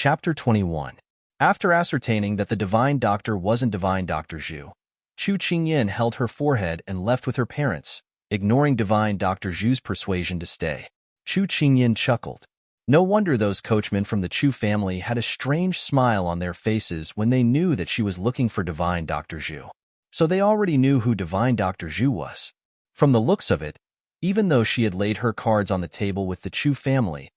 Chapter 21. After ascertaining that the divine doctor wasn't divine Dr. Zhu, Chu Qingyin held her forehead and left with her parents, ignoring divine Dr. Zhu's persuasion to stay. Chu Qingyin chuckled. No wonder those coachmen from the Chu family had a strange smile on their faces when they knew that she was looking for divine Dr. Zhu. So they already knew who divine Dr. Zhu was. From the looks of it, even though she had laid her cards on the table with the Chu family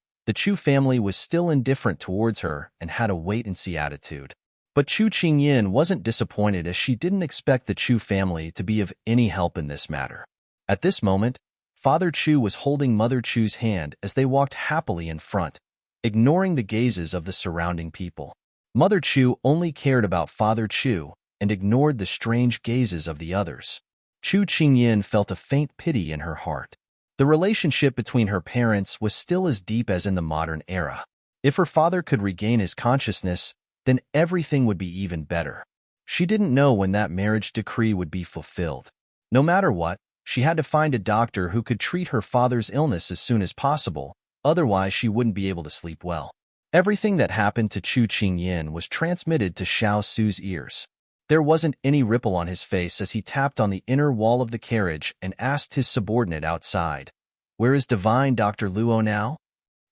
was still indifferent towards her and had a wait-and-see attitude. But Chu Qingyin wasn't disappointed as she didn't expect the Chu family to be of any help in this matter. At this moment, Father Chu was holding Mother Chu's hand as they walked happily in front, ignoring the gazes of the surrounding people. Mother Chu only cared about Father Chu and ignored the strange gazes of the others. Chu Qingyin felt a faint pity in her heart. The relationship between her parents was still as deep as in the modern era. If her father could regain his consciousness, then everything would be even better. She didn't know when that marriage decree would be fulfilled. No matter what, she had to find a doctor who could treat her father's illness as soon as possible, otherwise she wouldn't be able to sleep well. Everything that happened to Chu Qingyin was transmitted to Xiao Su's ears. There wasn't any ripple on his face as he tapped on the inner wall of the carriage and asked his subordinate outside, "Where is divine Dr. Luo now?"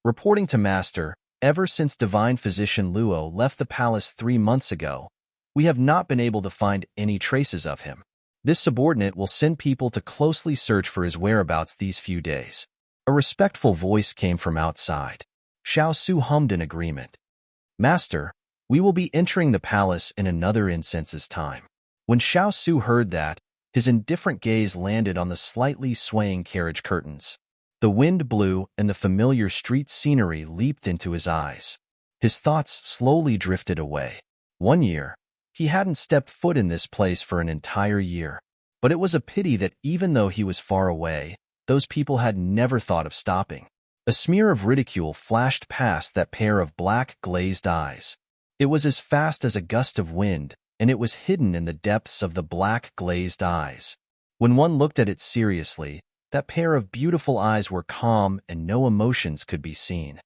Reporting to Master, "Ever since divine physician Luo left the palace 3 months ago, we have not been able to find any traces of him. This subordinate will send people to closely search for his whereabouts these few days." A respectful voice came from outside. Xiao Su hummed in agreement. "Master, we will be entering the palace in another incense's time." When Xiao Su heard that, his indifferent gaze landed on the slightly swaying carriage curtains. The wind blew and the familiar street scenery leaped into his eyes. His thoughts slowly drifted away. 1 year. He hadn't stepped foot in this place for an entire year. But it was a pity that even though he was far away, those people had never thought of stopping. A smear of ridicule flashed past that pair of black, glazed eyes. It was as fast as a gust of wind, and it was hidden in the depths of the black, glazed eyes. When one looked at it seriously, that pair of beautiful eyes were calm and no emotions could be seen.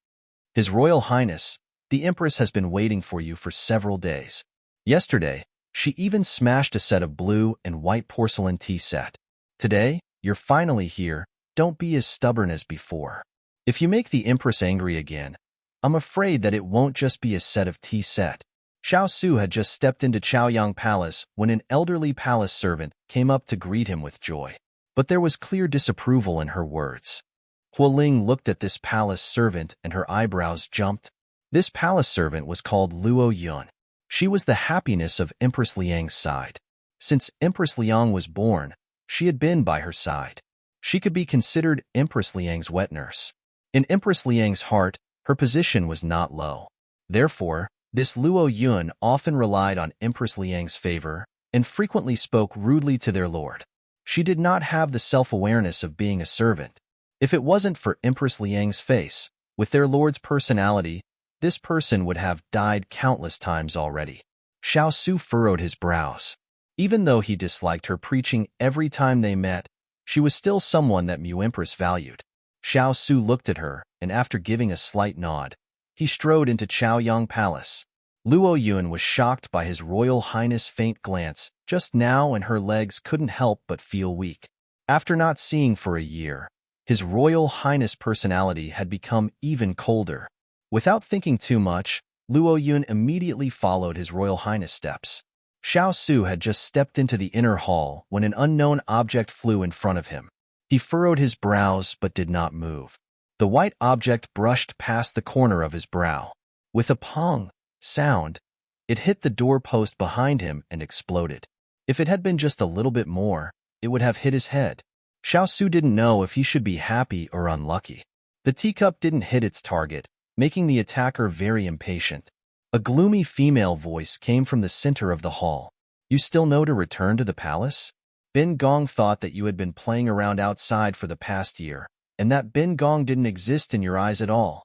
"His Royal Highness, the Empress has been waiting for you for several days. Yesterday, she even smashed a set of blue and white porcelain tea set. Today, you're finally here. Don't be as stubborn as before. If you make the Empress angry again, I'm afraid that it won't just be a set of tea set." Xiao Su had just stepped into Chaoyang Palace when an elderly palace servant came up to greet him with joy. But there was clear disapproval in her words. Hualing looked at this palace servant and her eyebrows jumped. This palace servant was called Luo Yun. She was the happiness of Empress Liang's side. Since Empress Liang was born, she had been by her side. She could be considered Empress Liang's wet nurse. In Empress Liang's heart, her position was not low. Therefore, this Luo Yun often relied on Empress Liang's favor and frequently spoke rudely to their lord. She did not have the self-awareness of being a servant. If it wasn't for Empress Liang's face, with their lord's personality, this person would have died countless times already. Xiao Su furrowed his brows. Even though he disliked her preaching every time they met, she was still someone that Mu Empress valued. Xiao Su looked at her, and after giving a slight nod, he strode into Chaoyang Palace. Luo Yun was shocked by his Royal Highness' faint glance just now, and her legs couldn't help but feel weak. After not seeing for a year, his Royal Highness' personality had become even colder. Without thinking too much, Luo Yun immediately followed his Royal Highness' steps. Xiao Su had just stepped into the inner hall when an unknown object flew in front of him. He furrowed his brows but did not move. The white object brushed past the corner of his brow. With a pong sound, it hit the doorpost behind him and exploded. If it had been just a little bit more, it would have hit his head. Xiao Su didn't know if he should be happy or unlucky. The teacup didn't hit its target, making the attacker very impatient. A gloomy female voice came from the center of the hall. "You still know to return to the palace? Bin Gong thought that you had been playing around outside for the past year, and that Bin Gong didn't exist in your eyes at all."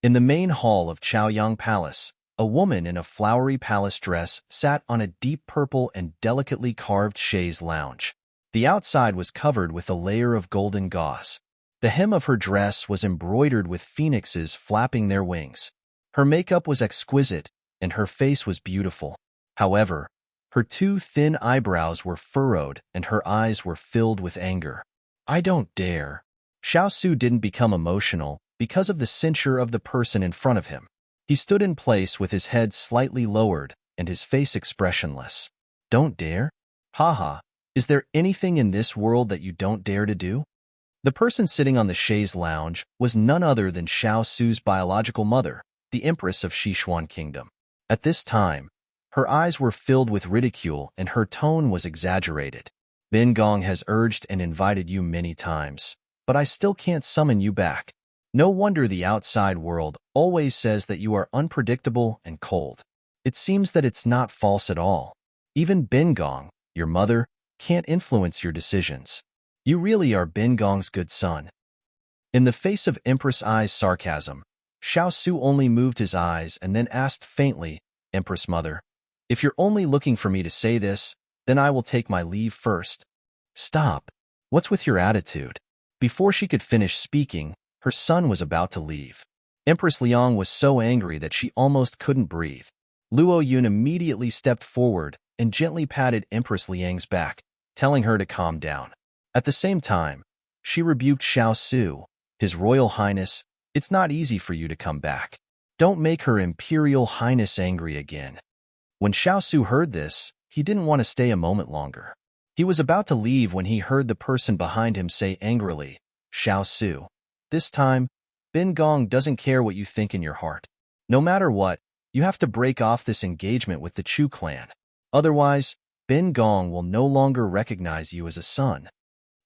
In the main hall of Chaoyang Palace, a woman in a flowery palace dress sat on a deep purple and delicately carved chaise lounge. The outside was covered with a layer of golden gauze. The hem of her dress was embroidered with phoenixes flapping their wings. Her makeup was exquisite, and her face was beautiful. However, her two thin eyebrows were furrowed and her eyes were filled with anger. I don't dare. Xiao Su didn't become emotional because of the censure of the person in front of him. He stood in place with his head slightly lowered and his face expressionless. Don't dare? Haha, is there anything in this world that you don't dare to do? The person sitting on the chaise lounge was none other than Xiao Su's biological mother, the Empress of Sichuan Kingdom. At this time, her eyes were filled with ridicule and her tone was exaggerated. Bin Gong has urged and invited you many times, but I still can't summon you back. No wonder the outside world always says that you are unpredictable and cold. It seems that it's not false at all. Even Bin Gong, your mother, can't influence your decisions. You really are Bin Gong's good son. In the face of Empress Ai's sarcasm, Xiao Su only moved his eyes and then asked faintly, Empress Mother, if you're only looking for me to say this, then I will take my leave first. Stop. What's with your attitude? Before she could finish speaking, her son was about to leave. Empress Liang was so angry that she almost couldn't breathe. Luo Yun immediately stepped forward and gently patted Empress Liang's back, telling her to calm down. At the same time, she rebuked Xiao Su. His Royal Highness, it's not easy for you to come back. Don't make Her Imperial Highness angry again. When Xiao Su heard this, he didn't want to stay a moment longer. He was about to leave when he heard the person behind him say angrily, Xiao Su, this time, Bin Gong doesn't care what you think in your heart. No matter what, you have to break off this engagement with the Chu clan. Otherwise, Bin Gong will no longer recognize you as a son.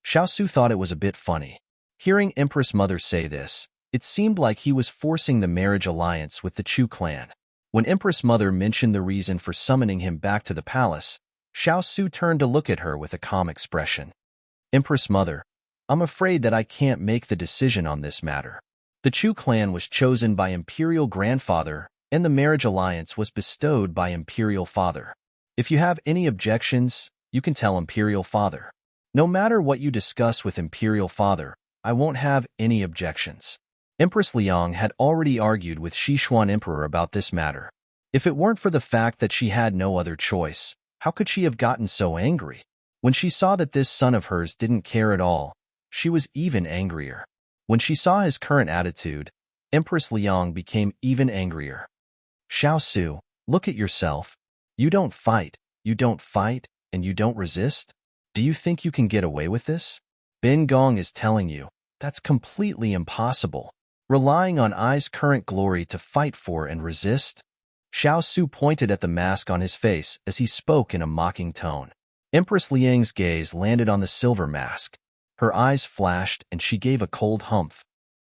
Xiao Su thought it was a bit funny. Hearing Empress Mother say this, it seemed like he was forcing the marriage alliance with the Chu clan. When Empress Mother mentioned the reason for summoning him back to the palace, Xiao Su turned to look at her with a calm expression. Empress Mother, I'm afraid that I can't make the decision on this matter. The Chu clan was chosen by Imperial Grandfather, and the marriage alliance was bestowed by Imperial Father. If you have any objections, you can tell Imperial Father. No matter what you discuss with Imperial Father, I won't have any objections. Empress Liang had already argued with Sichuan Emperor about this matter. If it weren't for the fact that she had no other choice, how could she have gotten so angry? When she saw that this son of hers didn't care at all, she was even angrier. When she saw his current attitude, Empress Liang became even angrier. Xiao Su, look at yourself. You don't fight, and you don't resist? Do you think you can get away with this? Bin Gong is telling you, that's completely impossible. Relying on Ai's current glory to fight for and resist? Xiao Su pointed at the mask on his face as he spoke in a mocking tone. Empress Liang's gaze landed on the silver mask. Her eyes flashed and she gave a cold humph.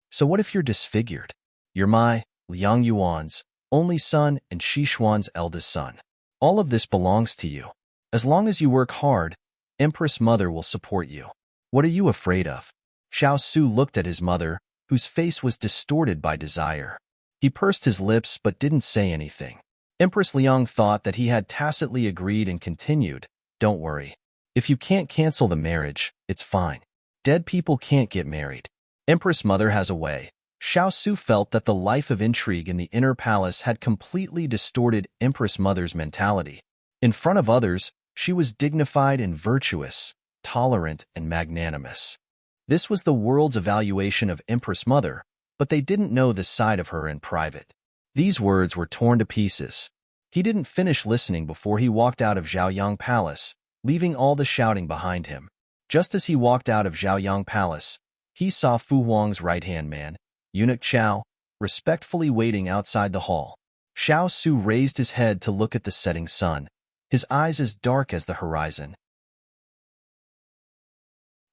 So what if you're disfigured? You're my, Liang Yuan's, only son and Sichuan's eldest son. All of this belongs to you. As long as you work hard, Empress Mother will support you. What are you afraid of? Xiao Su looked at his mother, whose face was distorted by desire. He pursed his lips but didn't say anything. Empress Liang thought that he had tacitly agreed and continued, Don't worry. If you can't cancel the marriage, it's fine. Dead people can't get married. Empress Mother has a way. Xiao Su felt that the life of intrigue in the inner palace had completely distorted Empress Mother's mentality. In front of others, she was dignified and virtuous, tolerant and magnanimous. This was the world's evaluation of Empress Mother, but they didn't know the side of her in private. These words were torn to pieces. He didn't finish listening before he walked out of Zhaoyang Palace, leaving all the shouting behind him. Just as he walked out of Zhaoyang Palace, he saw Fu Huang's right-hand man, Eunuch Xiao, respectfully waiting outside the hall. Xiao Su raised his head to look at the setting sun, his eyes as dark as the horizon.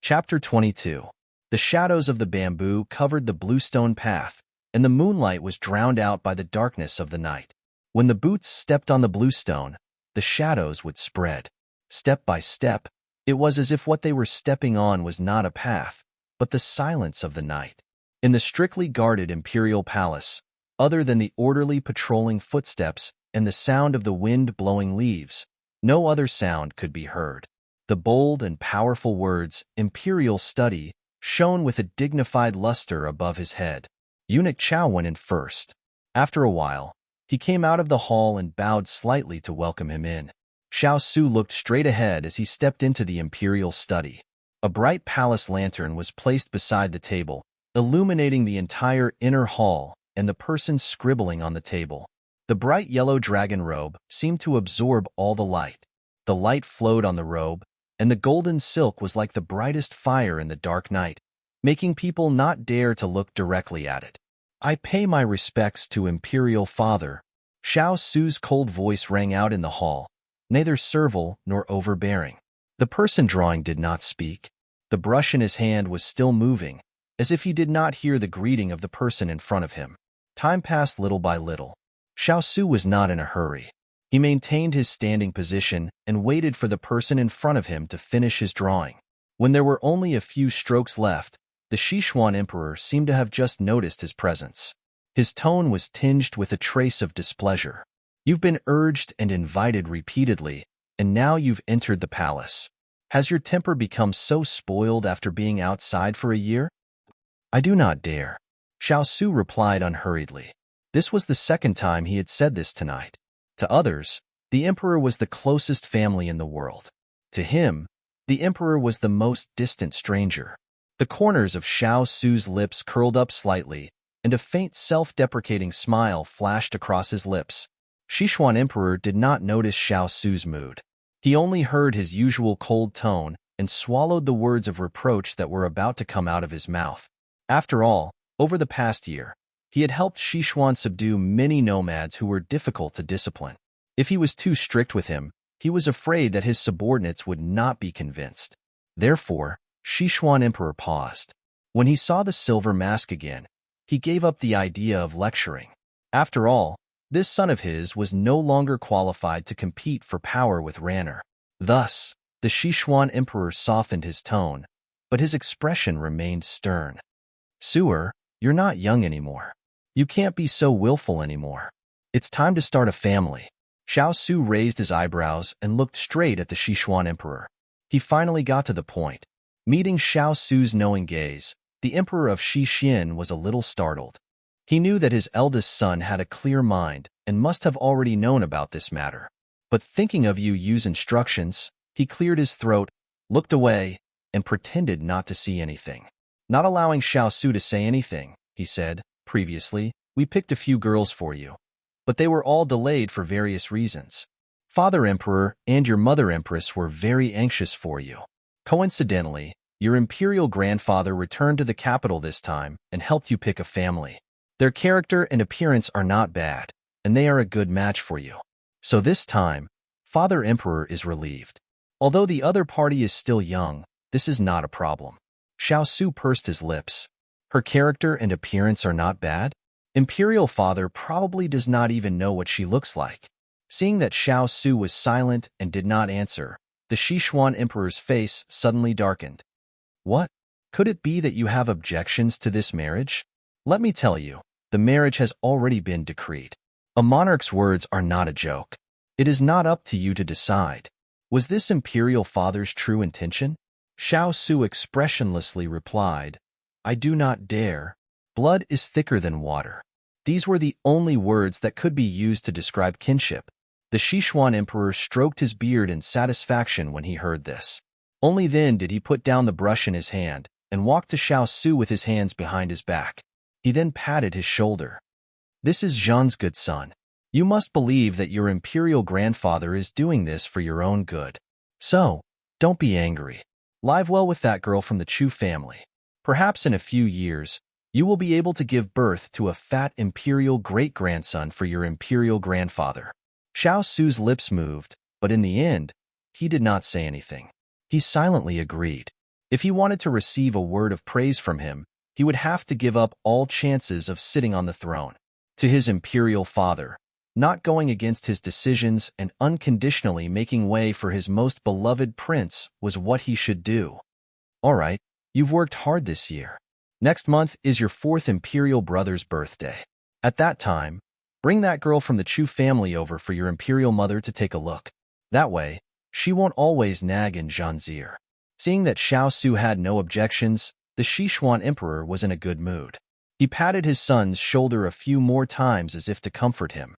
Chapter 22. The shadows of the bamboo covered the bluestone path, and the moonlight was drowned out by the darkness of the night. When the boots stepped on the bluestone, the shadows would spread. Step by step, it was as if what they were stepping on was not a path, but the silence of the night. In the strictly guarded imperial palace, other than the orderly patrolling footsteps and the sound of the wind blowing leaves, no other sound could be heard. The bold and powerful words, Imperial Study, shone with a dignified luster above his head. Eunuch Xiao went in first. After a while, he came out of the hall and bowed slightly to welcome him in. Xiao Su looked straight ahead as he stepped into the imperial study. A bright palace lantern was placed beside the table, illuminating the entire inner hall and the person scribbling on the table. The bright yellow dragon robe seemed to absorb all the light. The light flowed on the robe, and the golden silk was like the brightest fire in the dark night, making people not dare to look directly at it. I pay my respects to Imperial Father. Xiao Su's cold voice rang out in the hall, neither servile nor overbearing. The person drawing did not speak. The brush in his hand was still moving, as if he did not hear the greeting of the person in front of him. Time passed little by little. Xiao Su was not in a hurry. He maintained his standing position and waited for the person in front of him to finish his drawing. When there were only a few strokes left, the Sichuan Emperor seemed to have just noticed his presence. His tone was tinged with a trace of displeasure. You've been urged and invited repeatedly, and now you've entered the palace. Has your temper become so spoiled after being outside for a year? I do not dare. Xiao Su replied unhurriedly. This was the second time he had said this tonight. To others, the emperor was the closest family in the world. To him, the emperor was the most distant stranger. The corners of Xiao Su's lips curled up slightly, and a faint self-deprecating smile flashed across his lips. Sichuan Emperor did not notice Xiao Su's mood. He only heard his usual cold tone and swallowed the words of reproach that were about to come out of his mouth. After all, over the past year, he had helped Sichuan subdue many nomads who were difficult to discipline. If he was too strict with him, he was afraid that his subordinates would not be convinced. Therefore, Sichuan Emperor paused. When he saw the silver mask again, he gave up the idea of lecturing. After all, this son of his was no longer qualified to compete for power with Ranner. Thus, the Sichuan Emperor softened his tone, but his expression remained stern. Suer, you're not young anymore. You can't be so willful anymore. It's time to start a family. Xiao Su raised his eyebrows and looked straight at the Sichuan Emperor. He finally got to the point. Meeting Xiao Su's knowing gaze, the Emperor of Xixin was a little startled. He knew that his eldest son had a clear mind and must have already known about this matter. But thinking of Yu's instructions, he cleared his throat, looked away, and pretended not to see anything. Not allowing Xiao Su to say anything, he said, previously, we picked a few girls for you, but they were all delayed for various reasons. Father Emperor and your mother Empress were very anxious for you. Coincidentally, your imperial grandfather returned to the capital this time and helped you pick a family. Their character and appearance are not bad, and they are a good match for you. So this time, Father Emperor is relieved. Although the other party is still young, this is not a problem. Xiao Su pursed his lips. Her character and appearance are not bad? Imperial Father probably does not even know what she looks like. Seeing that Xiao Su was silent and did not answer, the Sichuan Emperor's face suddenly darkened. What? Could it be that you have objections to this marriage? Let me tell you, the marriage has already been decreed. A monarch's words are not a joke. It is not up to you to decide. Was this Imperial Father's true intention? Xiao Su expressionlessly replied, I do not dare. Blood is thicker than water. These were the only words that could be used to describe kinship. The Sichuan Emperor stroked his beard in satisfaction when he heard this. Only then did he put down the brush in his hand and walk to Xiao Su with his hands behind his back. He then patted his shoulder. This is Zhang's good son. You must believe that your imperial grandfather is doing this for your own good. So, don't be angry. Live well with that girl from the Chu family. Perhaps in a few years, you will be able to give birth to a fat imperial great-grandson for your imperial grandfather. Xiao Su's lips moved, but in the end, he did not say anything. He silently agreed. If he wanted to receive a word of praise from him, he would have to give up all chances of sitting on the throne. To his imperial father, not going against his decisions and unconditionally making way for his most beloved prince was what he should do. All right, you've worked hard this year. Next month is your fourth imperial brother's birthday. At that time, bring that girl from the Chu family over for your imperial mother to take a look. That way, she won't always nag in Zhang's ear. Seeing that Xiao Su had no objections, the Sichuan Emperor was in a good mood. He patted his son's shoulder a few more times as if to comfort him.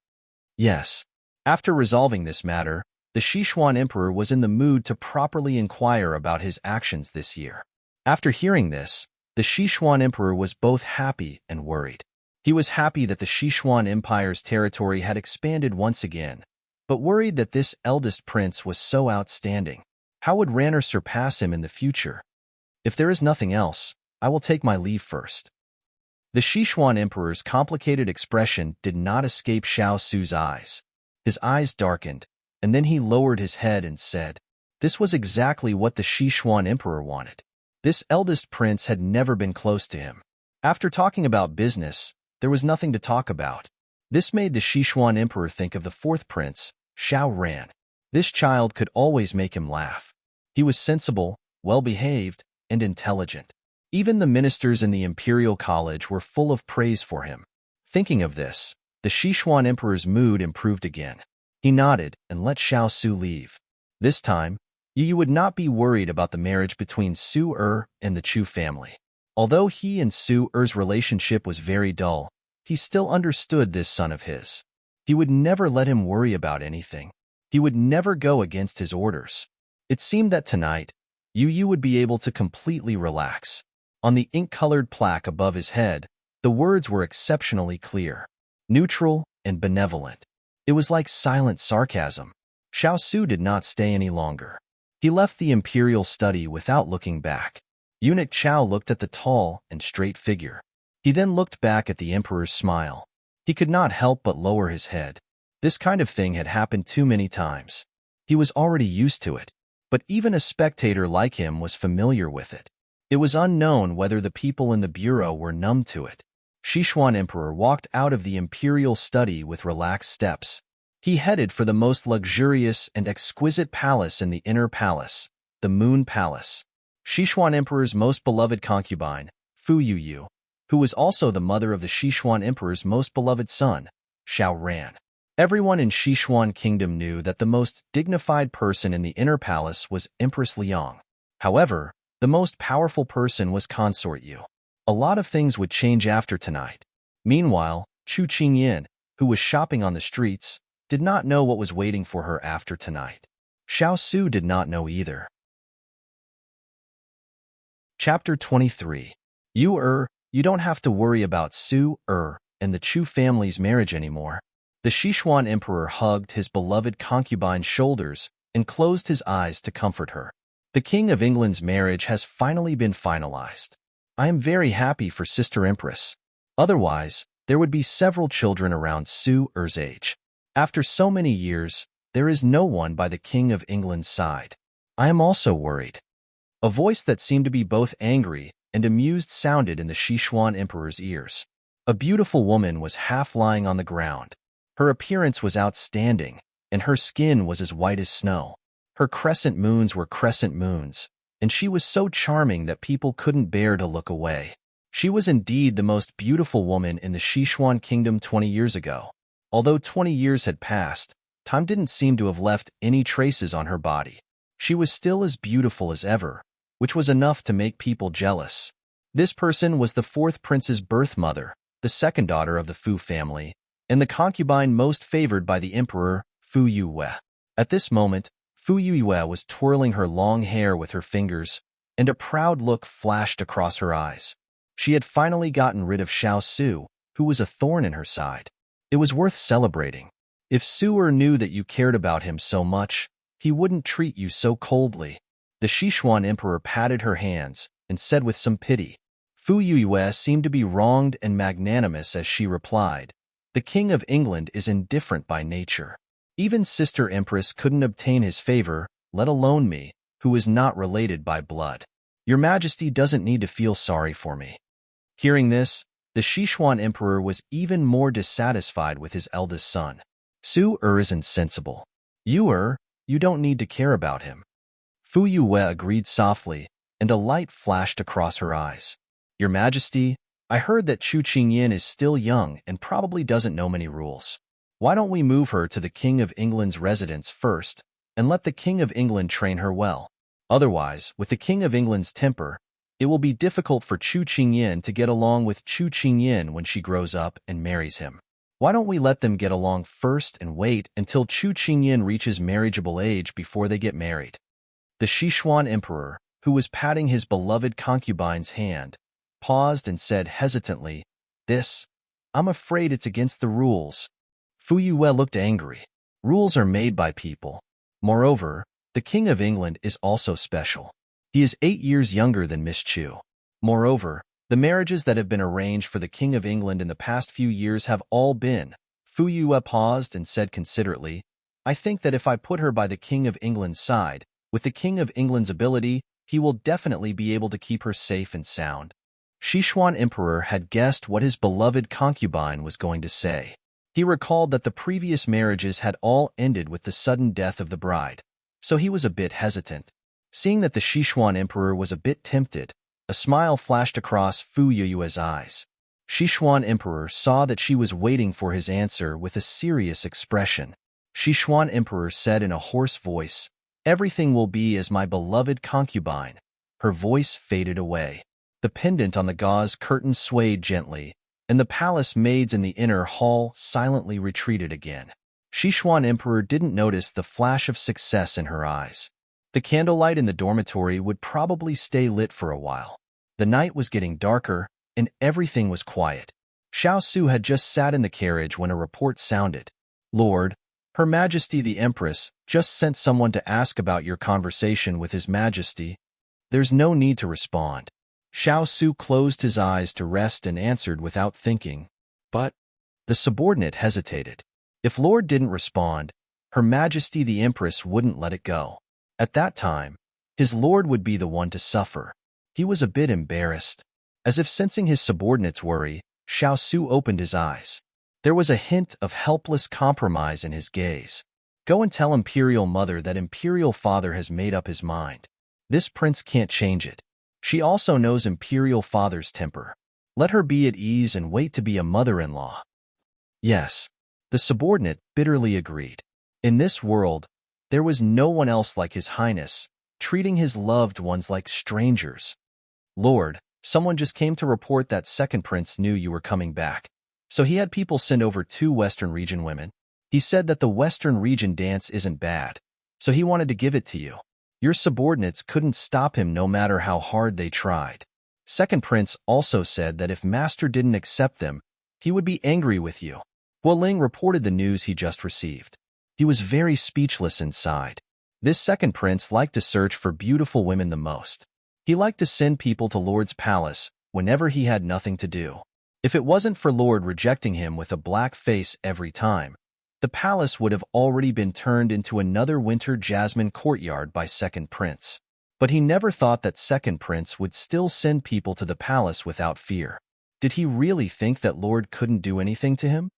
Yes. After resolving this matter, the Sichuan emperor was in the mood to properly inquire about his actions this year. After hearing this, the Sichuan emperor was both happy and worried. He was happy that the Sichuan Empire's territory had expanded once again, but worried that this eldest prince was so outstanding. How would Ranner surpass him in the future? If there is nothing else, I will take my leave first. The Sichuan emperor's complicated expression did not escape Xiao Su's eyes. His eyes darkened, and then he lowered his head and said, this was exactly what the Sichuan emperor wanted. This eldest prince had never been close to him. After talking about business, there was nothing to talk about. This made the Sichuan emperor think of the fourth prince, Xiao Ran. This child could always make him laugh. He was sensible, well-behaved, and intelligent. Even the ministers in the imperial college were full of praise for him. Thinking of this, the Sichuan emperor's mood improved again. He nodded and let Xiao Su leave. This time, Yu would not be worried about the marriage between Su and the Chu family. Although he and Su relationship was very dull, he still understood this son of his. He would never let him worry about anything. He would never go against his orders. It seemed that tonight, Yu would be able to completely relax. On the ink-colored plaque above his head, the words were exceptionally clear, neutral and benevolent. It was like silent sarcasm. Xiao Su did not stay any longer. He left the imperial study without looking back. Eunuch Chao looked at the tall and straight figure. He then looked back at the emperor's smile. He could not help but lower his head. This kind of thing had happened too many times. He was already used to it, but even a spectator like him was familiar with it. It was unknown whether the people in the bureau were numb to it. Sichuan emperor walked out of the imperial study with relaxed steps. He headed for the most luxurious and exquisite palace in the inner palace, the Moon Palace. Sichuan emperor's most beloved concubine, Fu Yu, who was also the mother of the Sichuan emperor's most beloved son, Xiao Ran. Everyone in Sichuan kingdom knew that the most dignified person in the inner palace was Empress Liang. However, the most powerful person was Consort Yu. A lot of things would change after tonight. Meanwhile, Chu Qingyin, who was shopping on the streets, did not know what was waiting for her after tonight. Xiao Su did not know either. Chapter 23. You don't have to worry about Su and the Chu family's marriage anymore. The Sichuan emperor hugged his beloved concubine's shoulders and closed his eyes to comfort her. The King of England's marriage has finally been finalized. I am very happy for Sister Empress. Otherwise, there would be several children around Su's age. After so many years, there is no one by the King of England's side. I am also worried. A voice that seemed to be both angry and amused sounded in the Sichuan emperor's ears. A beautiful woman was half lying on the ground. Her appearance was outstanding, and her skin was as white as snow. Her crescent moons were crescent moons, and she was so charming that people couldn't bear to look away. She was indeed the most beautiful woman in the Sichuan kingdom 20 years ago. Although 20 years had passed, time didn't seem to have left any traces on her body. She was still as beautiful as ever, which was enough to make people jealous. This person was the fourth prince's birth mother, the second daughter of the Fu family, and the concubine most favored by the emperor, Fu Yue. At this moment, Fu Yue was twirling her long hair with her fingers, and a proud look flashed across her eyes. She had finally gotten rid of Xiao Su, who was a thorn in her side. It was worth celebrating. If Su knew that you cared about him so much, he wouldn't treat you so coldly. The Sichuan emperor patted her hands and said with some pity. Fu Yue seemed to be wronged and magnanimous as she replied, "The King of England is indifferent by nature. Even Sister Empress couldn't obtain his favor, let alone me, who is not related by blood. Your Majesty doesn't need to feel sorry for me." Hearing this, the Sichuan emperor was even more dissatisfied with his eldest son. Su is insensible. You don't need to care about him. Fu Yue agreed softly, and a light flashed across her eyes. Your Majesty, I heard that Chu Qingyin is still young and probably doesn't know many rules. Why don't we move her to the King of England's residence first, and let the King of England train her well? Otherwise, with the King of England's temper, It will be difficult for Chu Qingyin to get along with Chu Qingyin when she grows up and marries him. Why don't we let them get along first and wait until Chu Qingyin reaches marriageable age before they get married? The Sichuan emperor, who was patting his beloved concubine's hand, paused and said hesitantly, I'm afraid it's against the rules. Fu Yue looked angry. Rules are made by people. Moreover, the King of England is also special. He is 8 years younger than Miss Chu. Moreover, the marriages that have been arranged for the King of England in the past few years have all been. Fu Yue paused and said considerately, I think that if I put her by the King of England's side, with the King of England's ability, he will definitely be able to keep her safe and sound. Sichuan Emperor had guessed what his beloved concubine was going to say. He recalled that the previous marriages had all ended with the sudden death of the bride, so he was a bit hesitant. Seeing that the Sichuan Emperor was a bit tempted, a smile flashed across Fu Yue's eyes. Sichuan Emperor saw that she was waiting for his answer with a serious expression. Sichuan Emperor said in a hoarse voice, Everything will be as my beloved concubine. Her voice faded away. The pendant on the gauze curtain swayed gently, and the palace maids in the inner hall silently retreated again. Sichuan Emperor didn't notice the flash of success in her eyes. The candlelight in the dormitory would probably stay lit for a while. The night was getting darker, and everything was quiet. Xiao Su had just sat in the carriage when a report sounded. Lord, Her Majesty the Empress just sent someone to ask about your conversation with His Majesty. There's no need to respond. Xiao Su closed his eyes to rest and answered without thinking. But the subordinate hesitated. If Lord didn't respond, Her Majesty the Empress wouldn't let it go. At that time, his lord would be the one to suffer. He was a bit embarrassed. As if sensing his subordinate's worry, Xiao Su opened his eyes. There was a hint of helpless compromise in his gaze. Go and tell Imperial Mother that Imperial Father has made up his mind. This prince can't change it. She also knows Imperial Father's temper. Let her be at ease and wait to be a mother-in-law. Yes, the subordinate bitterly agreed. In this world, there was no one else like His Highness, treating his loved ones like strangers. Lord, someone just came to report that second prince knew you were coming back. So he had people send over 2 Western region women. He said that the Western region dance isn't bad, so he wanted to give it to you. Your subordinates couldn't stop him no matter how hard they tried. Second prince also said that if master didn't accept them, he would be angry with you. Hualing reported the news he just received. He was very speechless inside. This second prince liked to search for beautiful women the most. He liked to send people to Lord's palace whenever he had nothing to do. If it wasn't for Lord rejecting him with a black face every time, the palace would have already been turned into another winter jasmine courtyard by second prince. But he never thought that second prince would still send people to the palace without fear. Did he really think that Lord couldn't do anything to him?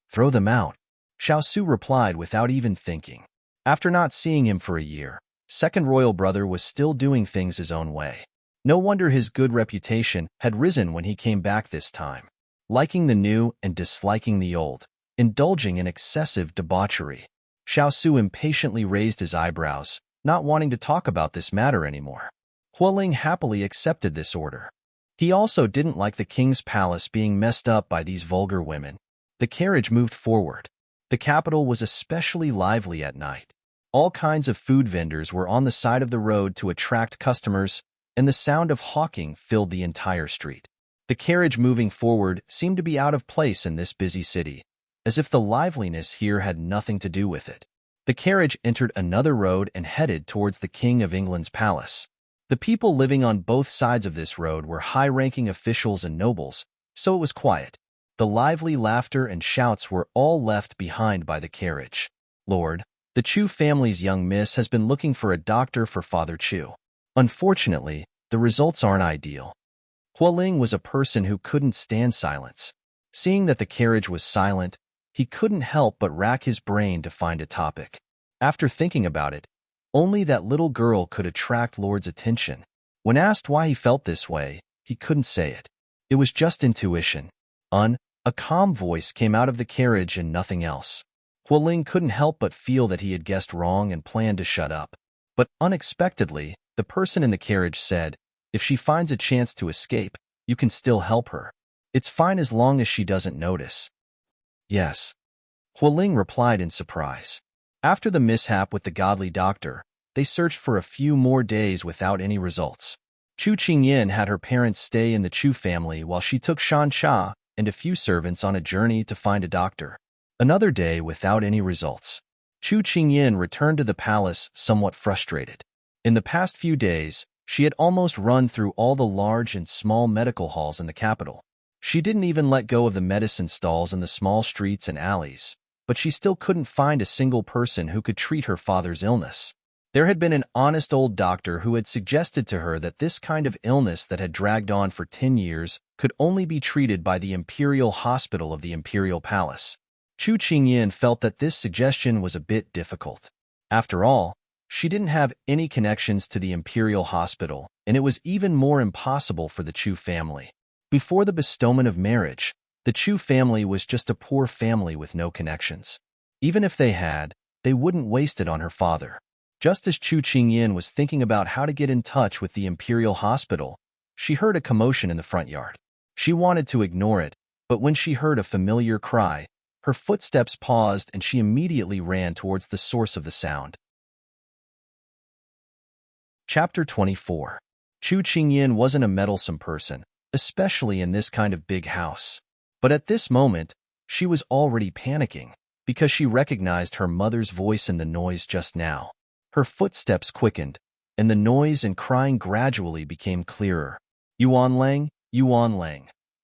Throw them out, Xiao Su replied without even thinking. After not seeing him for a year, second royal brother was still doing things his own way. No wonder his good reputation had risen when he came back this time. Liking the new and disliking the old, indulging in excessive debauchery. Xiao Su impatiently raised his eyebrows, not wanting to talk about this matter anymore. Hualing happily accepted this order. He also didn't like the king's palace being messed up by these vulgar women. The carriage moved forward. The capital was especially lively at night. All kinds of food vendors were on the side of the road to attract customers, and the sound of hawking filled the entire street. The carriage moving forward seemed to be out of place in this busy city, as if the liveliness here had nothing to do with it. The carriage entered another road and headed towards the King of England's palace. The people living on both sides of this road were high-ranking officials and nobles, so it was quiet. The lively laughter and shouts were all left behind by the carriage. Lord, the Chu family's young miss has been looking for a doctor for Father Chu. Unfortunately, the results aren't ideal. Hualing was a person who couldn't stand silence. Seeing that the carriage was silent, he couldn't help but rack his brain to find a topic. After thinking about it, only that little girl could attract Lord's attention. When asked why he felt this way, he couldn't say it. It was just intuition. A calm voice came out of the carriage and nothing else. Hualing couldn't help but feel that he had guessed wrong and planned to shut up. But unexpectedly, the person in the carriage said, If she finds a chance to escape, you can still help her. It's fine as long as she doesn't notice. Yes. Hualing replied in surprise. After the mishap with the godly doctor, they searched for a few more days without any results. Chu Qingyin had her parents stay in the Chu family while she took Shan Cha and a few servants on a journey to find a doctor. Another day without any results. Chu Qingyin returned to the palace somewhat frustrated. In the past few days, she had almost run through all the large and small medical halls in the capital. She didn't even let go of the medicine stalls in the small streets and alleys, but she still couldn't find a single person who could treat her father's illness. There had been an honest old doctor who had suggested to her that this kind of illness that had dragged on for 10 years could only be treated by the Imperial Hospital of the Imperial Palace. Chu Qingyin felt that this suggestion was a bit difficult. After all, she didn't have any connections to the Imperial Hospital, and it was even more impossible for the Chu family. Before the bestowment of marriage, the Chu family was just a poor family with no connections. Even if they had, they wouldn't waste it on her father. Just as Chu Qingyin was thinking about how to get in touch with the Imperial Hospital, she heard a commotion in the front yard. She wanted to ignore it, but when she heard a familiar cry, her footsteps paused and she immediately ran towards the source of the sound. Chapter 24. Chu Qingyin wasn't a meddlesome person, especially in this kind of big house. But at this moment, she was already panicking, because she recognized her mother's voice in the noise just now. Her footsteps quickened, and the noise and crying gradually became clearer. Yuan Lang,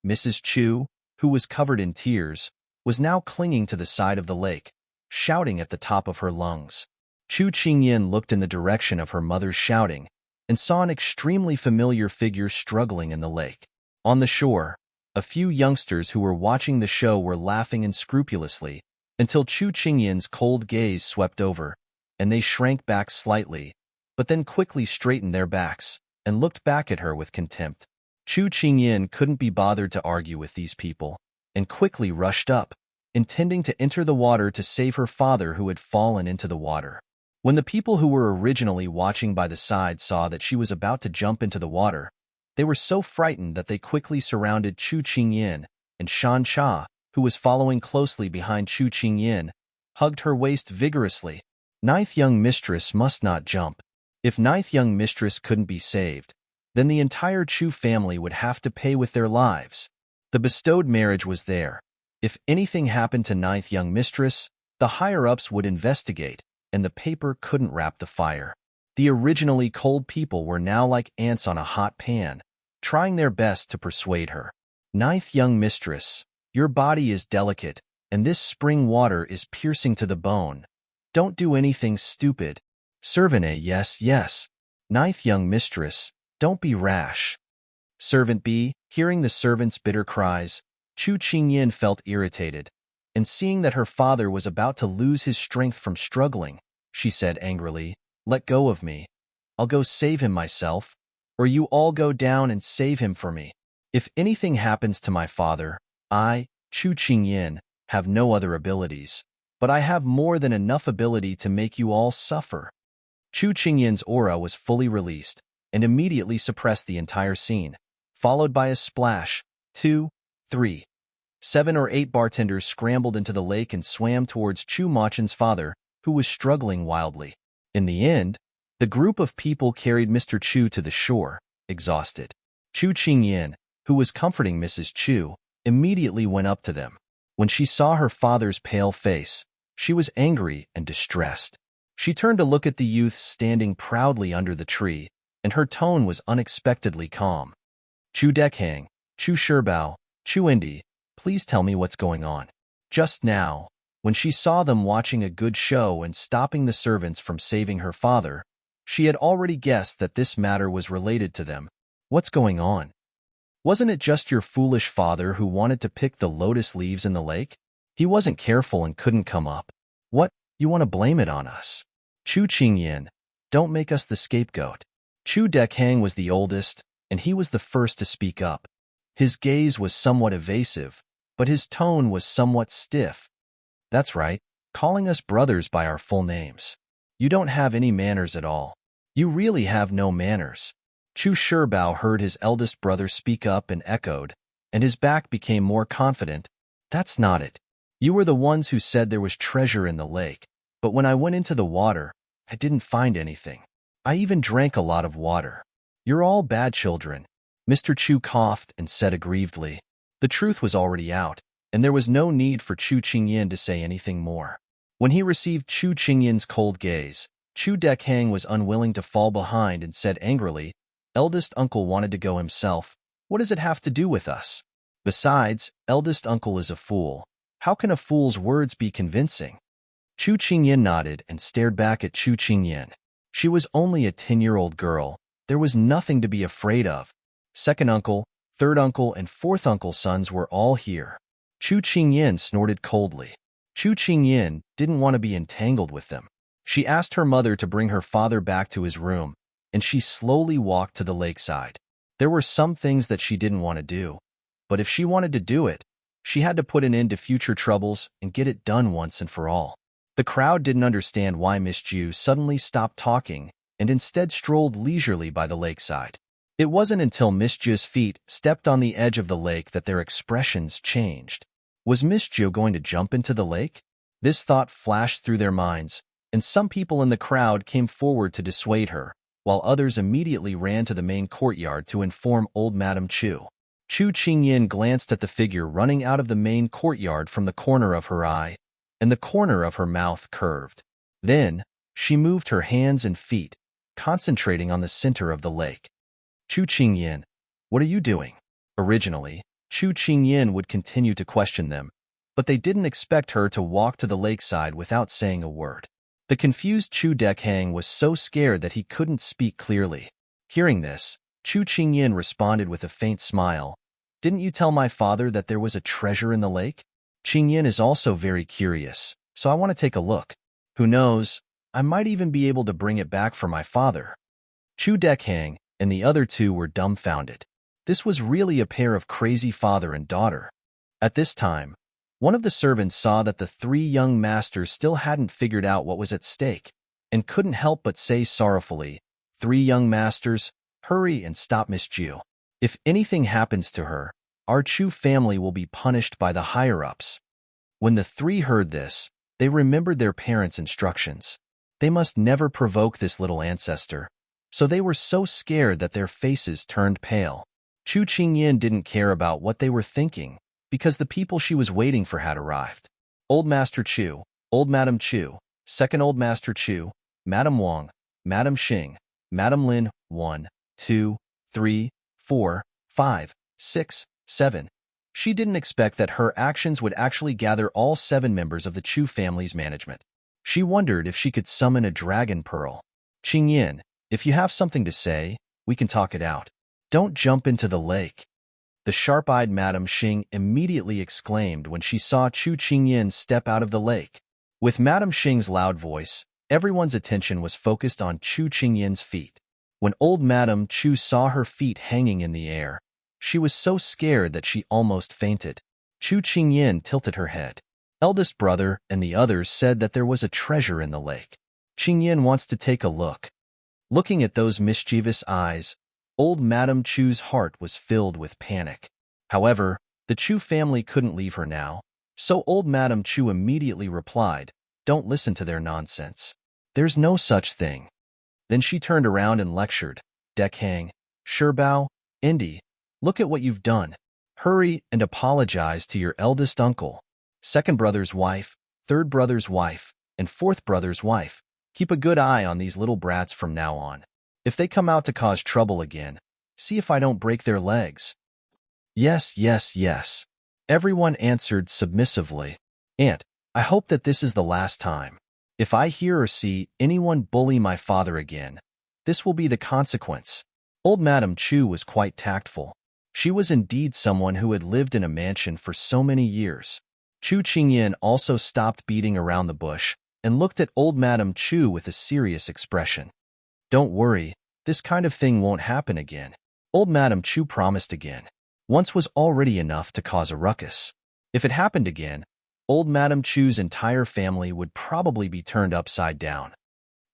Mrs. Chu, who was covered in tears, was now clinging to the side of the lake, shouting at the top of her lungs. Chu Qingyin looked in the direction of her mother's shouting and saw an extremely familiar figure struggling in the lake. On the shore, a few youngsters who were watching the show were laughing unscrupulously until Chu Qingyin's cold gaze swept over, and they shrank back slightly, but then quickly straightened their backs and looked back at her with contempt. Chu Qingyin couldn't be bothered to argue with these people, and quickly rushed up, intending to enter the water to save her father who had fallen into the water. When the people who were originally watching by the side saw that she was about to jump into the water, they were so frightened that they quickly surrounded Chu Qingyin, and Shan Cha, who was following closely behind Chu Qingyin, hugged her waist vigorously. Ninth young mistress must not jump. If ninth young mistress couldn't be saved, then the entire Chu family would have to pay with their lives. The bestowed marriage was there. If anything happened to ninth young mistress, the higher-ups would investigate, and the paper couldn't wrap the fire. The originally cold people were now like ants on a hot pan, trying their best to persuade her. Ninth young mistress, your body is delicate, and this spring water is piercing to the bone. Don't do anything stupid. Servant A, yes. Ninth young mistress, don't be rash. Servant B, hearing the servant's bitter cries, Chu Qingyin felt irritated, and seeing that her father was about to lose his strength from struggling, she said angrily, let go of me. I'll go save him myself, or you all go down and save him for me. If anything happens to my father, I, Chu Qingyin, have no other abilities, but I have more than enough ability to make you all suffer. Chu Qingyin's aura was fully released and immediately suppressed the entire scene, followed by a splash. 2, 3, 7 or 8 bartenders scrambled into the lake and swam towards Chu Machen's father, who was struggling wildly. In the end, the group of people carried Mr. Chu to the shore, exhausted. Chu Qingyin, who was comforting Mrs. Chu, immediately went up to them. When she saw her father's pale face, she was angry and distressed. She turned to look at the youth standing proudly under the tree, and her tone was unexpectedly calm. Chu Dekhang, Chu Shirbao, Chu Indi, please tell me what's going on. Just now, when she saw them watching a good show and stopping the servants from saving her father, she had already guessed that this matter was related to them. What's going on? Wasn't it just your foolish father who wanted to pick the lotus leaves in the lake? He wasn't careful and couldn't come up. What, you want to blame it on us? Chu Qingyin, don't make us the scapegoat. Chu Dekhang was the oldest, and he was the first to speak up. His gaze was somewhat evasive, but his tone was somewhat stiff. That's right, calling us brothers by our full names. You don't have any manners at all. You really have no manners. Chu Shirbao heard his eldest brother speak up and echoed, and his back became more confident. That's not it. You were the ones who said there was treasure in the lake, but when I went into the water, I didn't find anything. I even drank a lot of water. You're all bad children. Mr. Chu coughed and said aggrievedly. The truth was already out, and there was no need for Chu Qingyan to say anything more. When he received Chu Qingyan's cold gaze, Chu Dekhang was unwilling to fall behind and said angrily, Eldest uncle wanted to go himself. What does it have to do with us? Besides, eldest uncle is a fool. How can a fool's words be convincing? Chu Qingyan nodded and stared back at Chu Qingyan. She was only a 10-year-old girl. There was nothing to be afraid of. Second uncle, third uncle, and fourth uncle's sons were all here. Chu Qingyan snorted coldly. Chu Qingyan didn't want to be entangled with them. She asked her mother to bring her father back to his room, and she slowly walked to the lakeside. There were some things that she didn't want to do, but if she wanted to do it, she had to put an end to future troubles and get it done once and for all. The crowd didn't understand why Miss Ju suddenly stopped talking and instead strolled leisurely by the lakeside. It wasn't until Miss Ju's feet stepped on the edge of the lake that their expressions changed. Was Miss Ju going to jump into the lake? This thought flashed through their minds, and some people in the crowd came forward to dissuade her, while others immediately ran to the main courtyard to inform old Madame Chu. Chu Qingyan glanced at the figure running out of the main courtyard from the corner of her eye, and the corner of her mouth curved. Then, she moved her hands and feet, concentrating on the center of the lake. Chu Qingyan, what are you doing? Originally, Chu Qingyan would continue to question them, but they didn't expect her to walk to the lakeside without saying a word. The confused Chu Dekhang was so scared that he couldn't speak clearly. Hearing this, Chu Qingyan responded with a faint smile. Didn't you tell my father that there was a treasure in the lake? Qingyan is also very curious, so I want to take a look. Who knows, I might even be able to bring it back for my father. Chu Dekhang and the other two were dumbfounded. This was really a pair of crazy father and daughter. At this time, one of the servants saw that the three young masters still hadn't figured out what was at stake, and couldn't help but say sorrowfully, Three young masters, hurry and stop Miss Ju. If anything happens to her, our Chu family will be punished by the higher-ups. When the three heard this, they remembered their parents' instructions. They must never provoke this little ancestor, so they were so scared that their faces turned pale. Chu Qingyan didn't care about what they were thinking, because the people she was waiting for had arrived. Old Master Chu, Old Madam Chu, Second Old Master Chu, Madam Wang, Madam Xing, Madam Lin, 1, 2, 3, 4, 5, 6, 7. She didn't expect that her actions would actually gather all 7 members of the Chu family's management. She wondered if she could summon a dragon pearl. Qingyan, if you have something to say, we can talk it out. Don't jump into the lake. The sharp-eyed Madame Xing immediately exclaimed when she saw Chu Qingyan step out of the lake. With Madame Xing's loud voice, everyone's attention was focused on Chu Qingyan's feet. When old Madame Chu saw her feet hanging in the air, she was so scared that she almost fainted. Chu Qingyan tilted her head. Eldest brother and the others said that there was a treasure in the lake. Qingyan wants to take a look. Looking at those mischievous eyes, old Madame Chu's heart was filled with panic. However, the Chu family couldn't leave her now, so old Madame Chu immediately replied, Don't listen to their nonsense. There's no such thing. Then she turned around and lectured, Dekhang, Shirbao, Indy, look at what you've done. Hurry and apologize to your eldest uncle, second brother's wife, third brother's wife, and fourth brother's wife. Keep a good eye on these little brats from now on. If they come out to cause trouble again, see if I don't break their legs. Yes, yes, yes. Everyone answered submissively. Aunt, I hope that this is the last time. If I hear or see anyone bully my father again, this will be the consequence. Old Madame Chu was quite tactful. She was indeed someone who had lived in a mansion for so many years. Chu Qingyan also stopped beating around the bush and looked at old Madame Chu with a serious expression. Don't worry, this kind of thing won't happen again. Old Madame Chu promised again. Once was already enough to cause a ruckus. If it happened again, old Madame Chu's entire family would probably be turned upside down.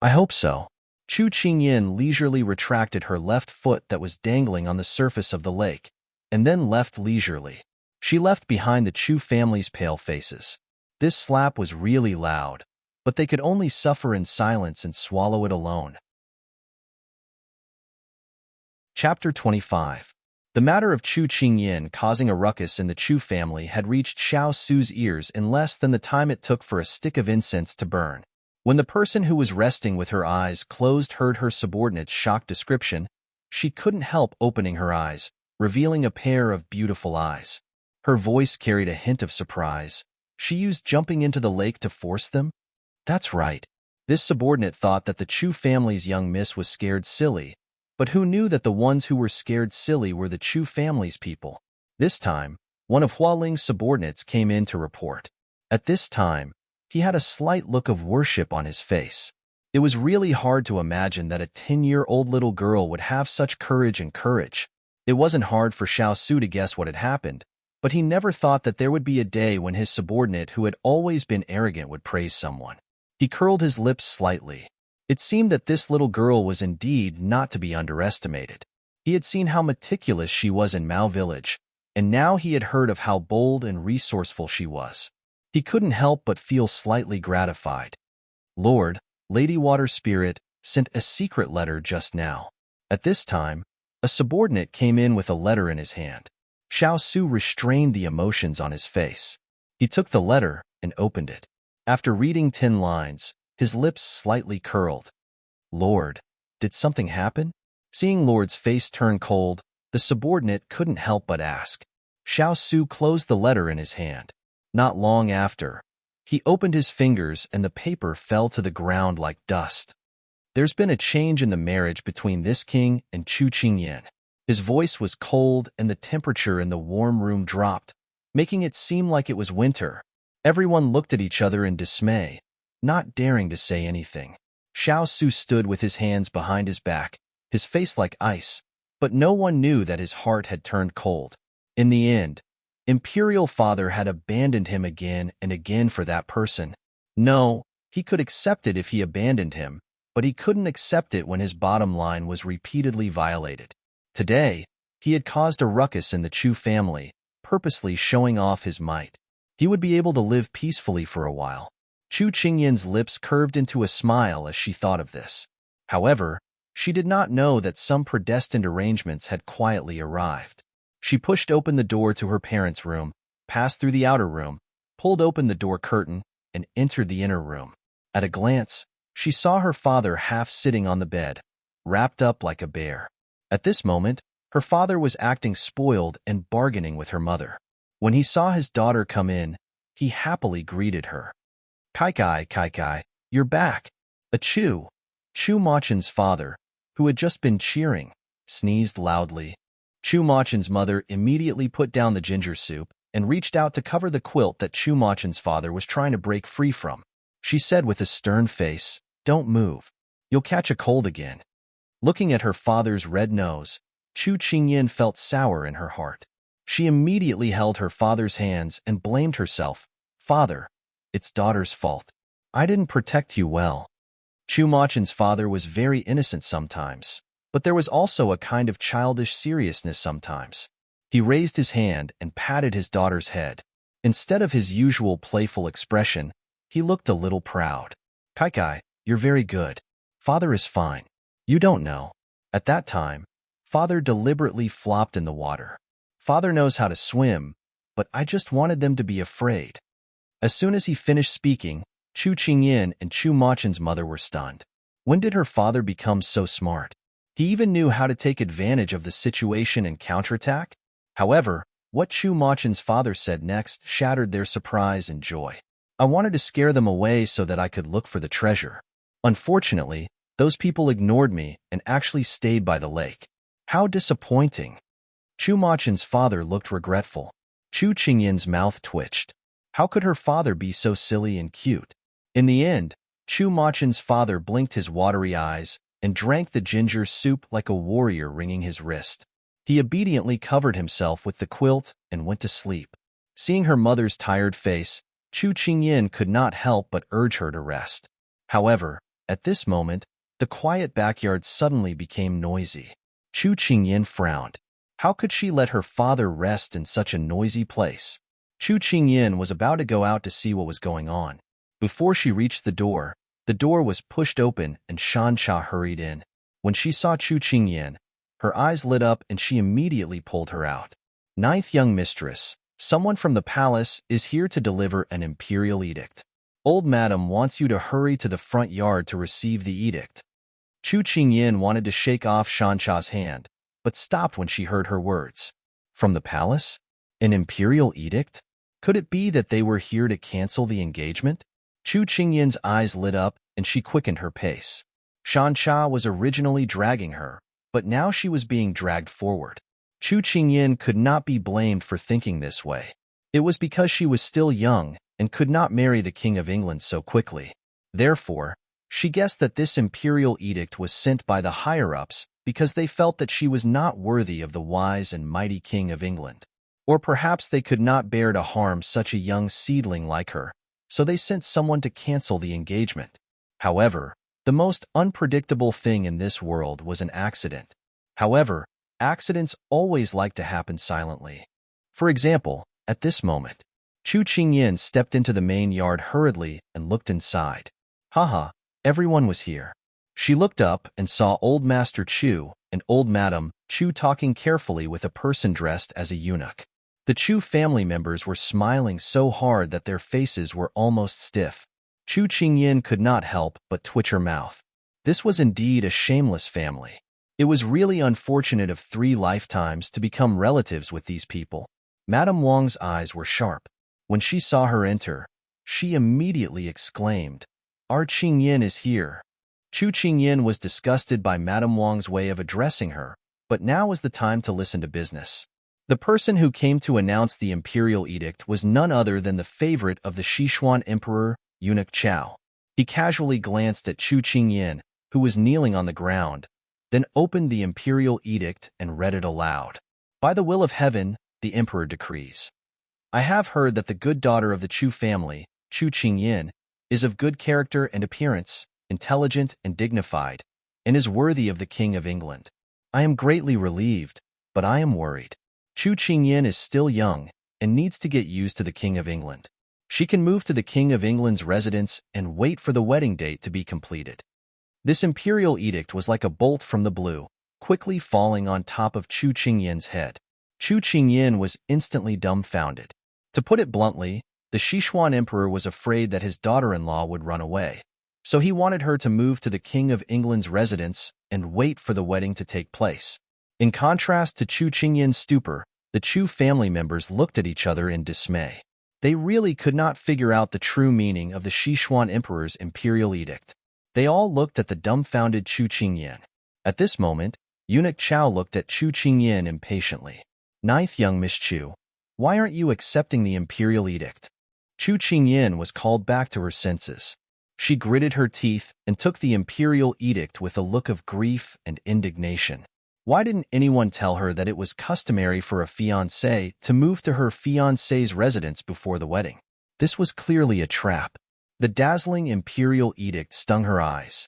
I hope so. Chu Qingyin leisurely retracted her left foot that was dangling on the surface of the lake, and then left leisurely. She left behind the Chu family's pale faces. This slap was really loud, but they could only suffer in silence and swallow it alone. Chapter 25. The matter of Chu Qingyin causing a ruckus in the Chu family had reached Xiao Su's ears in less than the time it took for a stick of incense to burn. When the person who was resting with her eyes closed heard her subordinate's shocked description, she couldn't help opening her eyes, revealing a pair of beautiful eyes. Her voice carried a hint of surprise. She used jumping into the lake to force them? That's right. This subordinate thought that the Chu family's young miss was scared silly, but who knew that the ones who were scared silly were the Chu family's people? This time, one of Hua Ling's subordinates came in to report. At this time, he had a slight look of worship on his face. It was really hard to imagine that a 10-year-old little girl would have such courage and courage. It wasn't hard for Xiao Su to guess what had happened, but he never thought that there would be a day when his subordinate who had always been arrogant would praise someone. He curled his lips slightly. It seemed that this little girl was indeed not to be underestimated. He had seen how meticulous she was in Mao Village, and now he had heard of how bold and resourceful she was. He couldn't help but feel slightly gratified. Lord, Lady Water Spirit sent a secret letter just now. At this time, a subordinate came in with a letter in his hand. Xiao Su restrained the emotions on his face. He took the letter and opened it. After reading 10 lines, his lips slightly curled. Lord, did something happen? Seeing Lord's face turn cold, the subordinate couldn't help but ask. Xiao Su closed the letter in his hand. Not long after, he opened his fingers and the paper fell to the ground like dust. There's been a change in the marriage between this king and Chu Qingyin. His voice was cold and the temperature in the warm room dropped, making it seem like it was winter. Everyone looked at each other in dismay, not daring to say anything. Xiao Su stood with his hands behind his back, his face like ice, but no one knew that his heart had turned cold. In the end, Imperial Father had abandoned him again and again for that person. No, he could accept it if he abandoned him, but he couldn't accept it when his bottom line was repeatedly violated. Today, he had caused a ruckus in the Chu family, purposely showing off his might. He would be able to live peacefully for a while. Chu Qingyin's lips curved into a smile as she thought of this. However, she did not know that some predestined arrangements had quietly arrived. She pushed open the door to her parents' room, passed through the outer room, pulled open the door curtain, and entered the inner room. At a glance, she saw her father half sitting on the bed, wrapped up like a bear. At this moment, her father was acting spoiled and bargaining with her mother. When he saw his daughter come in, he happily greeted her. Kai, you're back. Chu Machen's father, who had just been cheering, sneezed loudly. Chu Machen's mother immediately put down the ginger soup and reached out to cover the quilt that Chu Machen's father was trying to break free from. She said with a stern face, "Don't move. You'll catch a cold again." Looking at her father's red nose, Chu Qingyin felt sour in her heart. She immediately held her father's hands and blamed herself. "Father, it's daughter's fault. I didn't protect you well." Chu Machen's father was very innocent sometimes, but there was also a kind of childish seriousness sometimes. He raised his hand and patted his daughter's head. Instead of his usual playful expression, he looked a little proud. Kai, you're very good. Father is fine. You don't know. At that time, Father deliberately flopped in the water. Father knows how to swim, but I just wanted them to be afraid. As soon as he finished speaking, Chu Qingyin and Chu Machen's mother were stunned. When did her father become so smart? He even knew how to take advantage of the situation and counterattack? However, what Chu Machen's father said next shattered their surprise and joy. I wanted to scare them away so that I could look for the treasure. Unfortunately, those people ignored me and actually stayed by the lake. How disappointing. Chu Machen's father looked regretful. Chu Qingyin's mouth twitched. How could her father be so silly and cute? In the end, Chu Machen's father blinked his watery eyes and drank the ginger soup like a warrior wringing his wrist. He obediently covered himself with the quilt and went to sleep. Seeing her mother's tired face, Chu Qingyin could not help but urge her to rest. However, at this moment, The quiet backyard suddenly became noisy. Chu Qingyan frowned. How could she let her father rest in such a noisy place? Chu Qingyan was about to go out to see what was going on. Before she reached the door was pushed open and Shancha hurried in. When she saw Chu Qingyan, her eyes lit up and she immediately pulled her out. Ninth young mistress, someone from the palace is here to deliver an imperial edict. Old madam wants you to hurry to the front yard to receive the edict. Chu Qingyan wanted to shake off Shancha's hand, but stopped when she heard her words. From the palace? An imperial edict? Could it be that they were here to cancel the engagement? Chu Qingyan's eyes lit up and she quickened her pace. Shancha was originally dragging her, but now she was being dragged forward. Chu Qingyan could not be blamed for thinking this way. It was because she was still young and could not marry the King of England so quickly. Therefore, she guessed that this imperial edict was sent by the higher-ups because they felt that she was not worthy of the wise and mighty King of England. Or perhaps they could not bear to harm such a young seedling like her, so they sent someone to cancel the engagement. However, the most unpredictable thing in this world was an accident. However, accidents always like to happen silently. For example, at this moment, Chu Qingyan stepped into the main yard hurriedly and looked inside. Haha, everyone was here. She looked up and saw Old Master Chu and Old Madam Chu talking carefully with a person dressed as a eunuch. The Chu family members were smiling so hard that their faces were almost stiff. Chu Qingyan could not help but twitch her mouth. This was indeed a shameless family. It was really unfortunate of 3 lifetimes to become relatives with these people. Madame Wang's eyes were sharp. When she saw her enter, she immediately exclaimed, "Our Qingyan is here." Chu Qingyan was disgusted by Madame Wang's way of addressing her, but now was the time to listen to business. The person who came to announce the imperial edict was none other than the favorite of the Sichuan Emperor, eunuch Xiao. He casually glanced at Chu Qingyan, who was kneeling on the ground, then opened the imperial edict and read it aloud. By the will of heaven, the emperor decrees. I have heard that the good daughter of the Chu family, Chu Qingyan, is of good character and appearance, intelligent and dignified, and is worthy of the King of England. I am greatly relieved, but I am worried. Chu Qingyan is still young and needs to get used to the King of England. She can move to the King of England's residence and wait for the wedding date to be completed. This imperial edict was like a bolt from the blue, quickly falling on top of Chu Qingyan's head. Chu Qingyan was instantly dumbfounded. To put it bluntly, the Sichuan emperor was afraid that his daughter-in-law would run away, so he wanted her to move to the King of England's residence and wait for the wedding to take place. In contrast to Chu Qingyan's stupor, the Chu family members looked at each other in dismay. They really could not figure out the true meaning of the Sichuan emperor's imperial edict. They all looked at the dumbfounded Chu Qingyan. At this moment, eunuch Xiao looked at Chu Qingyan impatiently. Ninth young Miss Chu, why aren't you accepting the imperial edict? Chu Qingyan was called back to her senses. She gritted her teeth and took the imperial edict with a look of grief and indignation. Why didn't anyone tell her that it was customary for a fiancé to move to her fiancé's residence before the wedding? This was clearly a trap. The dazzling imperial edict stung her eyes.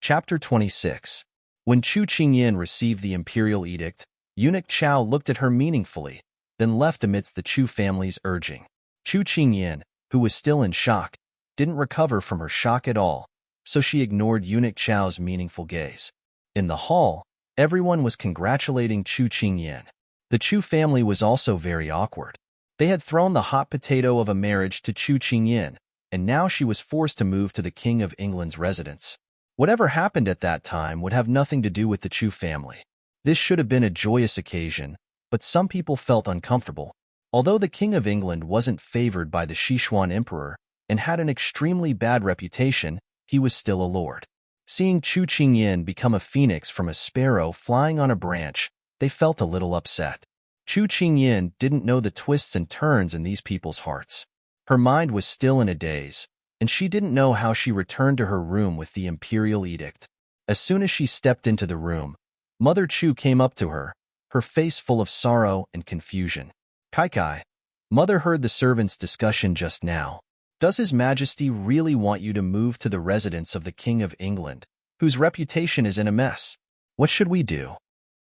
Chapter 26. When Chu Qingyan received the imperial edict, eunuch Xiao looked at her meaningfully, then left amidst the Chu family's urging. Chu Qingyan, who was still in shock, didn't recover from her shock at all, so she ignored eunuch Xiao's meaningful gaze. In the hall, everyone was congratulating Chu Qingyan. The Chu family was also very awkward. They had thrown the hot potato of a marriage to Chu Qingyan, and now she was forced to move to the King of England's residence. Whatever happened at that time would have nothing to do with the Chu family. This should have been a joyous occasion, but some people felt uncomfortable. Although the King of England wasn't favored by the Sichuan emperor and had an extremely bad reputation, he was still a lord. Seeing Chu Qingyan become a phoenix from a sparrow flying on a branch, they felt a little upset. Chu Qingyan didn't know the twists and turns in these people's hearts. Her mind was still in a daze, and she didn't know how she returned to her room with the imperial edict. As soon as she stepped into the room, Mother Chu came up to her, her face full of sorrow and confusion. Kai, Mother heard the servants' discussion just now. Does His Majesty really want you to move to the residence of the King of England, whose reputation is in a mess? What should we do?"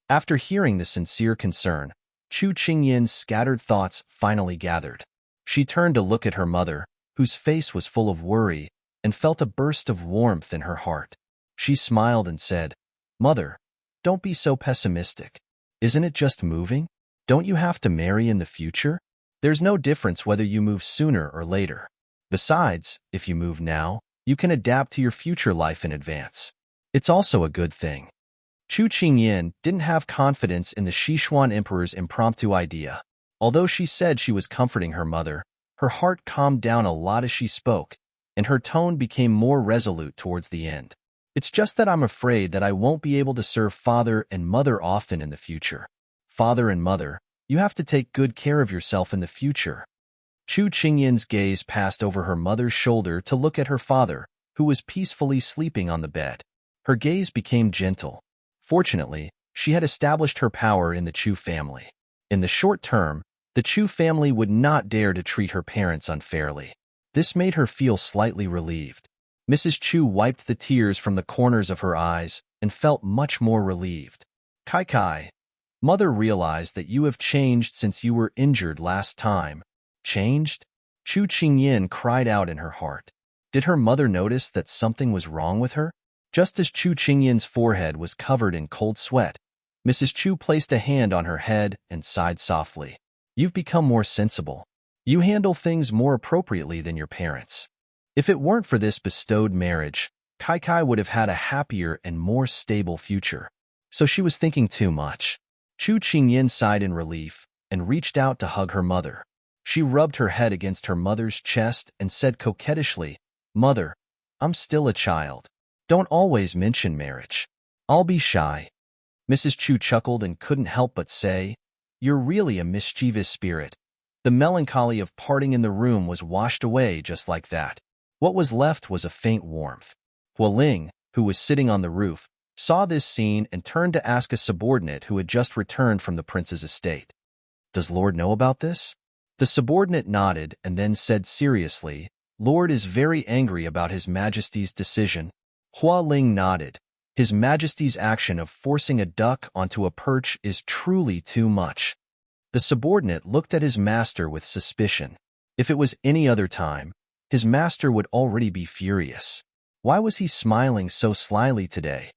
After hearing the sincere concern, Chu Qingyin's scattered thoughts finally gathered. She turned to look at her mother, whose face was full of worry, and felt a burst of warmth in her heart. She smiled and said, "Mother, don't be so pessimistic. Isn't it just moving? Don't you have to marry in the future? There's no difference whether you move sooner or later. Besides, if you move now, you can adapt to your future life in advance. It's also a good thing." Chu Qingyin didn't have confidence in the Sichuan emperor's impromptu idea. Although she said she was comforting her mother, her heart calmed down a lot as she spoke, and her tone became more resolute towards the end. "It's just that I'm afraid that I won't be able to serve father and mother often in the future. Father and mother, you have to take good care of yourself in the future." Chu Qingyin's gaze passed over her mother's shoulder to look at her father, who was peacefully sleeping on the bed. Her gaze became gentle. Fortunately, she had established her power in the Chu family. In the short term, the Chu family would not dare to treat her parents unfairly. This made her feel slightly relieved. Mrs. Chu wiped the tears from the corners of her eyes and felt much more relieved. "Kai Kai, Mother realized that you have changed since you were injured last time." "Changed?" Chu Qingyin cried out in her heart. Did her mother notice that something was wrong with her? Just as Chu Qingyin's forehead was covered in cold sweat, Mrs. Chu placed a hand on her head and sighed softly. "You've become more sensible. You handle things more appropriately than your parents. If it weren't for this bestowed marriage, Kai Kai would have had a happier and more stable future." So she was thinking too much. Chu Qingyin sighed in relief and reached out to hug her mother. She rubbed her head against her mother's chest and said coquettishly, "Mother, I'm still a child. Don't always mention marriage. I'll be shy." Mrs. Chu chuckled and couldn't help but say, "You're really a mischievous spirit." The melancholy of parting in the room was washed away just like that. What was left was a faint warmth. Hualing, who was sitting on the roof, saw this scene and turned to ask a subordinate who had just returned from the prince's estate. "Does Lord know about this?" The subordinate nodded and then said seriously, "Lord is very angry about His Majesty's decision." Hualing nodded. "His Majesty's action of forcing a duck onto a perch is truly too much." The subordinate looked at his master with suspicion. If it was any other time, his master would already be furious. Why was he smiling so slyly today?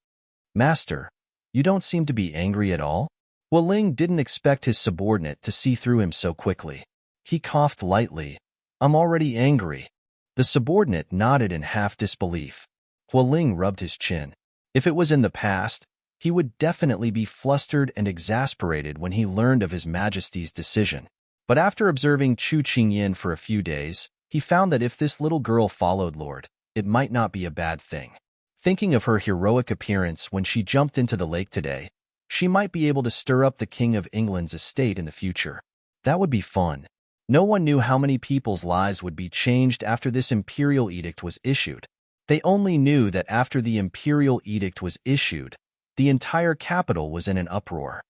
"Master, you don't seem to be angry at all?" Hualing didn't expect his subordinate to see through him so quickly. He coughed lightly. "I'm already angry." The subordinate nodded in half disbelief. Hualing rubbed his chin. If it was in the past, he would definitely be flustered and exasperated when he learned of His Majesty's decision. But after observing Chu Qingyin for a few days, he found that if this little girl followed Lord, it might not be a bad thing. Thinking of her heroic appearance when she jumped into the lake today, she might be able to stir up the King of England's estate in the future. That would be fun. No one knew how many people's lives would be changed after this imperial edict was issued. They only knew that after the imperial edict was issued, the entire capital was in an uproar.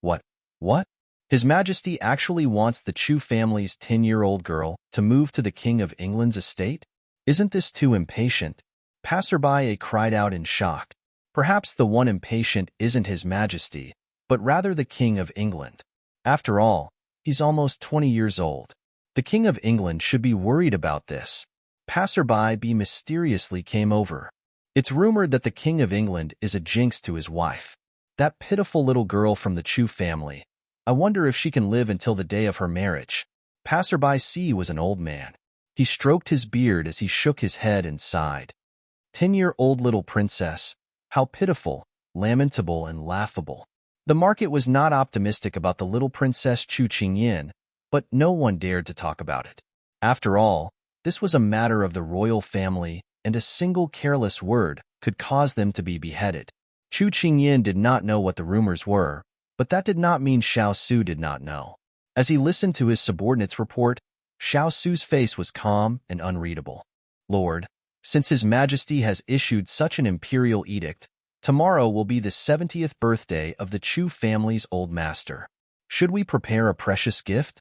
What? His Majesty actually wants the Chu family's 10-year-old girl to move to the King of England's estate? Isn't this too impatient? Passerby cried out in shock. Perhaps the one impatient isn't His Majesty, but rather the King of England. After all, he's almost 20 years old. The King of England should be worried about this. Passerby mysteriously came over. It's rumored that the King of England is a jinx to his wife. That pitiful little girl from the Chu family. I wonder if she can live until the day of her marriage. Passerby C was an old man. He stroked his beard as he shook his head and sighed. 10-year-old little princess. How pitiful, lamentable, and laughable. The market was not optimistic about the little princess Chu Qingyin, but no one dared to talk about it. After all, this was a matter of the royal family, and a single careless word could cause them to be beheaded. Chu Qingyin did not know what the rumors were, but that did not mean Xiao Su did not know. As he listened to his subordinate's report, Xiao Su's face was calm and unreadable. "Lord, since His Majesty has issued such an imperial edict, tomorrow will be the 70th birthday of the Chu family's old master. Should we prepare a precious gift?"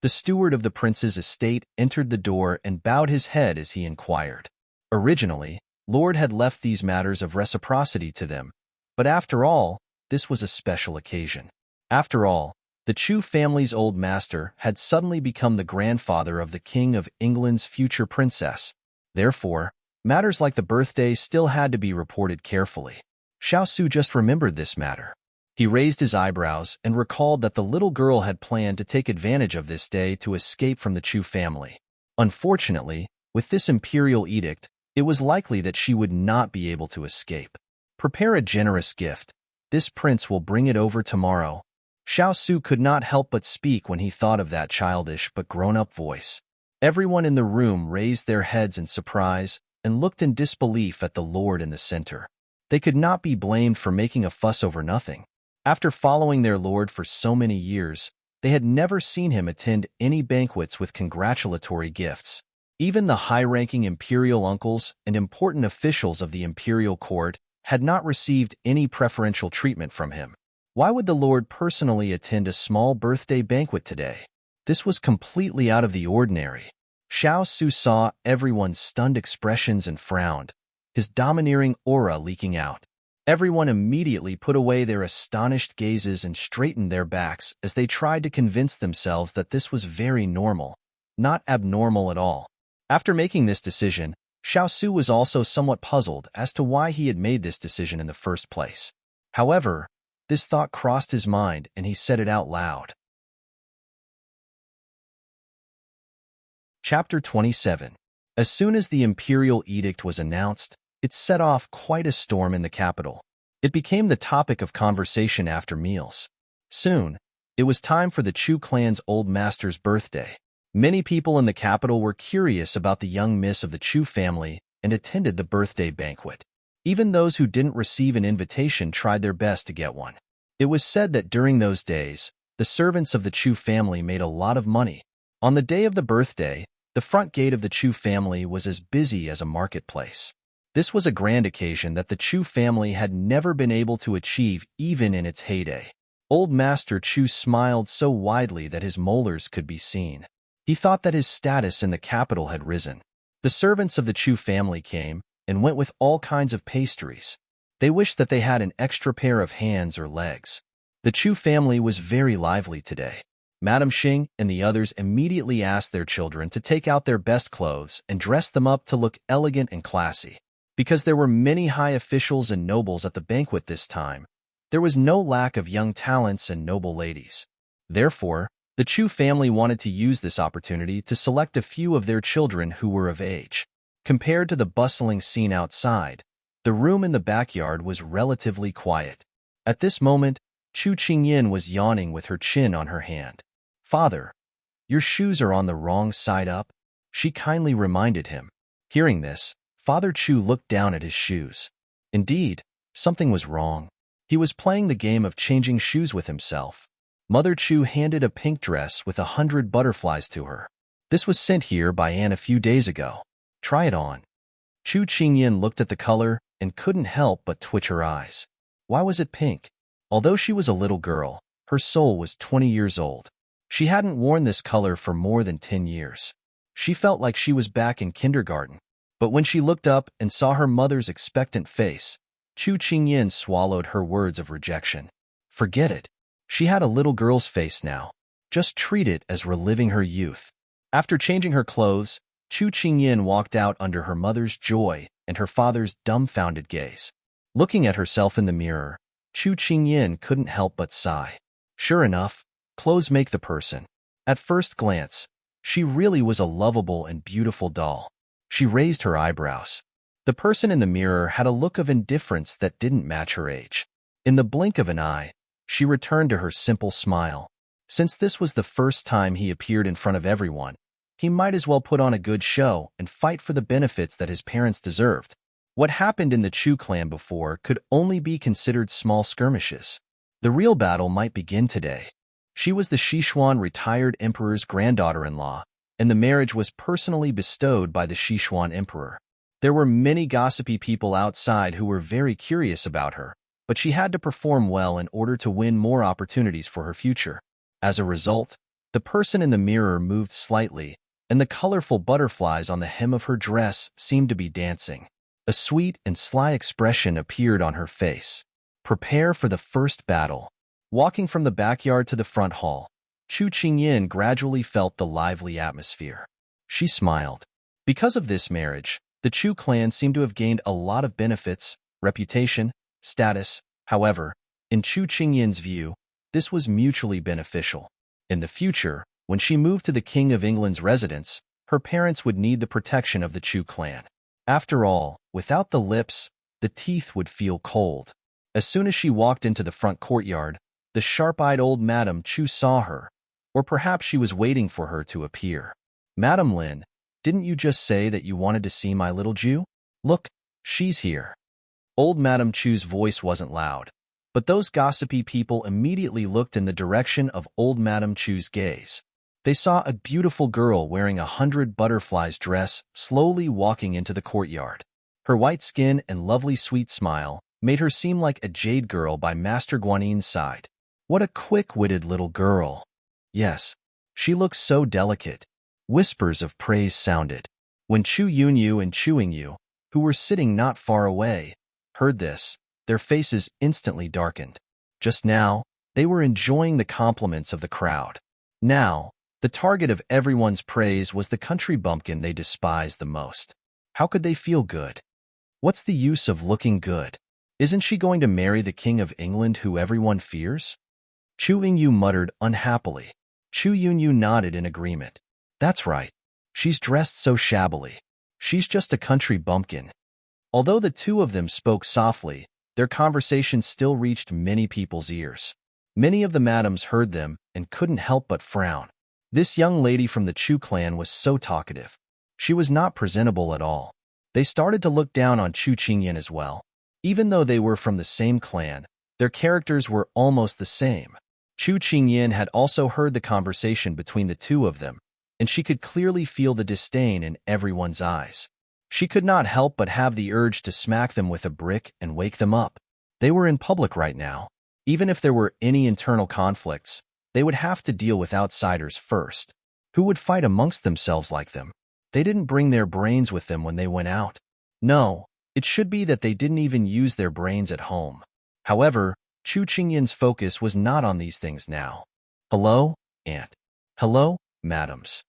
The steward of the prince's estate entered the door and bowed his head as he inquired. Originally, Lord had left these matters of reciprocity to them, but after all, this was a special occasion. After all, the Chu family's old master had suddenly become the grandfather of the King of England's future princess. Therefore, matters like the birthday still had to be reported carefully. Xiao just remembered this matter. He raised his eyebrows and recalled that the little girl had planned to take advantage of this day to escape from the Chu family. Unfortunately, with this imperial edict, it was likely that she would not be able to escape. Prepare a generous gift. This prince will bring it over tomorrow. Xiao could not help but speak when he thought of that childish but grown-up voice. Everyone in the room raised their heads in surprise and looked in disbelief at the lord in the center. They could not be blamed for making a fuss over nothing. After following their lord for so many years, they had never seen him attend any banquets with congratulatory gifts. Even the high-ranking imperial uncles and important officials of the imperial court had not received any preferential treatment from him. Why would the lord personally attend a small birthday banquet today? This was completely out of the ordinary. Xiao saw everyone's stunned expressions and frowned, his domineering aura leaking out. Everyone immediately put away their astonished gazes and straightened their backs as they tried to convince themselves that this was very normal, not abnormal at all. After making this decision, Xiao was also somewhat puzzled as to why he had made this decision in the first place. However, this thought crossed his mind and he said it out loud. Chapter 27. As soon as the imperial edict was announced, it set off quite a storm in the capital. It became the topic of conversation after meals. Soon, it was time for the Chu clan's old master's birthday. Many people in the capital were curious about the young miss of the Chu family and attended the birthday banquet. Even those who didn't receive an invitation tried their best to get one. It was said that during those days, the servants of the Chu family made a lot of money. On the day of the birthday, the front gate of the Chu family was as busy as a marketplace. This was a grand occasion that the Chu family had never been able to achieve even in its heyday. Old Master Chu smiled so widely that his molars could be seen. He thought that his status in the capital had risen. The servants of the Chu family came and went with all kinds of pastries. They wished that they had an extra pair of hands or legs. The Chu family was very lively today. Madame Xing and the others immediately asked their children to take out their best clothes and dress them up to look elegant and classy. Because there were many high officials and nobles at the banquet this time, there was no lack of young talents and noble ladies. Therefore, the Chu family wanted to use this opportunity to select a few of their children who were of age. Compared to the bustling scene outside, the room in the backyard was relatively quiet. At this moment, Chu Qingyin was yawning with her chin on her hand. "Father, your shoes are on the wrong side up," she kindly reminded him. Hearing this, Father Chu looked down at his shoes. Indeed, something was wrong. He was playing the game of changing shoes with himself. Mother Chu handed a pink dress with 100 butterflies to her. "This was sent here by Anne a few days ago. Try it on." Chu Qingyin looked at the color and couldn't help but twitch her eyes. Why was it pink? Although she was a little girl, her soul was 20 years old. She hadn't worn this color for more than 10 years. She felt like she was back in kindergarten. But when she looked up and saw her mother's expectant face, Chu Qingyin swallowed her words of rejection. Forget it. She had a little girl's face now. Just treat it as reliving her youth. After changing her clothes, Chu Qingyin walked out under her mother's joy and her father's dumbfounded gaze. Looking at herself in the mirror, Chu Qingyin couldn't help but sigh. Sure enough, clothes make the person. At first glance, she really was a lovable and beautiful doll. She raised her eyebrows. The person in the mirror had a look of indifference that didn't match her age. In the blink of an eye, she returned to her simple smile. Since this was the first time he appeared in front of everyone, he might as well put on a good show and fight for the benefits that his parents deserved. What happened in the Chu clan before could only be considered small skirmishes. The real battle might begin today. She was the Sichuan retired emperor's granddaughter-in-law, and the marriage was personally bestowed by the Sichuan emperor. There were many gossipy people outside who were very curious about her, but she had to perform well in order to win more opportunities for her future. As a result, The person in the mirror moved slightly, and the colorful butterflies on the hem of her dress seemed to be dancing. A sweet and sly expression appeared on her face. Prepare for the first battle. Walking from the backyard to the front hall, Chu Qingyin gradually felt the lively atmosphere. She smiled. Because of this marriage, the Chu clan seemed to have gained a lot of benefits, reputation, status. However, in Chu Qingyin's view, this was mutually beneficial. In the future, when she moved to the King of England's residence, her parents would need the protection of the Chu clan. After all, without the lips, the teeth would feel cold. As soon as she walked into the front courtyard, the sharp-eyed old Madame Chu saw her, or perhaps she was waiting for her to appear. Madame Lin, didn't you just say that you wanted to see my little Jew? Look, she's here. Old Madame Chu's voice wasn't loud, but those gossipy people immediately looked in the direction of old Madame Chu's gaze. They saw a beautiful girl wearing a 100 butterflies dress slowly walking into the courtyard. Her white skin and lovely sweet smile made her seem like a jade girl by Master Guanin's side. What a quick-witted little girl. Yes, she looked so delicate. Whispers of praise sounded. When Chu Yunyu and Chu Yingyu, who were sitting not far away, heard this, their faces instantly darkened. Just now, they were enjoying the compliments of the crowd. Now, the target of everyone's praise was the country bumpkin they despised the most. How could they feel good? What's the use of looking good? Isn't she going to marry the King of England who everyone fears? Chu Yingyu muttered unhappily. Chu Yunyu nodded in agreement. That's right. She's dressed so shabbily. She's just a country bumpkin. Although the two of them spoke softly, their conversation still reached many people's ears. Many of the madams heard them and couldn't help but frown. This young lady from the Chu clan was so talkative. She was not presentable at all. They started to look down on Chu Qingyin as well. Even though they were from the same clan, their characters were almost the same. Chu Qingyin had also heard the conversation between the two of them, and she could clearly feel the disdain in everyone's eyes. She could not help but have the urge to smack them with a brick and wake them up. They were in public right now. Even if there were any internal conflicts, they would have to deal with outsiders first. Who would fight amongst themselves like them? They didn't bring their brains with them when they went out. No, it should be that they didn't even use their brains at home. However, Chu Qingyin's focus was not on these things now. Hello, Aunt. Hello, madams.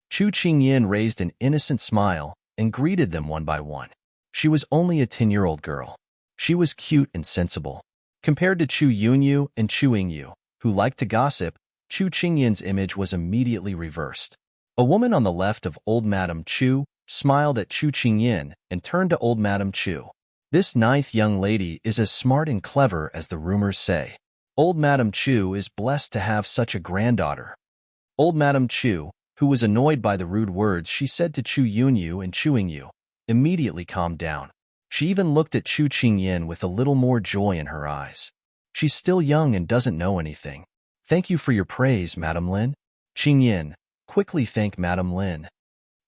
Chu Qingyin raised an innocent smile and greeted them one by one. She was only a 10-year-old girl. She was cute and sensible. Compared to Chu Yunyu and Chu Yingyu, who liked to gossip, Chu Qingyin's image was immediately reversed. A woman on the left of old Madame Chu smiled at Chu Qingyin and turned to old Madame Chu. This ninth young lady is as smart and clever as the rumors say. Old Madame Chu is blessed to have such a granddaughter. Old Madame Chu, who was annoyed by the rude words she said to Chu Yunyu and Chu Yingyu, immediately calmed down. She even looked at Chu Qingyin with a little more joy in her eyes. She's still young and doesn't know anything. Thank you for your praise, Madame Lin. Qingyin, quickly thank Madame Lin.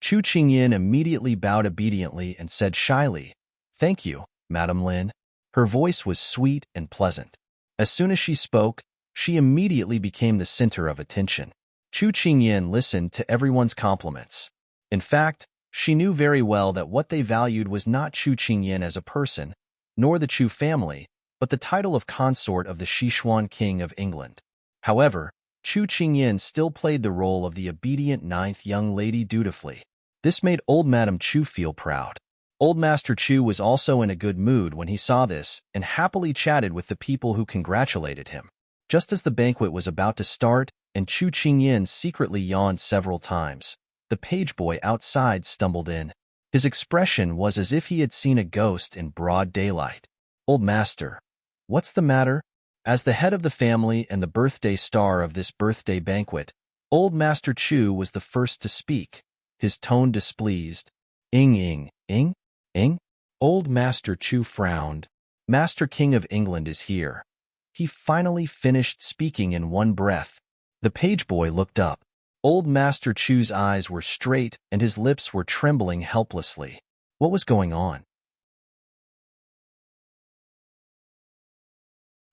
Chu Qingyin immediately bowed obediently and said shyly, Thank you, Madame Lin. Her voice was sweet and pleasant. As soon as she spoke, she immediately became the center of attention. Chu Qingyin listened to everyone's compliments. In fact, she knew very well that what they valued was not Chu Qingyin as a person, nor the Chu family, but the title of consort of the Sichuan King of England. However, Chu Qingyin still played the role of the obedient ninth young lady dutifully. This made old Madame Chu feel proud. Old Master Chu was also in a good mood when he saw this and happily chatted with the people who congratulated him. Just as the banquet was about to start and Chu Qingyin secretly yawned several times, the page boy outside stumbled in. His expression was as if he had seen a ghost in broad daylight. Old Master, what's the matter? As the head of the family and the birthday star of this birthday banquet, old Master Chu was the first to speak, his tone displeased. Ing. Old Master Chu frowned. Master King of England is here. He finally finished speaking in one breath. The page boy looked up. Old Master Chu's eyes were straight and his lips were trembling helplessly. What was going on?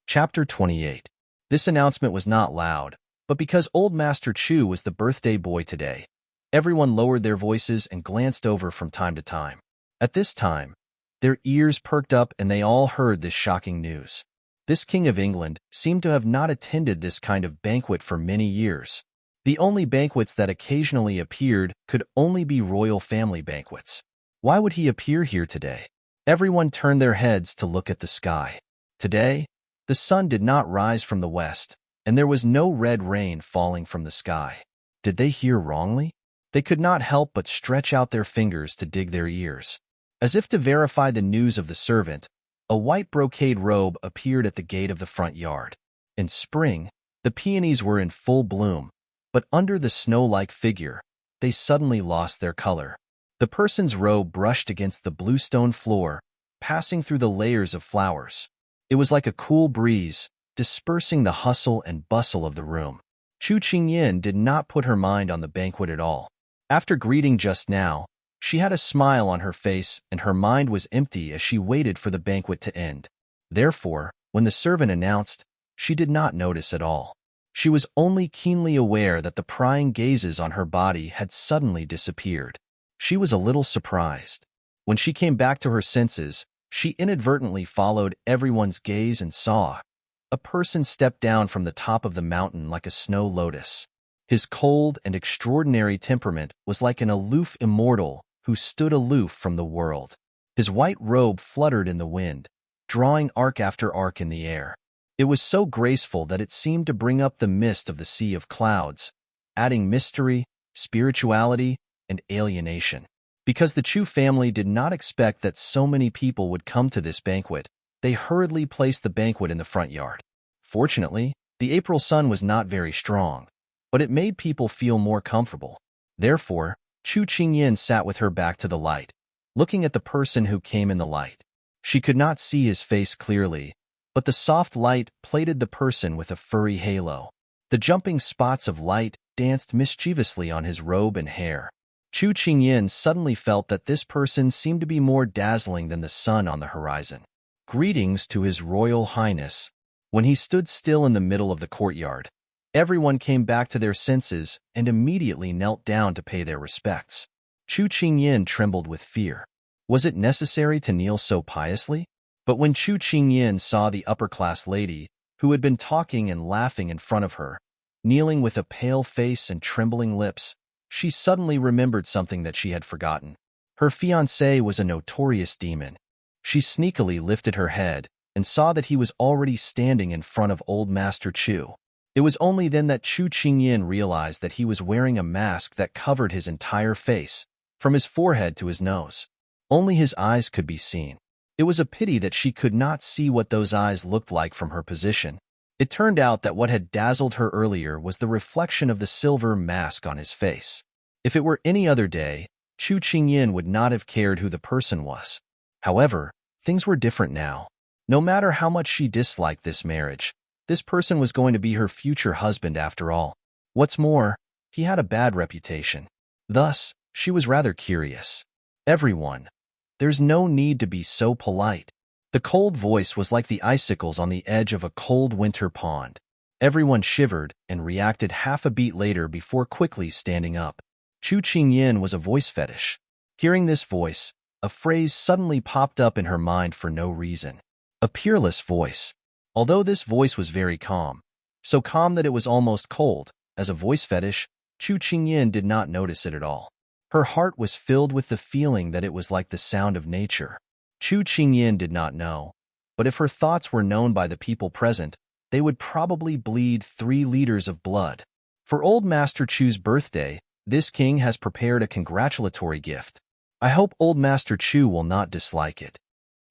Chapter 28. This announcement was not loud, But because old Master Chu was the birthday boy today, everyone lowered their voices and glanced over from time to time. At this time, their ears perked up and they all heard this shocking news. This King of England seemed to have not attended this kind of banquet for many years. The only banquets that occasionally appeared could only be royal family banquets. Why would he appear here today? Everyone turned their heads to look at the sky. Today, the sun did not rise from the west, and there was no red rain falling from the sky. Did they hear wrongly? They could not help but stretch out their fingers to dig their ears. As if to verify the news of the servant, a white brocade robe appeared at the gate of the front yard. In spring, the peonies were in full bloom, but under the snow-like figure, they suddenly lost their color. The person's robe brushed against the blue stone floor, passing through the layers of flowers. It was like a cool breeze, dispersing the hustle and bustle of the room. Chu Qingyin did not put her mind on the banquet at all. After greeting just now, she had a smile on her face and her mind was empty as she waited for the banquet to end. Therefore, when the servant announced, she did not notice at all. She was only keenly aware that the prying gazes on her body had suddenly disappeared. She was a little surprised. When she came back to her senses, she inadvertently followed everyone's gaze and saw a person step down from the top of the mountain like a snow lotus. His cold and extraordinary temperament was like an aloof immortal who stood aloof from the world. His white robe fluttered in the wind, drawing arc after arc in the air. It was so graceful that it seemed to bring up the mist of the sea of clouds, adding mystery, spirituality, and alienation. Because the Chu family did not expect that so many people would come to this banquet, they hurriedly placed the banquet in the front yard. Fortunately, the April sun was not very strong, but it made people feel more comfortable. Therefore, Chu Qingyin sat with her back to the light, looking at the person who came in the light. She could not see his face clearly, but the soft light plated the person with a furry halo. The jumping spots of light danced mischievously on his robe and hair. Chu Qingyin suddenly felt that this person seemed to be more dazzling than the sun on the horizon. Greetings to His Royal Highness. When he stood still in the middle of the courtyard, everyone came back to their senses and immediately knelt down to pay their respects. Chu Qingyin trembled with fear. Was it necessary to kneel so piously? But when Chu Qingyin saw the upper-class lady, who had been talking and laughing in front of her, kneeling with a pale face and trembling lips, she suddenly remembered something that she had forgotten. Her fiancé was a notorious demon. She sneakily lifted her head and saw that he was already standing in front of old Master Chu. It was only then that Chu Qingyin realized that he was wearing a mask that covered his entire face, from his forehead to his nose. Only his eyes could be seen. It was a pity that she could not see what those eyes looked like from her position. It turned out that what had dazzled her earlier was the reflection of the silver mask on his face. If it were any other day, Chu Qingyin would not have cared who the person was. However, things were different now. No matter how much she disliked this marriage, this person was going to be her future husband after all. What's more, he had a bad reputation. Thus, she was rather curious. Everyone, there's no need to be so polite. The cold voice was like the icicles on the edge of a cold winter pond. Everyone shivered and reacted half a beat later before quickly standing up. Chu Qingyin was a voice fetish. Hearing this voice, a phrase suddenly popped up in her mind for no reason. A peerless voice. Although this voice was very calm, so calm that it was almost cold, as a voice fetish, Chu Qingyin did not notice it at all. Her heart was filled with the feeling that it was like the sound of nature. Chu Qingyin did not know, but if her thoughts were known by the people present, they would probably bleed 3 liters of blood. For old Master Chu's birthday, this king has prepared a congratulatory gift. I hope old Master Chu will not dislike it.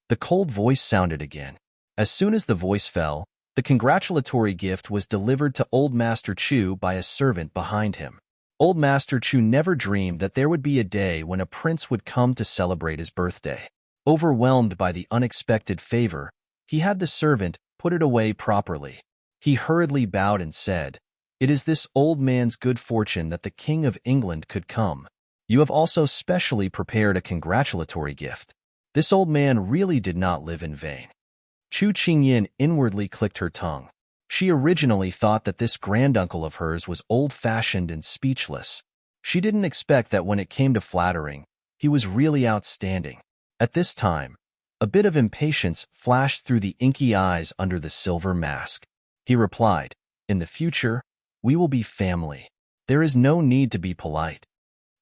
The cold voice sounded again. As soon as the voice fell, the congratulatory gift was delivered to old Master Chu by a servant behind him. Old Master Chu never dreamed that there would be a day when a prince would come to celebrate his birthday. Overwhelmed by the unexpected favor, he had the servant put it away properly. He hurriedly bowed and said, "It is this old man's good fortune that the King of England could come. You have also specially prepared a congratulatory gift." This old man really did not live in vain. Chu Qingyin inwardly clicked her tongue. She originally thought that this granduncle of hers was old-fashioned and speechless. She didn't expect that when it came to flattering, he was really outstanding. At this time, a bit of impatience flashed through the inky eyes under the silver mask. He replied, "In the future, we will be family. There is no need to be polite."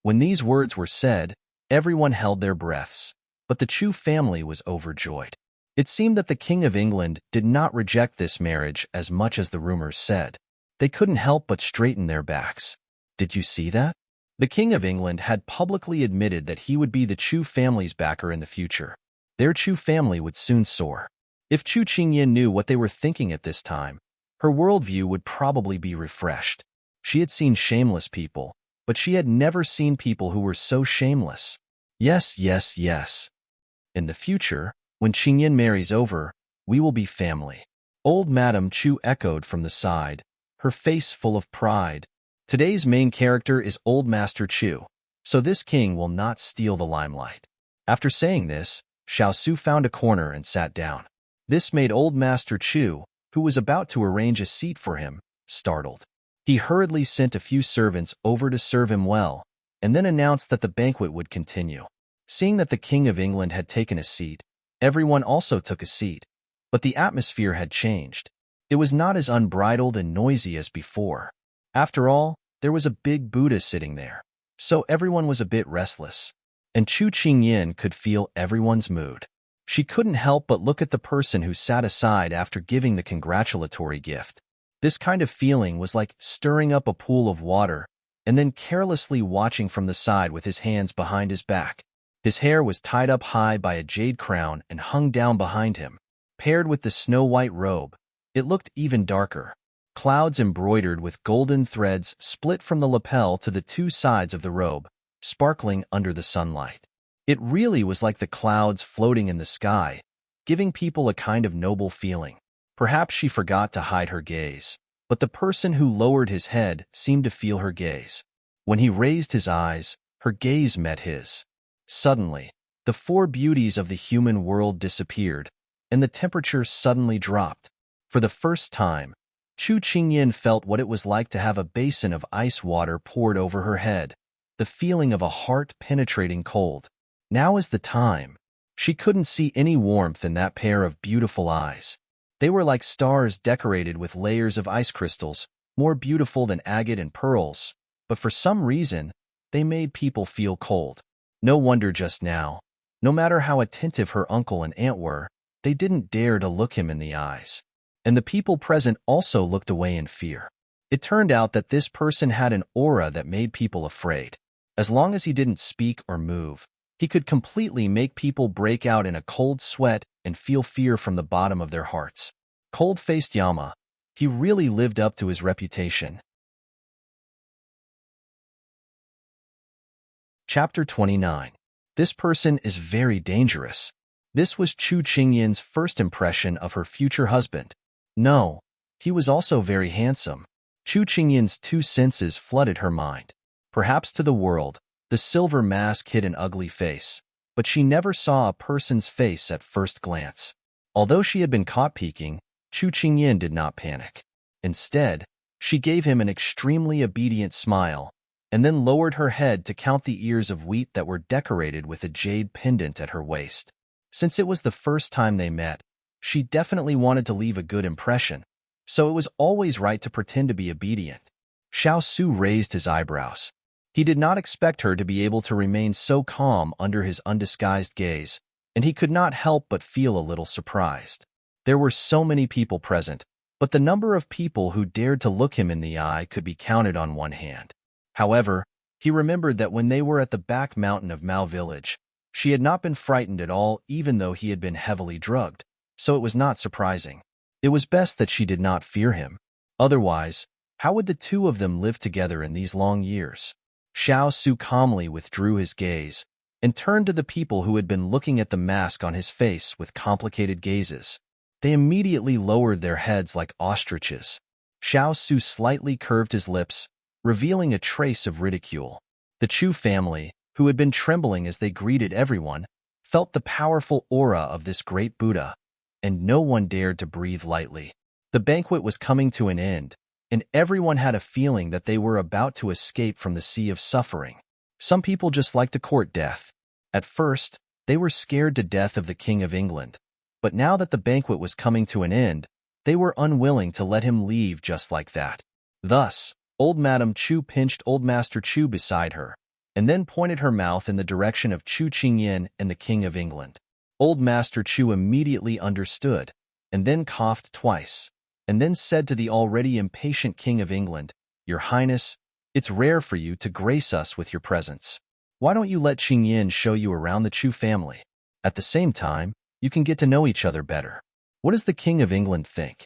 When these words were said, everyone held their breaths, but the Chu family was overjoyed. It seemed that the King of England did not reject this marriage as much as the rumors said. They couldn't help but straighten their backs. Did you see that? The King of England had publicly admitted that he would be the Chu family's backer in the future. Their Chu family would soon soar. If Chu Qingyin knew what they were thinking at this time, her worldview would probably be refreshed. She had seen shameless people, but she had never seen people who were so shameless. Yes, yes, yes. In the future, when Qingyin marries over, we will be family. Old Madame Chu echoed from the side, her face full of pride. Today's main character is Old Master Chu, so this king will not steal the limelight. After saying this, Xiao found a corner and sat down. This made Old Master Chu, who was about to arrange a seat for him, startled. He hurriedly sent a few servants over to serve him well, and then announced that the banquet would continue. Seeing that the King of England had taken a seat, everyone also took a seat, but the atmosphere had changed. It was not as unbridled and noisy as before. After all, there was a big Buddha sitting there, so everyone was a bit restless. And Chu Qingyin could feel everyone's mood. She couldn't help but look at the person who sat aside after giving the congratulatory gift. This kind of feeling was like stirring up a pool of water and then carelessly watching from the side with his hands behind his back. His hair was tied up high by a jade crown and hung down behind him. Paired with the snow-white robe, it looked even darker. Clouds embroidered with golden threads split from the lapel to the two sides of the robe, sparkling under the sunlight. It really was like the clouds floating in the sky, giving people a kind of noble feeling. Perhaps she forgot to hide her gaze, but the person who lowered his head seemed to feel her gaze. When he raised his eyes, her gaze met his. Suddenly, the four beauties of the human world disappeared, and the temperature suddenly dropped. For the first time, Chu Qingyin felt what it was like to have a basin of ice water poured over her head, the feeling of a heart-penetrating cold. Now is the time. She couldn't see any warmth in that pair of beautiful eyes. They were like stars decorated with layers of ice crystals, more beautiful than agate and pearls, but for some reason, they made people feel cold. No wonder just now, no matter how attentive her uncle and aunt were, they didn't dare to look him in the eyes. And the people present also looked away in fear. It turned out that this person had an aura that made people afraid. As long as he didn't speak or move, he could completely make people break out in a cold sweat and feel fear from the bottom of their hearts. Cold-faced Yama, he really lived up to his reputation. Chapter 29. This person is very dangerous. This was Chu Qingyin's first impression of her future husband. No, he was also very handsome. Chu Qingyin's two senses flooded her mind. Perhaps to the world, the silver mask hid an ugly face, but she never saw a person's face at first glance. Although she had been caught peeking, Chu Qingyin did not panic. Instead, she gave him an extremely obedient smile, and then lowered her head to count the ears of wheat that were decorated with a jade pendant at her waist. Since it was the first time they met, she definitely wanted to leave a good impression, so it was always right to pretend to be obedient. Xiao raised his eyebrows. He did not expect her to be able to remain so calm under his undisguised gaze, and he could not help but feel a little surprised. There were so many people present, but the number of people who dared to look him in the eye could be counted on one hand. However, he remembered that when they were at the back mountain of Mao village, she had not been frightened at all even though he had been heavily drugged, so it was not surprising. It was best that she did not fear him. Otherwise, how would the two of them live together in these long years? Xiao calmly withdrew his gaze and turned to the people who had been looking at the mask on his face with complicated gazes. They immediately lowered their heads like ostriches. Xiao slightly curved his lips, revealing a trace of ridicule. The Chu family, who had been trembling as they greeted everyone, felt the powerful aura of this great Buddha, and no one dared to breathe lightly. The banquet was coming to an end, and everyone had a feeling that they were about to escape from the sea of suffering. Some people just like to court death. At first, they were scared to death of the King of England, but now that the banquet was coming to an end, they were unwilling to let him leave just like that. Thus, old Madame Chu pinched old Master Chu beside her, and then pointed her mouth in the direction of Chu Qingyin and the King of England. Old Master Chu immediately understood, and then coughed twice, and then said to the already impatient King of England, "Your Highness, it's rare for you to grace us with your presence. Why don't you let Qingyin show you around the Chu family? At the same time, you can get to know each other better." What does the King of England think?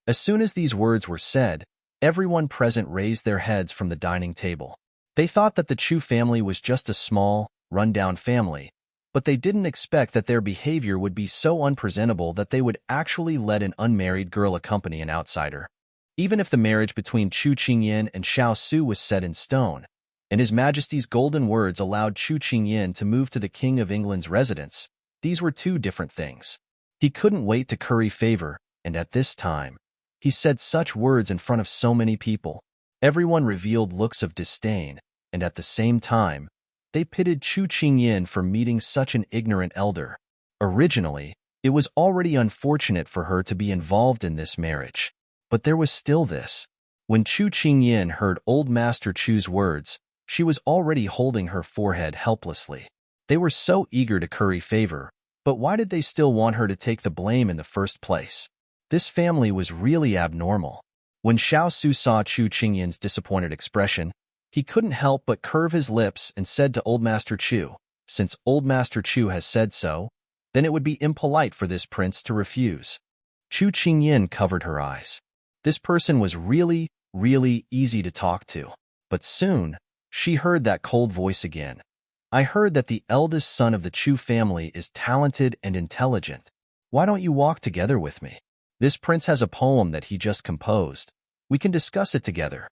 As soon as these words were said, everyone present raised their heads from the dining table. They thought that the Chu family was just a small, run-down family, but they didn't expect that their behavior would be so unpresentable that they would actually let an unmarried girl accompany an outsider. Even if the marriage between Chu Qingyin and Xiao Su was set in stone, and His Majesty's golden words allowed Chu Qingyin to move to the King of England's residence, these were two different things. He couldn't wait to curry favor, and at this time, he said such words in front of so many people. Everyone revealed looks of disdain, and at the same time, they pitted Chu Qingyin for meeting such an ignorant elder. Originally, it was already unfortunate for her to be involved in this marriage, but there was still this. When Chu Qingyin heard old Master Chu's words, she was already holding her forehead helplessly. They were so eager to curry favor, but why did they still want her to take the blame in the first place? This family was really abnormal. When Xiao Su saw Chu Qingyin's disappointed expression, he couldn't help but curve his lips and said to Old Master Chu, "Since Old Master Chu has said so, then it would be impolite for this prince to refuse." Chu Qingyin covered her eyes. This person was really easy to talk to. But soon, she heard that cold voice again. "I heard that the eldest son of the Chu family is talented and intelligent. Why don't you walk together with me? This prince has a poem that he just composed. We can discuss it together."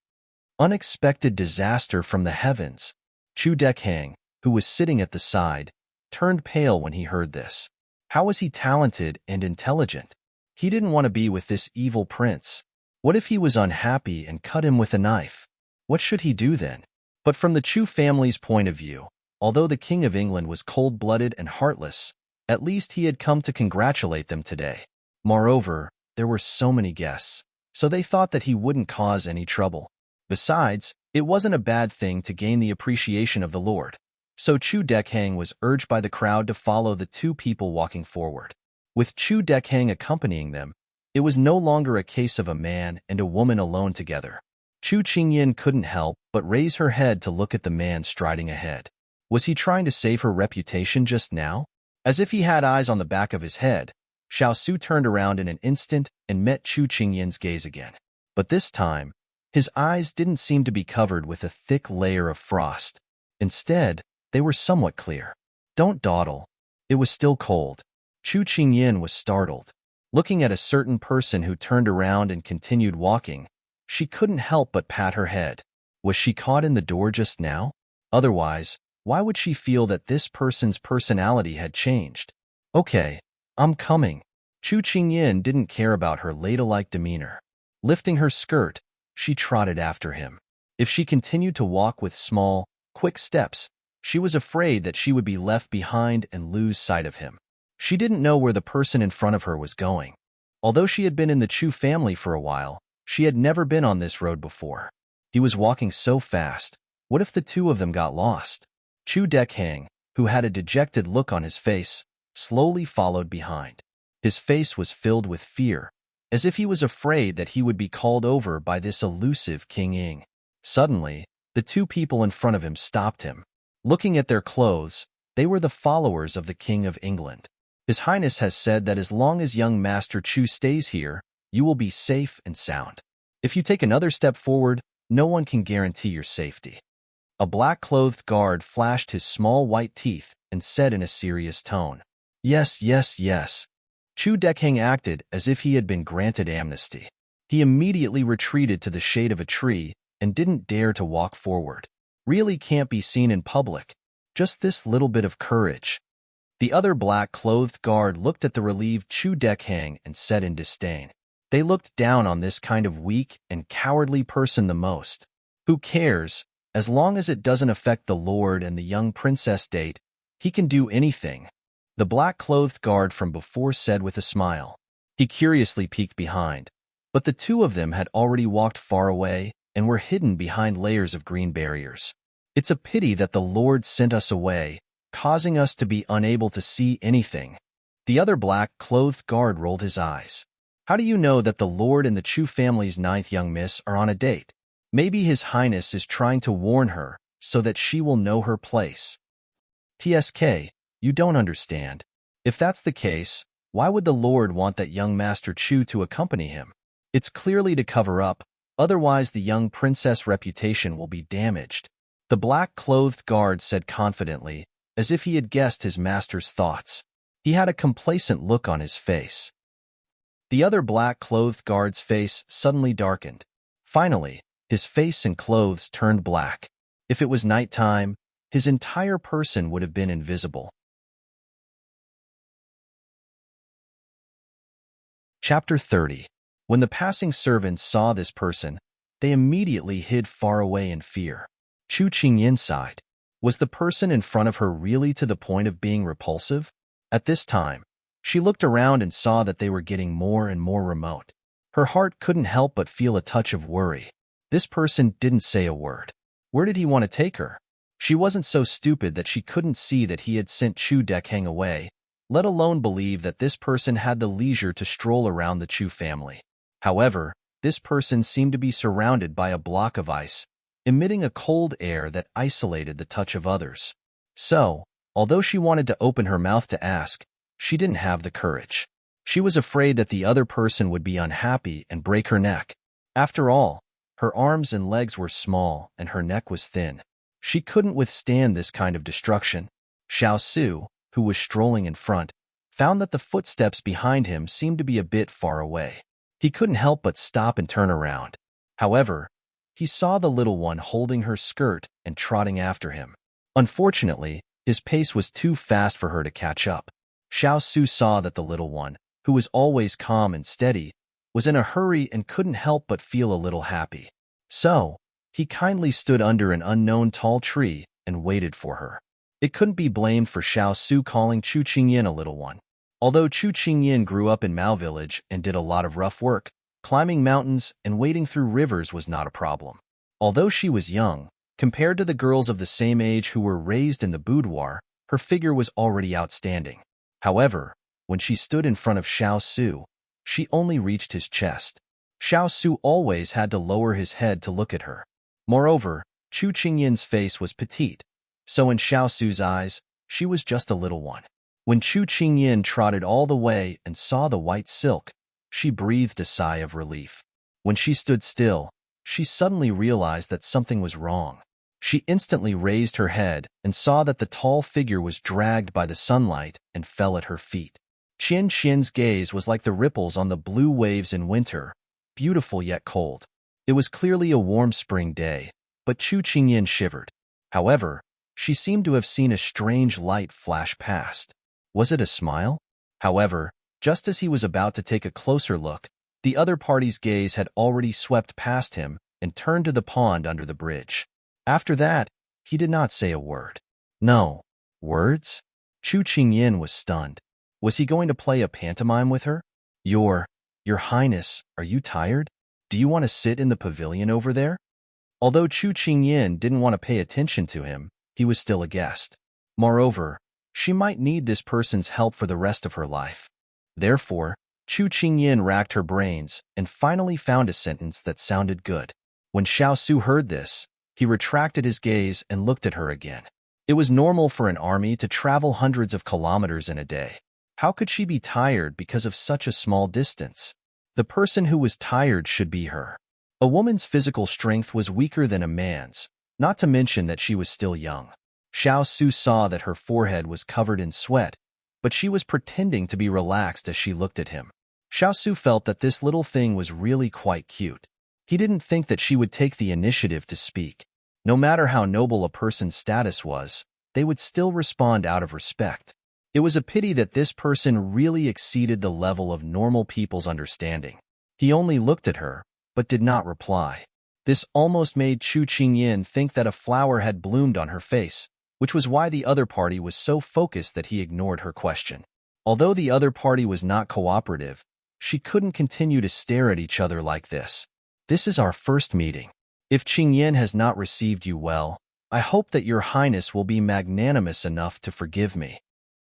Unexpected disaster from the heavens. Chu Dekhang, who was sitting at the side, turned pale when he heard this. How was he talented and intelligent? He didn't want to be with this evil prince. What if he was unhappy and cut him with a knife? What should he do then? But from the Chu family's point of view, although the King of England was cold-blooded and heartless, at least he had come to congratulate them today. Moreover, there were so many guests, so they thought that he wouldn't cause any trouble. Besides, it wasn't a bad thing to gain the appreciation of the Lord. So Chu Dekhang was urged by the crowd to follow the two people walking forward. With Chu Dekhang accompanying them, it was no longer a case of a man and a woman alone together. Chu Qingyin couldn't help but raise her head to look at the man striding ahead. Was he trying to save her reputation just now? As if he had eyes on the back of his head, Xiao Su turned around in an instant and met Chu Qingyin's gaze again. But this time, his eyes didn't seem to be covered with a thick layer of frost. Instead, they were somewhat clear. "Don't dawdle." It was still cold. Chu Qingyin was startled. Looking at a certain person who turned around and continued walking, she couldn't help but pat her head. Was she caught in the door just now? Otherwise, why would she feel that this person's personality had changed? "Okay, I'm coming." Chu Qingyin didn't care about her ladylike demeanor. Lifting her skirt, she trotted after him. If she continued to walk with small, quick steps, she was afraid that she would be left behind and lose sight of him. She didn't know where the person in front of her was going. Although she had been in the Chu family for a while, she had never been on this road before. He was walking so fast. What if the two of them got lost? Chu Dekhang, who had a dejected look on his face, slowly followed behind. His face was filled with fear, as if he was afraid that he would be called over by this elusive King Ying. Suddenly, the two people in front of him stopped him. Looking at their clothes, they were the followers of the King of England. "His Highness has said that as long as young Master Chu stays here, you will be safe and sound. If you take another step forward, no one can guarantee your safety." A black-clothed guard flashed his small white teeth and said in a serious tone, "Yes, yes, yes." Chu Dekhang acted as if he had been granted amnesty. He immediately retreated to the shade of a tree and didn't dare to walk forward. Really can't be seen in public. Just this little bit of courage. The other black-clothed guard looked at the relieved Chu Dekhang and said in disdain, They looked down on this kind of weak and cowardly person the most. Who cares? As long as it doesn't affect the Lord and the young princess date, he can do anything, the black-clothed guard from before said with a smile. He curiously peeked behind, but the two of them had already walked far away and were hidden behind layers of green barriers. It's a pity that the Lord sent us away, causing us to be unable to see anything. The other black-clothed guard rolled his eyes. How do you know that the Lord and the Chu family's ninth young miss are on a date? Maybe His Highness is trying to warn her so that she will know her place. TSK, you don't understand. If that's the case, why would the Lord want that young Master Chu to accompany him? It's clearly to cover up, otherwise the young princess' reputation will be damaged. The black-clothed guard said confidently, as if he had guessed his master's thoughts. He had a complacent look on his face. The other black-clothed guard's face suddenly darkened. Finally, his face and clothes turned black. If it was nighttime, his entire person would have been invisible. Chapter 30. When the passing servants saw this person, they immediately hid far away in fear. Chu Qingyin sighed. Was the person in front of her really to the point of being repulsive? At this time, she looked around and saw that they were getting more and more remote. Her heart couldn't help but feel a touch of worry. This person didn't say a word. Where did he want to take her? She wasn't so stupid that she couldn't see that he had sent Chu Dekheng away, let alone believe that this person had the leisure to stroll around the Chu family. However, this person seemed to be surrounded by a block of ice, emitting a cold air that isolated the touch of others. So, although she wanted to open her mouth to ask, she didn't have the courage. She was afraid that the other person would be unhappy and break her neck. After all, her arms and legs were small and her neck was thin. She couldn't withstand this kind of destruction. Xiao Su, who was strolling in front, found that the footsteps behind him seemed to be a bit far away. He couldn't help but stop and turn around. However, he saw the little one holding her skirt and trotting after him. Unfortunately, his pace was too fast for her to catch up. Xiao Su saw that the little one, who was always calm and steady, was in a hurry and couldn't help but feel a little happy. So, he kindly stood under an unknown tall tree and waited for her. It couldn't be blamed for Xiao Su calling Chu Qingyin a little one. Although Chu Qingyin grew up in Mao Village and did a lot of rough work, climbing mountains and wading through rivers was not a problem. Although she was young, compared to the girls of the same age who were raised in the boudoir, her figure was already outstanding. However, when she stood in front of Xiao Su, she only reached his chest. Xiao Su always had to lower his head to look at her. Moreover, Chu Qingyin's face was petite, so in Xiao Su's eyes, she was just a little one. When Chu Qingyin trotted all the way and saw the white silk, she breathed a sigh of relief. When she stood still, she suddenly realized that something was wrong. She instantly raised her head and saw that the tall figure was dragged by the sunlight and fell at her feet. Qian Qian's gaze was like the ripples on the blue waves in winter, beautiful yet cold. It was clearly a warm spring day, but Chu Qingyin shivered. However, she seemed to have seen a strange light flash past. Was it a smile? However, just as he was about to take a closer look, the other party's gaze had already swept past him and turned to the pond under the bridge. After that, he did not say a word. No. Words? Chu Qingyin was stunned. Was he going to play a pantomime with her? Your Highness, are you tired? Do you want to sit in the pavilion over there? Although Chu Qingyin didn't want to pay attention to him, he was still a guest. Moreover, she might need this person's help for the rest of her life. Therefore, Chu Qingyin racked her brains and finally found a sentence that sounded good. When Xiao Su heard this, he retracted his gaze and looked at her again. It was normal for an army to travel hundreds of kilometers in a day. How could she be tired because of such a small distance? The person who was tired should be her. A woman's physical strength was weaker than a man's, not to mention that she was still young. Xiao Su saw that her forehead was covered in sweat, but she was pretending to be relaxed as she looked at him. Xiao Su felt that this little thing was really quite cute. He didn't think that she would take the initiative to speak. No matter how noble a person's status was, they would still respond out of respect. It was a pity that this person really exceeded the level of normal people's understanding. He only looked at her, but did not reply. This almost made Chu Qingyin think that a flower had bloomed on her face, which was why the other party was so focused that he ignored her question. Although the other party was not cooperative, she couldn't continue to stare at each other like this. This is our first meeting. If Qingyin has not received you well, I hope that your highness will be magnanimous enough to forgive me.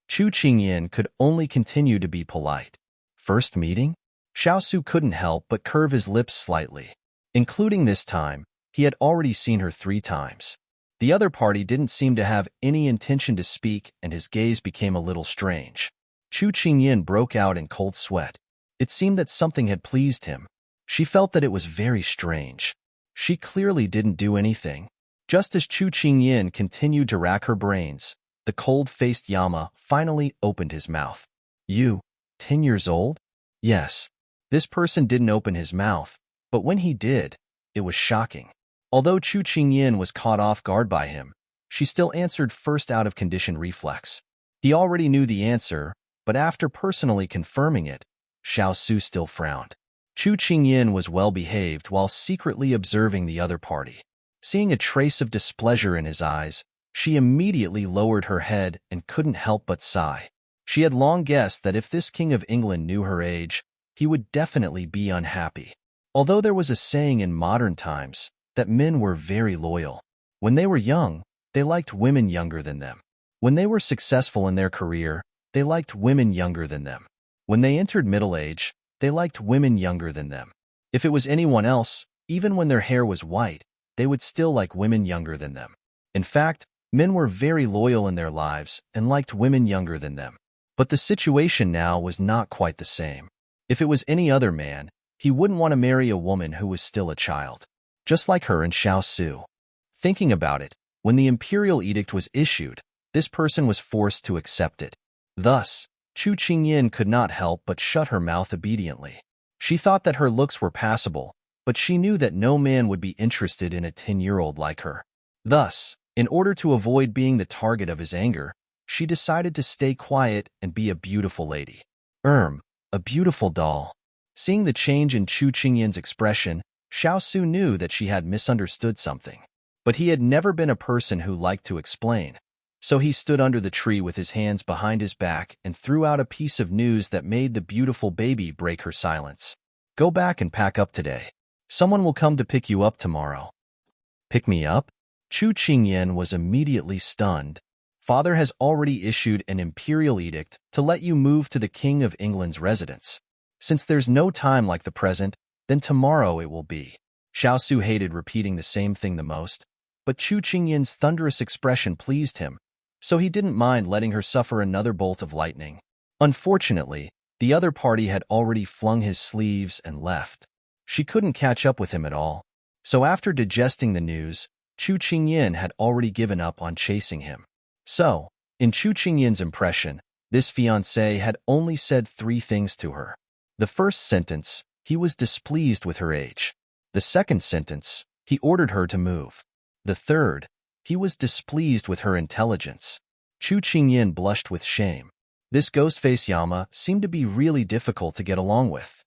Chu Qingyin could only continue to be polite. First meeting? Xiao couldn't help but curve his lips slightly. Including this time, he had already seen her 3 times. The other party didn't seem to have any intention to speak, and his gaze became a little strange. Chu Qingyin broke out in cold sweat. It seemed that something had pleased him. She felt that it was very strange. She clearly didn't do anything. Just as Chu Qingyin continued to rack her brains, the cold-faced Yama finally opened his mouth. You, 10 years old? Yes. This person didn't open his mouth, but when he did, it was shocking. Although Chu Qingyin was caught off guard by him, she still answered first out of conditioned reflex. He already knew the answer, but after personally confirming it, Xiao still frowned. Chu Qingyin was well-behaved while secretly observing the other party. Seeing a trace of displeasure in his eyes, she immediately lowered her head and couldn't help but sigh. She had long guessed that if this King of England knew her age, he would definitely be unhappy. Although there was a saying in modern times that men were very loyal. When they were young, they liked women younger than them. When they were successful in their career, they liked women younger than them. When they entered middle age, they liked women younger than them. If it was anyone else, even when their hair was white, they would still like women younger than them. In fact, men were very loyal in their lives and liked women younger than them. But the situation now was not quite the same. If it was any other man, he wouldn't want to marry a woman who was still a child. Just like her and Xiao. Thinking about it, when the imperial edict was issued, this person was forced to accept it. Thus, Chu Qingyin could not help but shut her mouth obediently. She thought that her looks were passable, but she knew that no man would be interested in a 10-year-old like her. Thus, in order to avoid being the target of his anger, she decided to stay quiet and be a beautiful lady. A beautiful doll. Seeing the change in Chu Qingyin's expression, Xiao knew that she had misunderstood something. But he had never been a person who liked to explain. So he stood under the tree with his hands behind his back and threw out a piece of news that made the beautiful baby break her silence. Go back and pack up today. Someone will come to pick you up tomorrow. Pick me up? Chu Qingyin was immediately stunned. Father has already issued an imperial edict to let you move to the King of England's residence. Since there's no time like the present, then tomorrow it will be. Xiao hated repeating the same thing the most, but Chu Qingyin's thunderous expression pleased him, so he didn't mind letting her suffer another bolt of lightning. Unfortunately, the other party had already flung his sleeves and left. She couldn't catch up with him at all. So after digesting the news, Chu Qingyin had already given up on chasing him. So, in Chu Qingyin's impression, this fiancé had only said 3 things to her. The first sentence, he was displeased with her age. The second sentence, he ordered her to move. The third, he was displeased with her intelligence. Chu Qingyin blushed with shame. This ghost-face Yama seemed to be really difficult to get along with.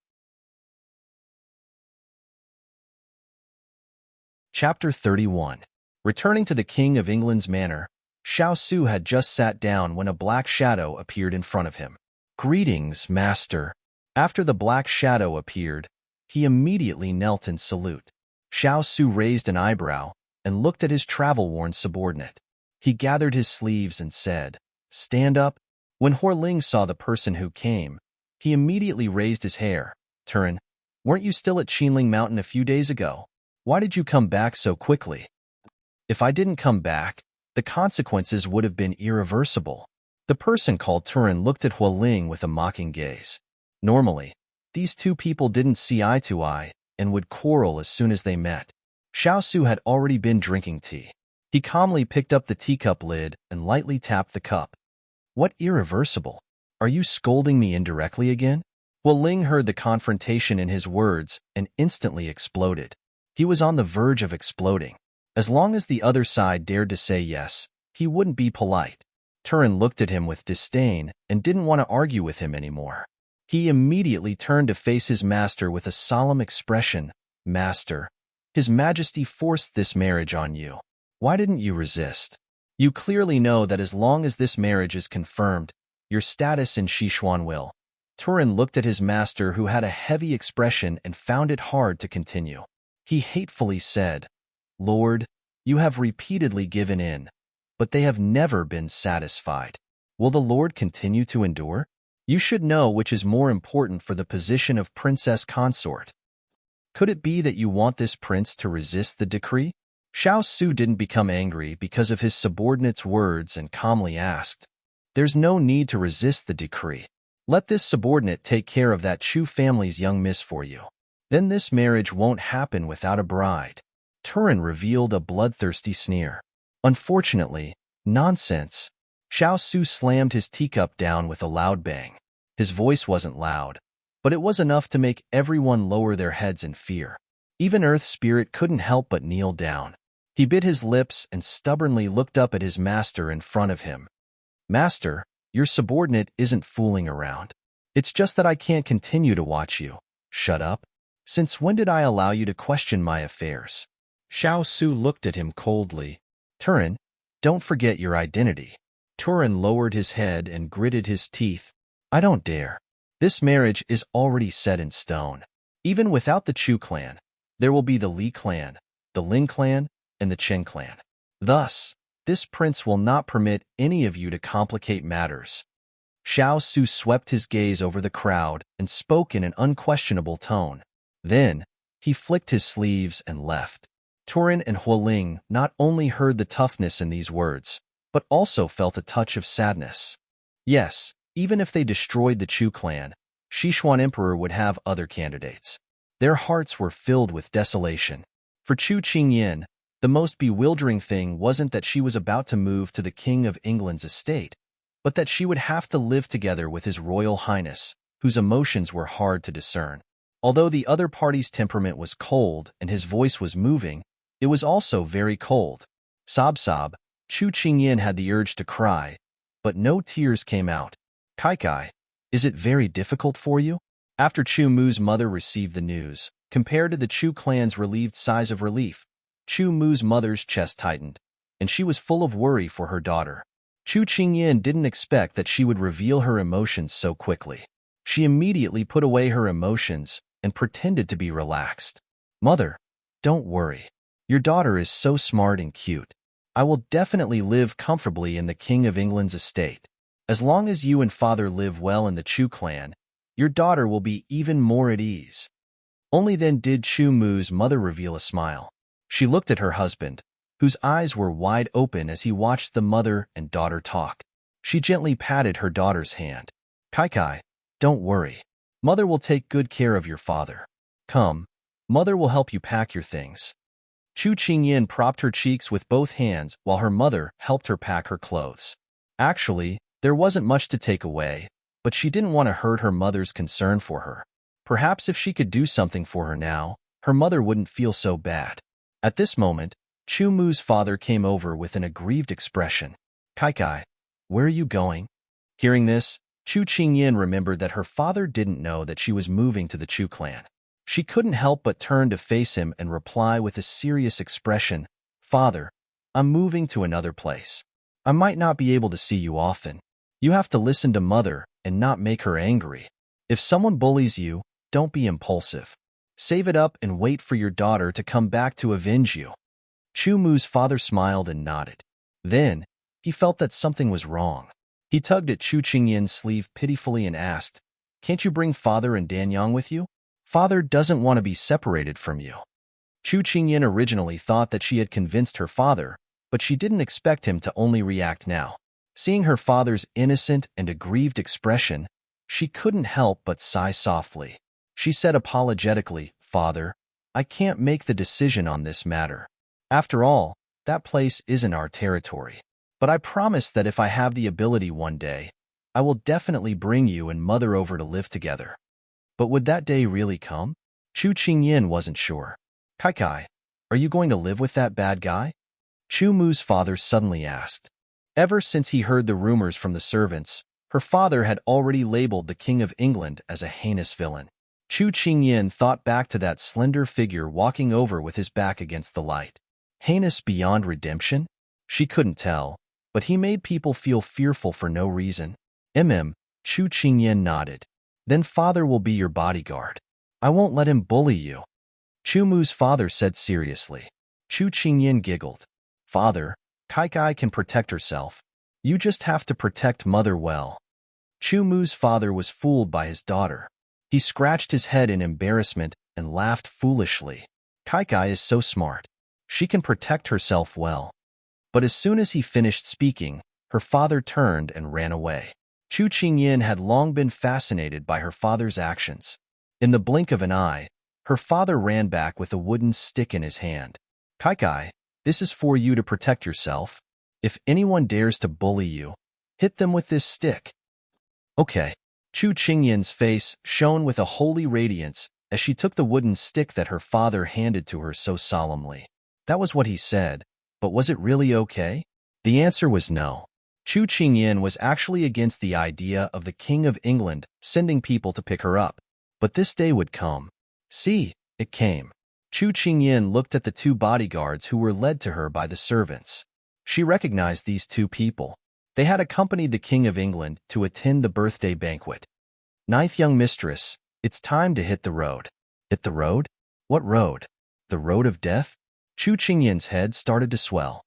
Chapter 31. Returning to the King of England's manor, Xiao had just sat down when a black shadow appeared in front of him. Greetings, master. After the black shadow appeared, he immediately knelt in salute. Xiao raised an eyebrow and looked at his travel-worn subordinate. He gathered his sleeves and said, "Stand up." When Horling saw the person who came, he immediately raised his hair. "Turin, weren't you still at Qinling Mountain a few days ago? Why did you come back so quickly?" "If I didn't come back, the consequences would have been irreversible." The person called Turin looked at Hualing with a mocking gaze. Normally, these two people didn't see eye to eye and would quarrel as soon as they met. Xiao had already been drinking tea. He calmly picked up the teacup lid and lightly tapped the cup. "What irreversible? Are you scolding me indirectly again?" Hualing heard the confrontation in his words and instantly exploded. He was on the verge of exploding. As long as the other side dared to say yes, he wouldn't be polite. Turin looked at him with disdain and didn't want to argue with him anymore. He immediately turned to face his master with a solemn expression. Master, His Majesty forced this marriage on you. Why didn't you resist? You clearly know that as long as this marriage is confirmed, your status in Sichuan will. Turin looked at his master, who had a heavy expression, and found it hard to continue. He hatefully said, Lord, you have repeatedly given in, but they have never been satisfied. Will the Lord continue to endure? You should know which is more important for the position of princess consort. Could it be that you want this prince to resist the decree? Xiao Su didn't become angry because of his subordinate's words and calmly asked, There's no need to resist the decree. Let this subordinate take care of that Chu family's young miss for you. Then this marriage won't happen without a bride. Turin revealed a bloodthirsty sneer. Unfortunately, nonsense. Xiao Su slammed his teacup down with a loud bang. His voice wasn't loud, but it was enough to make everyone lower their heads in fear. Even Earth Spirit couldn't help but kneel down. He bit his lips and stubbornly looked up at his master in front of him. Master, your subordinate isn't fooling around. It's just that I can't continue to watch you. Shut up. Since when did I allow you to question my affairs? Xiao Su looked at him coldly. Turin, don't forget your identity. Turin lowered his head and gritted his teeth. I don't dare. This marriage is already set in stone. Even without the Chu clan, there will be the Li clan, the Ling clan, and the Chen clan. Thus, this prince will not permit any of you to complicate matters. Xiao Su swept his gaze over the crowd and spoke in an unquestionable tone. Then, he flicked his sleeves and left. Turin and Hualing not only heard the toughness in these words, but also felt a touch of sadness. Yes, even if they destroyed the Chu clan, Sichuan Emperor would have other candidates. Their hearts were filled with desolation. For Chu Qingyin, the most bewildering thing wasn't that she was about to move to the King of England's estate, but that she would have to live together with His Royal Highness, whose emotions were hard to discern. Although the other party's temperament was cold and his voice was moving, it was also very cold. Sob, Chu Qingyin had the urge to cry, but no tears came out. Kai, is it very difficult for you? After Chu Mu's mother received the news, compared to the Chu clan's relieved sighs of relief, Chu Mu's mother's chest tightened, and she was full of worry for her daughter. Chu Qingyin didn't expect that she would reveal her emotions so quickly. She immediately put away her emotions and pretended to be relaxed. Mother, don't worry. Your daughter is so smart and cute. I will definitely live comfortably in the King of England's estate. As long as you and father live well in the Chu clan, your daughter will be even more at ease. Only then did Chu Mu's mother reveal a smile. She looked at her husband, whose eyes were wide open as he watched the mother and daughter talk. She gently patted her daughter's hand. Kai, don't worry. Mother will take good care of your father. Come, mother will help you pack your things. Chu Qingyin propped her cheeks with both hands while her mother helped her pack her clothes. Actually, there wasn't much to take away, but she didn't want to hurt her mother's concern for her. Perhaps if she could do something for her now, her mother wouldn't feel so bad. At this moment, Chu Mu's father came over with an aggrieved expression. Kai, where are you going? Hearing this, Chu Qingyin remembered that her father didn't know that she was moving to the Chu clan. She couldn't help but turn to face him and reply with a serious expression, Father, I'm moving to another place. I might not be able to see you often. You have to listen to mother and not make her angry. If someone bullies you, don't be impulsive. Save it up and wait for your daughter to come back to avenge you. Chu Mu's father smiled and nodded. Then, he felt that something was wrong. He tugged at Chu Qingyin's sleeve pitifully and asked, Can't you bring father and Danyang with you? Father doesn't want to be separated from you. Chu Qingyin originally thought that she had convinced her father, but she didn't expect him to only react now. Seeing her father's innocent and aggrieved expression, she couldn't help but sigh softly. She said apologetically, Father, I can't make the decision on this matter. After all, that place isn't our territory. But I promise that if I have the ability one day, I will definitely bring you and mother over to live together. But would that day really come? Chu Qingyin wasn't sure. Kai, are you going to live with that bad guy? Chu Mu's father suddenly asked. Ever since he heard the rumors from the servants, Her father had already labeled the King of England as a heinous villain. Chu Qingyin thought back to that slender figure walking over with his back against the light. Heinous beyond redemption? She couldn't tell, but he made people feel fearful for no reason. Chu Qingyin nodded. Then father will be your bodyguard. I won't let him bully you. Chu Mu's father said seriously. Chu Qingyin giggled. Father, Kai can protect herself. You just have to protect mother well. Chu Mu's father was fooled by his daughter. He scratched his head in embarrassment and laughed foolishly. Kai is so smart. She can protect herself well. But as soon as he finished speaking, her father turned and ran away. Chu Qingyin had long been fascinated by her father's actions. In the blink of an eye, her father ran back with a wooden stick in his hand. Kai, this is for you to protect yourself. If anyone dares to bully you, hit them with this stick. Okay. Chu Qingyin's face shone with a holy radiance as she took the wooden stick that her father handed to her so solemnly. That was what he said, but was it really okay? The answer was no. Chu Qingyin was actually against the idea of the King of England sending people to pick her up. But this day would come. See, it came. Chu Qingyin looked at the two bodyguards who were led to her by the servants. She recognized these two people. They had accompanied the King of England to attend the birthday banquet. Ninth young mistress, it's time to hit the road. Hit the road? What road? The road of death? Chu Qingyin's head started to swell.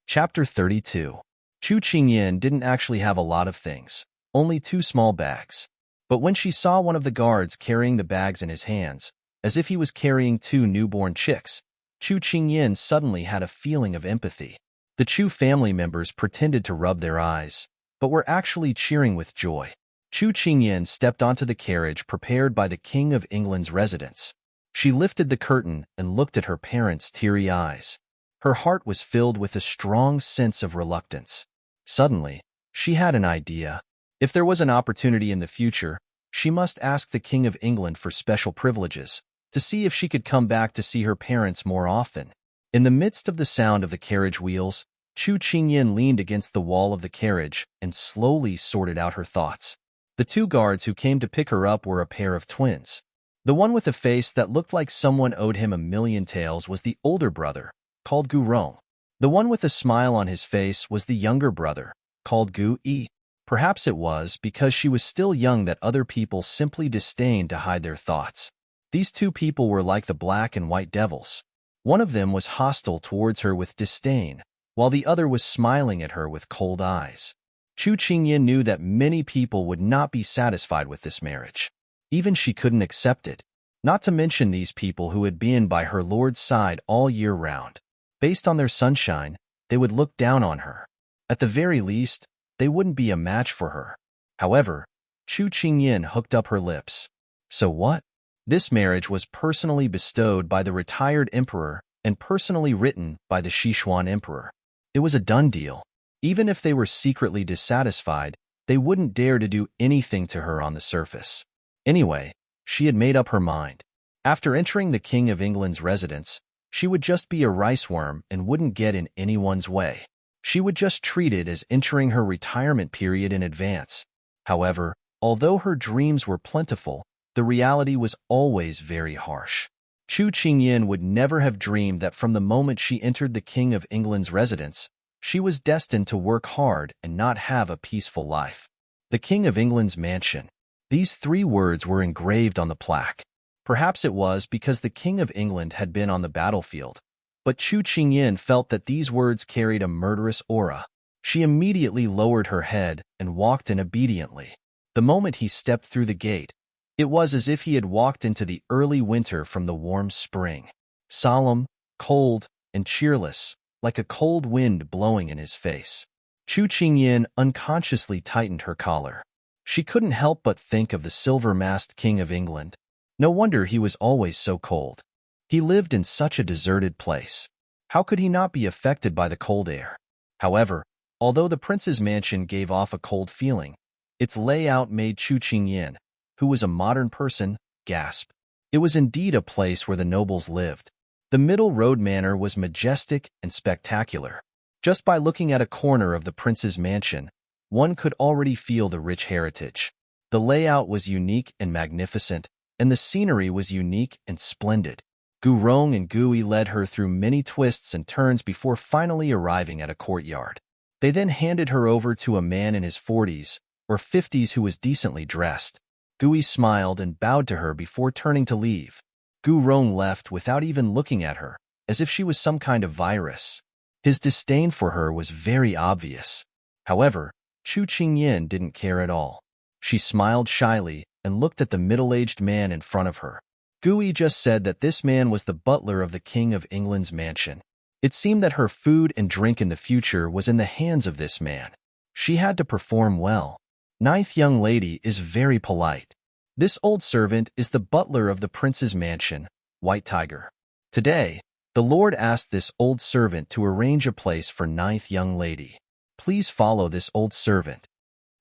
Chapter 32. Chu Qingyin didn't actually have a lot of things, only 2 small bags. But when she saw one of the guards carrying the bags in his hands, as if he was carrying 2 newborn chicks, Chu Qingyin suddenly had a feeling of empathy. The Chu family members pretended to rub their eyes, but were actually cheering with joy. Chu Qingyin stepped onto the carriage prepared by the King of England's residence. She lifted the curtain and looked at her parents' teary eyes. Her heart was filled with a strong sense of reluctance. Suddenly, she had an idea. If there was an opportunity in the future, she must ask the King of England for special privileges, to see if she could come back to see her parents more often. In the midst of the sound of the carriage wheels, Chu Qingyin leaned against the wall of the carriage and slowly sorted out her thoughts. The 2 guards who came to pick her up were a pair of twins. The one with a face that looked like someone owed him a million taels was the older brother, called Gu Rong. The one with a smile on his face was the younger brother, called Gu Yi. Perhaps it was because she was still young that other people simply disdained to hide their thoughts. These 2 people were like the black and white devils. One of them was hostile towards her with disdain, while the other was smiling at her with cold eyes. Chu Qingyin knew that many people would not be satisfied with this marriage. Even she couldn't accept it, not to mention these people who had been by her lord's side all year round. Based on their sunshine, they would look down on her. At the very least, they wouldn't be a match for her. However, Chu Qingyin hooked up her lips. So what? This marriage was personally bestowed by the retired emperor and personally written by the Sichuan emperor. It was a done deal. Even if they were secretly dissatisfied, they wouldn't dare to do anything to her on the surface. Anyway, she had made up her mind. After entering the King of England's residence, she would just be a rice worm and wouldn't get in anyone's way. She would just treat it as entering her retirement period in advance. However, although her dreams were plentiful, the reality was always very harsh. Chu Qingyin would never have dreamed that from the moment she entered the King of England's residence, she was destined to work hard and not have a peaceful life. The King of England's mansion. These 3 words were engraved on the plaque. Perhaps it was because the King of England had been on the battlefield, but Chu Qingyin felt that these words carried a murderous aura. She immediately lowered her head and walked in obediently. The moment he stepped through the gate, it was as if he had walked into the early winter from the warm spring. Solemn, cold, and cheerless, like a cold wind blowing in his face. Chu Qingyin unconsciously tightened her collar. She couldn't help but think of the silver-masked King of England. No wonder he was always so cold. He lived in such a deserted place. How could he not be affected by the cold air? However, although the prince's mansion gave off a cold feeling, its layout made Chu Qingyin, who was a modern person, gasp. It was indeed a place where the nobles lived. The Middle Road Manor was majestic and spectacular. Just by looking at a corner of the prince's mansion, one could already feel the rich heritage. The layout was unique and magnificent, and the scenery was unique and splendid. Gu Rong and Gui led her through many twists and turns before finally arriving at a courtyard. They then handed her over to a man in his 40s or 50s who was decently dressed. Gui smiled and bowed to her before turning to leave. Gu Rong left without even looking at her, as if she was some kind of virus. His disdain for her was very obvious. However, Chu Qingyin didn't care at all. She smiled shyly and looked at the middle-aged man in front of her. Gui just said that this man was the butler of the King of England's mansion. It seemed that her food and drink in the future was in the hands of this man. She had to perform well. Ninth young lady is very polite. This old servant is the butler of the prince's mansion, White Tiger. Today, the Lord asked this old servant to arrange a place for ninth young lady. Please follow this old servant.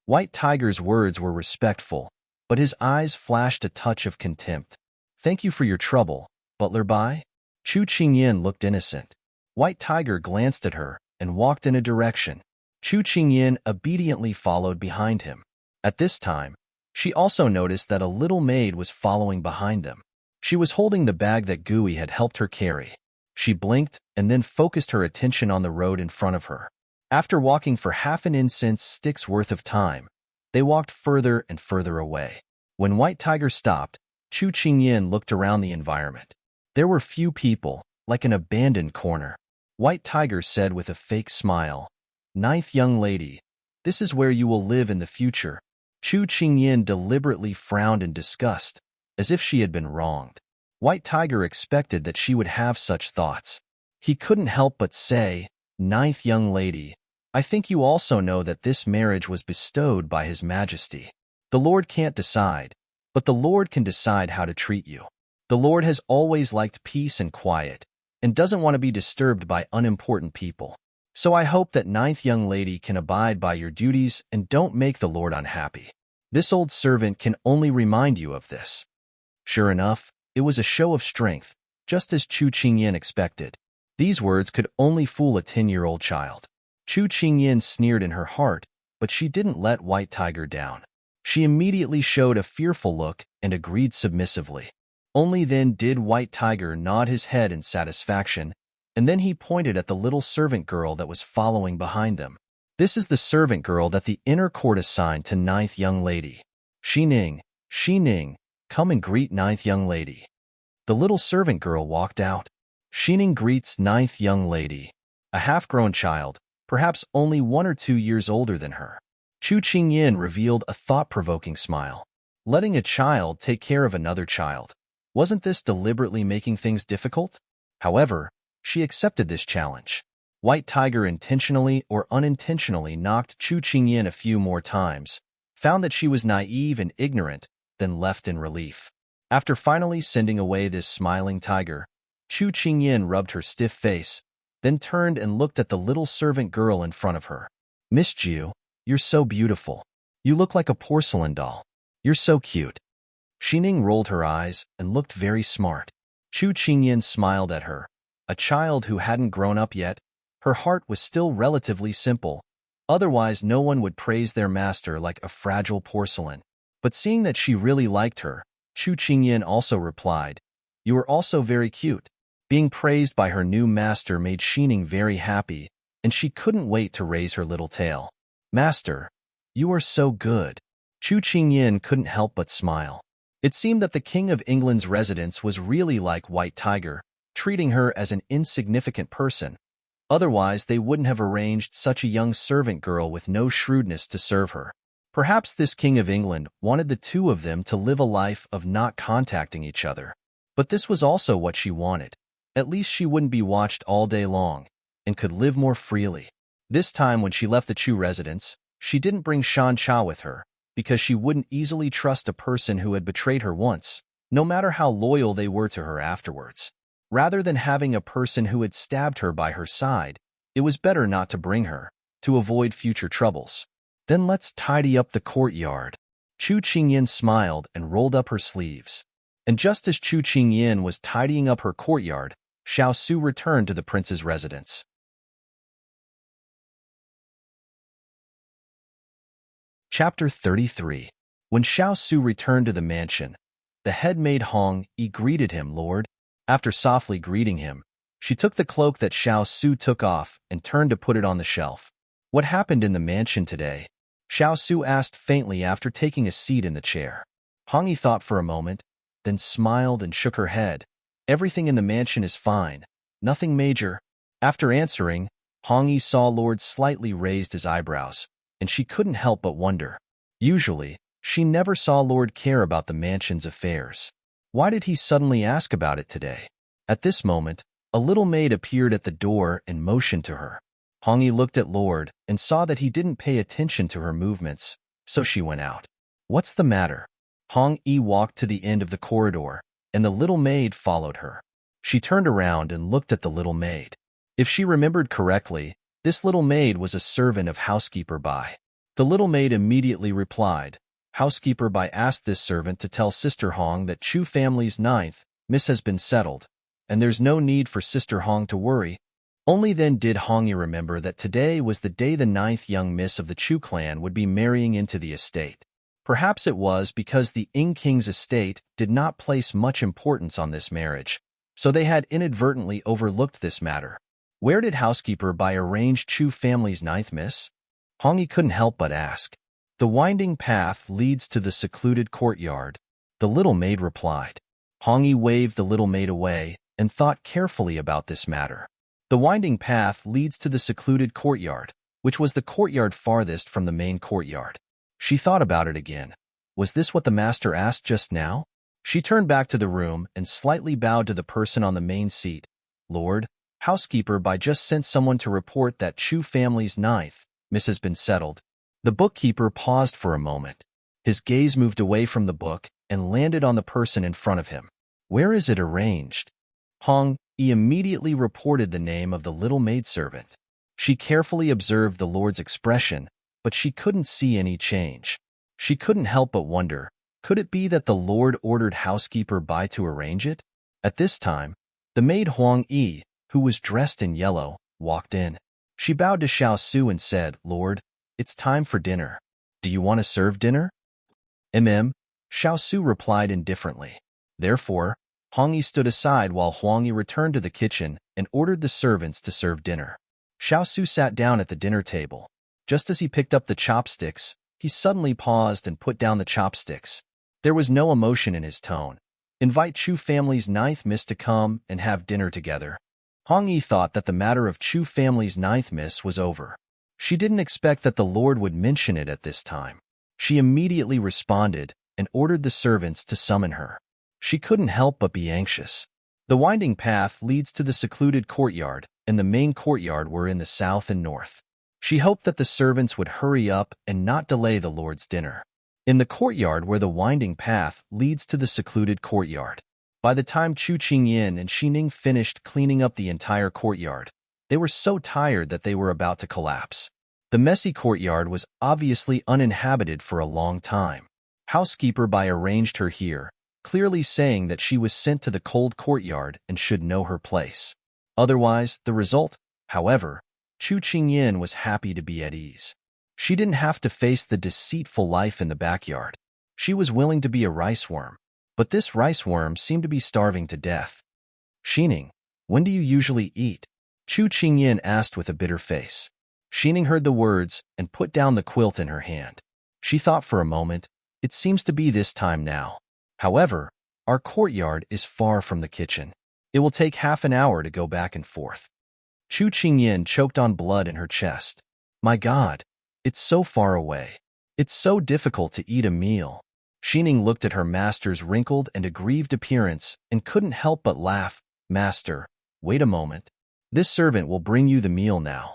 White Tiger's words were respectful, but his eyes flashed a touch of contempt. Thank you for your trouble, Butler Bai. Chu Qingyin looked innocent. White Tiger glanced at her and walked in a direction. Chu Qingyin obediently followed behind him. At this time, she also noticed that a little maid was following behind them. She was holding the bag that Gui had helped her carry. She blinked and then focused her attention on the road in front of her. After walking for half an incense stick's worth of time, they walked further and further away. When White Tiger stopped, Chu Qingyin looked around the environment. There were few people, like an abandoned corner. White Tiger said with a fake smile, "Ninth young lady, this is where you will live in the future." Chu Qingyin deliberately frowned in disgust, as if she had been wronged. White Tiger expected that she would have such thoughts. He couldn't help but say, "Ninth young lady, I think you also know that this marriage was bestowed by His Majesty. The Lord can't decide, but the Lord can decide how to treat you. The Lord has always liked peace and quiet, and doesn't want to be disturbed by unimportant people. So I hope that ninth young lady can abide by your duties and don't make the Lord unhappy. This old servant can only remind you of this." Sure enough, it was a show of strength, just as Chu Qingyin expected. These words could only fool a 10-year-old child. Chu Qingyin sneered in her heart, but she didn't let White Tiger down. She immediately showed a fearful look and agreed submissively. Only then did White Tiger nod his head in satisfaction, and then he pointed at the little servant girl that was following behind them. This is the servant girl that the inner court assigned to ninth young lady. Xining, come and greet ninth young lady." The little servant girl walked out. Xining greets ninth young lady, a half-grown child, perhaps only 1 or 2 years older than her. Chu Qingyin revealed a thought-provoking smile. Letting a child take care of another child. Wasn't this deliberately making things difficult? However, she accepted this challenge. White Tiger intentionally or unintentionally knocked Chu Qingyin a few more times, found that she was naive and ignorant, then left in relief. After finally sending away this smiling tiger, Chu Qingyin rubbed her stiff face, then turned and looked at the little servant girl in front of her. "Miss Jiu, you're so beautiful. You look like a porcelain doll. You're so cute." Xining rolled her eyes and looked very smart. Chu Qingyin smiled at her. A child who hadn't grown up yet, her heart was still relatively simple. Otherwise, no one would praise their master like a fragile porcelain. But seeing that she really liked her, Chu Qingyin also replied, "You are also very cute." Being praised by her new master made Xining very happy, and she couldn't wait to raise her little tail. "Master, you are so good." Chu Qingyin couldn't help but smile. It seemed that the King of England's residence was really like White Tiger, treating her as an insignificant person. Otherwise, they wouldn't have arranged such a young servant girl with no shrewdness to serve her. Perhaps this King of England wanted the two of them to live a life of not contacting each other. But this was also what she wanted. At least she wouldn't be watched all day long, and could live more freely. This time when she left the Chu residence, she didn't bring Shan Cha with her, because she wouldn't easily trust a person who had betrayed her once, no matter how loyal they were to her afterwards. Rather than having a person who had stabbed her by her side, it was better not to bring her, to avoid future troubles. "Then let's tidy up the courtyard." Chu Qingyin smiled and rolled up her sleeves. And just as Chu Qingyin was tidying up her courtyard, Xiao Su returned to the prince's residence. Chapter 33. When Xiao Su returned to the mansion, the head maid Hong Yi greeted him, Lord. After softly greeting him, she took the cloak that Xiao Su took off and turned to put it on the shelf. What happened in the mansion today? Xiao Su asked faintly after taking a seat in the chair. Hong Yi thought for a moment, then smiled and shook her head. Everything in the mansion is fine. Nothing major. After answering, Hong Yi saw Lord slightly raised his eyebrows, and she couldn't help but wonder. Usually, she never saw Lord care about the mansion's affairs. Why did he suddenly ask about it today? At this moment, a little maid appeared at the door and motioned to her. Hong Yi looked at Lord and saw that he didn't pay attention to her movements, so she went out. What's the matter? Hong Yi walked to the end of the corridor, and the little maid followed her. She turned around and looked at the little maid. If she remembered correctly, this little maid was a servant of housekeeper Bai. The little maid immediately replied. Housekeeper Bai asked this servant to tell Sister Hong that Chu family's ninth miss has been settled, and there's no need for Sister Hong to worry. Only then did Hong Yi remember that today was the day the ninth young miss of the Chu clan would be marrying into the estate. Perhaps it was because the Ing King's estate did not place much importance on this marriage, so they had inadvertently overlooked this matter. Where did housekeeper Bai arrange Chu family's ninth miss? Hong Yi couldn't help but ask. The winding path leads to the secluded courtyard, the little maid replied. Hong Yi waved the little maid away and thought carefully about this matter. The winding path leads to the secluded courtyard, which was the courtyard farthest from the main courtyard. She thought about it again. Was this what the master asked just now? She turned back to the room and slightly bowed to the person on the main seat. Lord, housekeeper Bai just sent someone to report that Chu family's ninth miss has been settled. The bookkeeper paused for a moment. His gaze moved away from the book and landed on the person in front of him. Where is it arranged? Hong Yi immediately reported the name of the little maidservant. She carefully observed the Lord's expression, but she couldn't see any change. She couldn't help but wonder, could it be that the Lord ordered housekeeper Bai to arrange it? At this time, the maid Huang Yi, who was dressed in yellow, walked in. She bowed to Xiao Su and said, Lord, it's time for dinner. Do you want to serve dinner? Xiao Su replied indifferently. Therefore, Hong Yi stood aside while Huang Yi returned to the kitchen and ordered the servants to serve dinner. Xiao Su sat down at the dinner table. Just as he picked up the chopsticks, he suddenly paused and put down the chopsticks. There was no emotion in his tone. Invite Chu family's ninth miss to come and have dinner together. Hong Yi thought that the matter of Chu family's ninth miss was over. She didn't expect that the Lord would mention it at this time. She immediately responded and ordered the servants to summon her. She couldn't help but be anxious. The winding path leads to the secluded courtyard, and the main courtyard were in the south and north. She hoped that the servants would hurry up and not delay the Lord's dinner. In the courtyard where the winding path leads to the secluded courtyard. By the time Chu Qingyin and Xining finished cleaning up the entire courtyard, they were so tired that they were about to collapse. The messy courtyard was obviously uninhabited for a long time. Housekeeper Bai arranged her here, clearly saying that she was sent to the cold courtyard and should know her place. Otherwise, the result, however, Chu Qingyin was happy to be at ease. She didn't have to face the deceitful life in the backyard. She was willing to be a rice worm, but this rice worm seemed to be starving to death. Xining, when do you usually eat? Chu Qingyin asked with a bitter face. Xining heard the words and put down the quilt in her hand. She thought for a moment, it seems to be this time now. However, our courtyard is far from the kitchen. It will take half an hour to go back and forth. Chu Qingyin choked on blood in her chest. My God, it's so far away. It's so difficult to eat a meal. Xining looked at her master's wrinkled and aggrieved appearance and couldn't help but laugh. Master, wait a moment. This servant will bring you the meal now.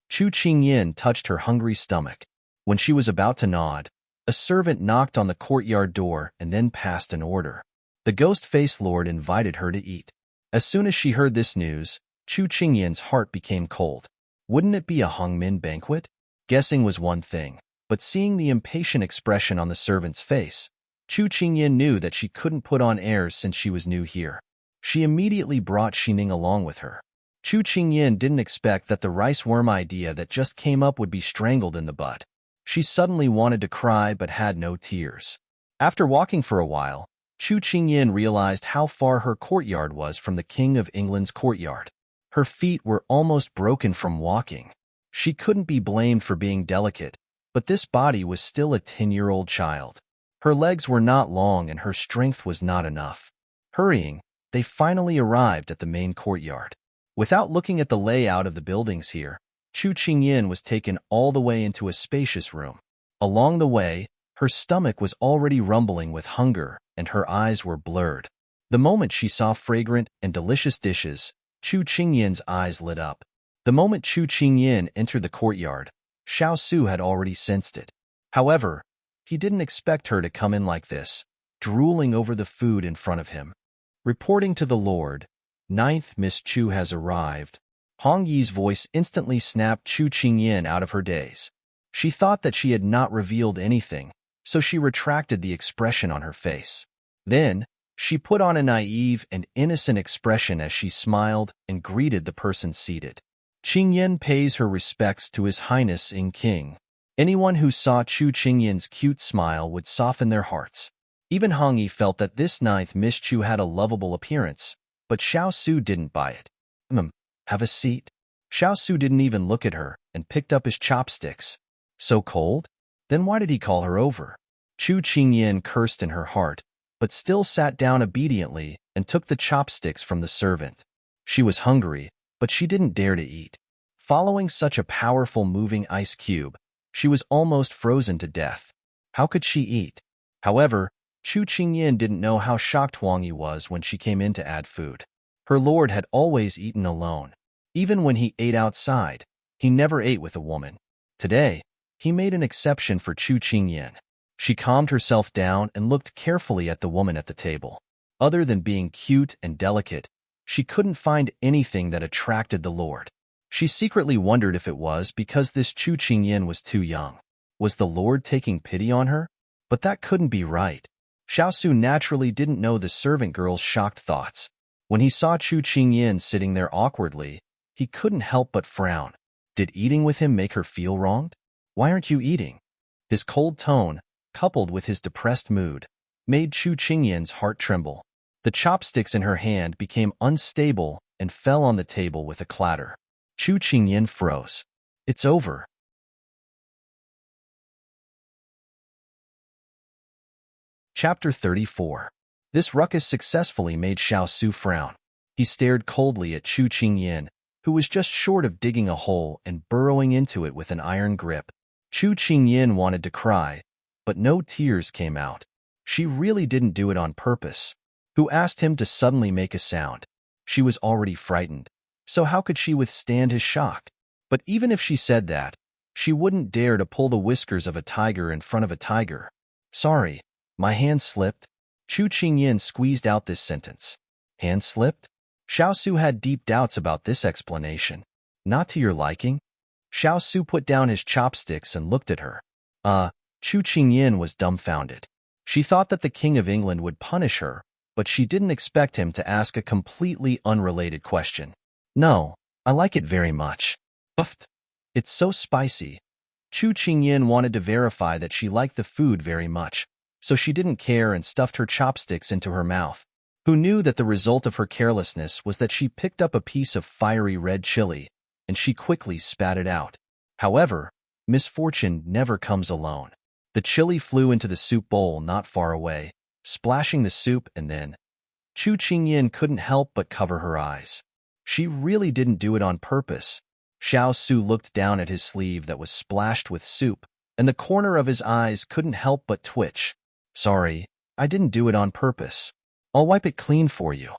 Chu Qingyin touched her hungry stomach. When she was about to nod, a servant knocked on the courtyard door and then passed an order. The ghost-faced lord invited her to eat. As soon as she heard this news, Chu Qingyin's heart became cold. Wouldn't it be a Hongmin banquet? Guessing was one thing, but seeing the impatient expression on the servant's face, Chu Qingyin knew that she couldn't put on airs since she was new here. She immediately brought Xining along with her. Chu Qingyin didn't expect that the rice worm idea that just came up would be strangled in the bud. She suddenly wanted to cry but had no tears. After walking for a while, Chu Qingyin realized how far her courtyard was from the King of England's courtyard. Her feet were almost broken from walking. She couldn't be blamed for being delicate, but this body was still a 10-year-old child. Her legs were not long and her strength was not enough. Hurrying, they finally arrived at the main courtyard. Without looking at the layout of the buildings here, Chu Qingyin was taken all the way into a spacious room. Along the way, her stomach was already rumbling with hunger and her eyes were blurred. The moment she saw fragrant and delicious dishes, Chu Qingyin's eyes lit up. The moment Chu Qingyin entered the courtyard, Xiao Su had already sensed it. However, he didn't expect her to come in like this, drooling over the food in front of him. Reporting to the Lord, "Ninth Miss Chu has arrived." Hong Yi's voice instantly snapped Chu Qingyin out of her daze. She thought that she had not revealed anything, so she retracted the expression on her face. Then, she put on a naive and innocent expression as she smiled and greeted the person seated. Qingyin pays her respects to His Highness Ing King. Anyone who saw Chu Qingyin's cute smile would soften their hearts. Even Hong Yi felt that this ninth Miss Chu had a lovable appearance, but Xiao Su didn't buy it. Have a seat." Xiao Su didn't even look at her and picked up his chopsticks. So cold? Then why did he call her over? Chu Qingyin cursed in her heart, but still sat down obediently and took the chopsticks from the servant. She was hungry, but she didn't dare to eat. Following such a powerful moving ice cube, she was almost frozen to death. How could she eat? However, Chu Qingyin didn't know how shocked Huang Yi was when she came in to add food. Her lord had always eaten alone. Even when he ate outside, he never ate with a woman. Today, he made an exception for Chu Qingyin. She calmed herself down and looked carefully at the woman at the table. Other than being cute and delicate, she couldn't find anything that attracted the lord. She secretly wondered if it was because this Chu Qingyin was too young. Was the lord taking pity on her? But that couldn't be right. Xiao Su naturally didn't know the servant girl's shocked thoughts. When he saw Chu Qingyin sitting there awkwardly, he couldn't help but frown. Did eating with him make her feel wronged? "Why aren't you eating?" His cold tone, coupled with his depressed mood, made Chu Qingyin's heart tremble. The chopsticks in her hand became unstable and fell on the table with a clatter. Chu Qingyin froze. It's over. Chapter 34. This ruckus successfully made Xiao Su frown. He stared coldly at Chu Qingyin, who was just short of digging a hole and burrowing into it with an iron grip. Chu Qingyin wanted to cry, but no tears came out. She really didn't do it on purpose. Who asked him to suddenly make a sound? She was already frightened, so how could she withstand his shock? But even if she said that, she wouldn't dare to pull the whiskers of a tiger in front of a tiger. "Sorry, my hand slipped." Chu Qingyin squeezed out this sentence. Hand slipped? Xiao Su had deep doubts about this explanation. Not to your liking? Xiao Su put down his chopsticks and looked at her. Chu Qingyin was dumbfounded. She thought that the King of England would punish her, but she didn't expect him to ask a completely unrelated question. "No, I like it very much." "Uffed. It's so spicy." Chu Qingyin wanted to verify that she liked the food very much, so she didn't care and stuffed her chopsticks into her mouth. Who knew that the result of her carelessness was that she picked up a piece of fiery red chili, and she quickly spat it out. However, misfortune never comes alone. The chili flew into the soup bowl not far away, splashing the soup, and then Chu Qingyin couldn't help but cover her eyes. She really didn't do it on purpose. Xiao Su looked down at his sleeve that was splashed with soup, and the corner of his eyes couldn't help but twitch. "Sorry, I didn't do it on purpose. I'll wipe it clean for you."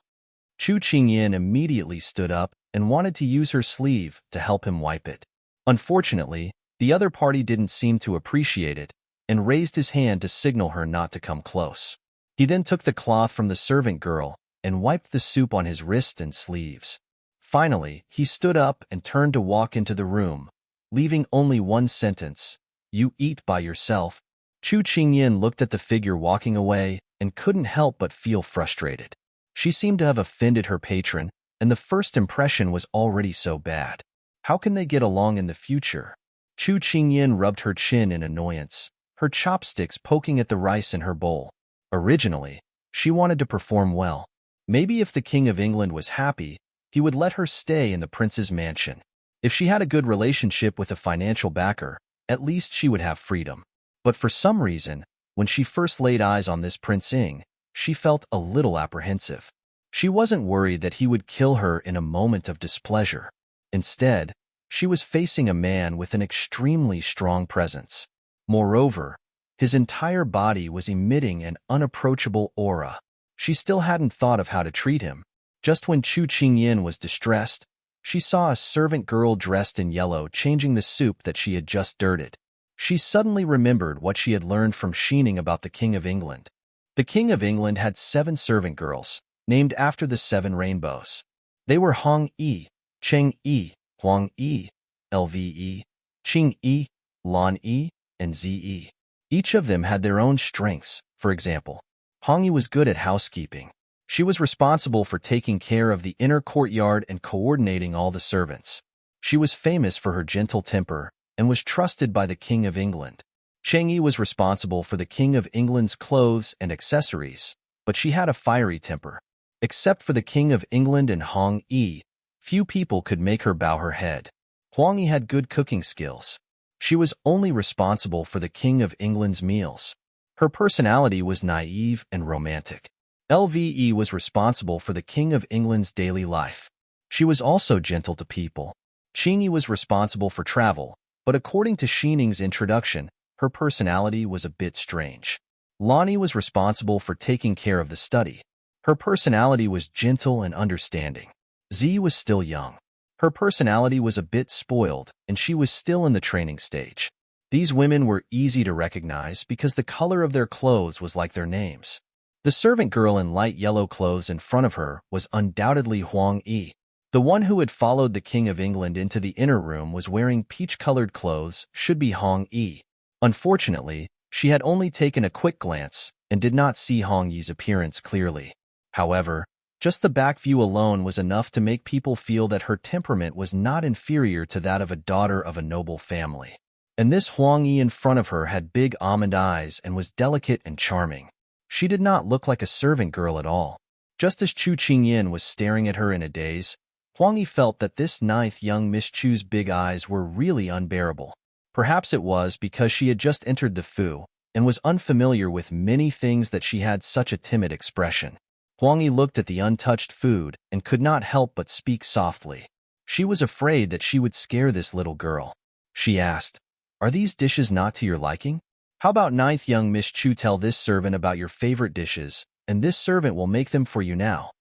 Chu Qingyin immediately stood up and wanted to use her sleeve to help him wipe it. Unfortunately, the other party didn't seem to appreciate it and raised his hand to signal her not to come close. He then took the cloth from the servant girl and wiped the soup on his wrist and sleeves. Finally, he stood up and turned to walk into the room, leaving only one sentence: "You eat by yourself." Chu Qingyin looked at the figure walking away and couldn't help but feel frustrated. She seemed to have offended her patron, and the first impression was already so bad. How can they get along in the future? Chu Qingyin rubbed her chin in annoyance, her chopsticks poking at the rice in her bowl. Originally, she wanted to perform well. Maybe if the King of England was happy, he would let her stay in the prince's mansion. If she had a good relationship with a financial backer, at least she would have freedom. But for some reason, when she first laid eyes on this Prince Ing, she felt a little apprehensive. She wasn't worried that he would kill her in a moment of displeasure. Instead, she was facing a man with an extremely strong presence. Moreover, his entire body was emitting an unapproachable aura. She still hadn't thought of how to treat him. Just when Chu Qingyin was distressed, she saw a servant girl dressed in yellow changing the soup that she had just dirted. She suddenly remembered what she had learned from Xining about the King of England. The King of England had 7 servant girls, named after the 7 rainbows. They were Hong Yi, Cheng Yi, Huang Yi, Lve, Qing Yi, Lan Yi, and Zi. Each of them had their own strengths. For example, Hong Yi was good at housekeeping. She was responsible for taking care of the inner courtyard and coordinating all the servants. She was famous for her gentle temper and was trusted by the King of England. Cheng Yi was responsible for the King of England's clothes and accessories, but she had a fiery temper. Except for the King of England and Hong Yi, few people could make her bow her head. Huang Yi had good cooking skills. She was only responsible for the King of England's meals. Her personality was naive and romantic. Lve was responsible for the King of England's daily life. She was also gentle to people. Qing Yi was responsible for travel, but according to Xining's introduction, her personality was a bit strange. Lan Yi was responsible for taking care of the study. Her personality was gentle and understanding. Zi was still young. Her personality was a bit spoiled, and she was still in the training stage. These women were easy to recognize because the color of their clothes was like their names. The servant girl in light yellow clothes in front of her was undoubtedly Huang Yi. The one who had followed the King of England into the inner room was wearing peach-colored clothes, should be Hong Yi. Unfortunately, she had only taken a quick glance and did not see Hong Yi's appearance clearly. However, just the back view alone was enough to make people feel that her temperament was not inferior to that of a daughter of a noble family. And this Huang Yi in front of her had big almond eyes and was delicate and charming. She did not look like a servant girl at all. Just as Chu Qingyin was staring at her in a daze, Huang Yi felt that this 9th young Miss Chu's big eyes were really unbearable. Perhaps it was because she had just entered the Fu and was unfamiliar with many things that she had such a timid expression. Huang Yi looked at the untouched food and could not help but speak softly. She was afraid that she would scare this little girl. She asked, "Are these dishes not to your liking? How about 9th young Miss Chu tell this servant about your favorite dishes, and this servant will make them for you now?"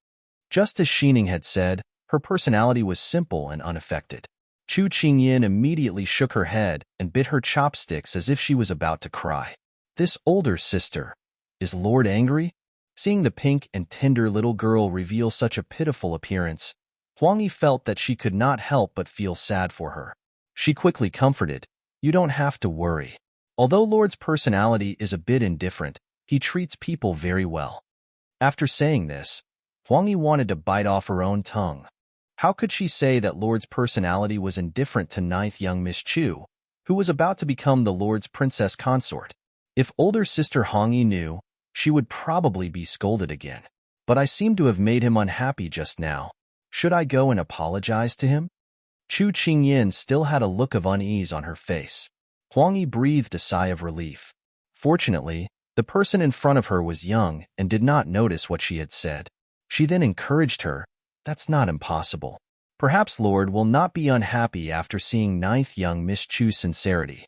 Just as Xining had said, her personality was simple and unaffected. Chu Qingyin immediately shook her head and bit her chopsticks as if she was about to cry. This older sister, is Lord angry? Seeing the pink and tender little girl reveal such a pitiful appearance, Huang Yi felt that she could not help but feel sad for her. She quickly comforted, "You don't have to worry. Although Lord's personality is a bit indifferent, he treats people very well." After saying this, Huang Yi wanted to bite off her own tongue. How could she say that Lord's personality was indifferent to 9th young Miss Chu, who was about to become the Lord's princess consort? If older sister Hong Yi knew, she would probably be scolded again. "But I seem to have made him unhappy just now. Should I go and apologize to him?" Chu Qingyin still had a look of unease on her face. Huang Yi breathed a sigh of relief. Fortunately, the person in front of her was young and did not notice what she had said. She then encouraged her, "That's not impossible. Perhaps Lord will not be unhappy after seeing 9th young Miss Chu's sincerity."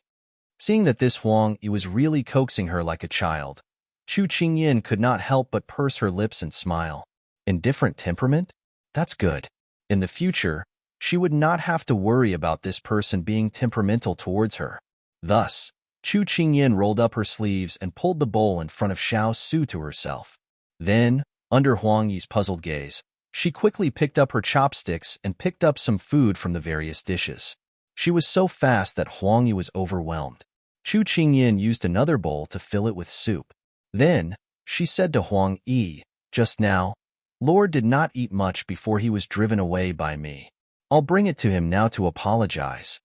Seeing that this Huang Yi was really coaxing her like a child, Chu Qingyin could not help but purse her lips and smile. Indifferent temperament? That's good. In the future, she would not have to worry about this person being temperamental towards her. Thus, Chu Qingyin rolled up her sleeves and pulled the bowl in front of Xiao Su to herself. Then, under Huang Yi's puzzled gaze, she quickly picked up her chopsticks and picked up some food from the various dishes. She was so fast that Huang Yi was overwhelmed. Chu Qingyin used another bowl to fill it with soup. Then, she said to Huang Yi, "Just now, Lord did not eat much before he was driven away by me. I'll bring it to him now to apologize."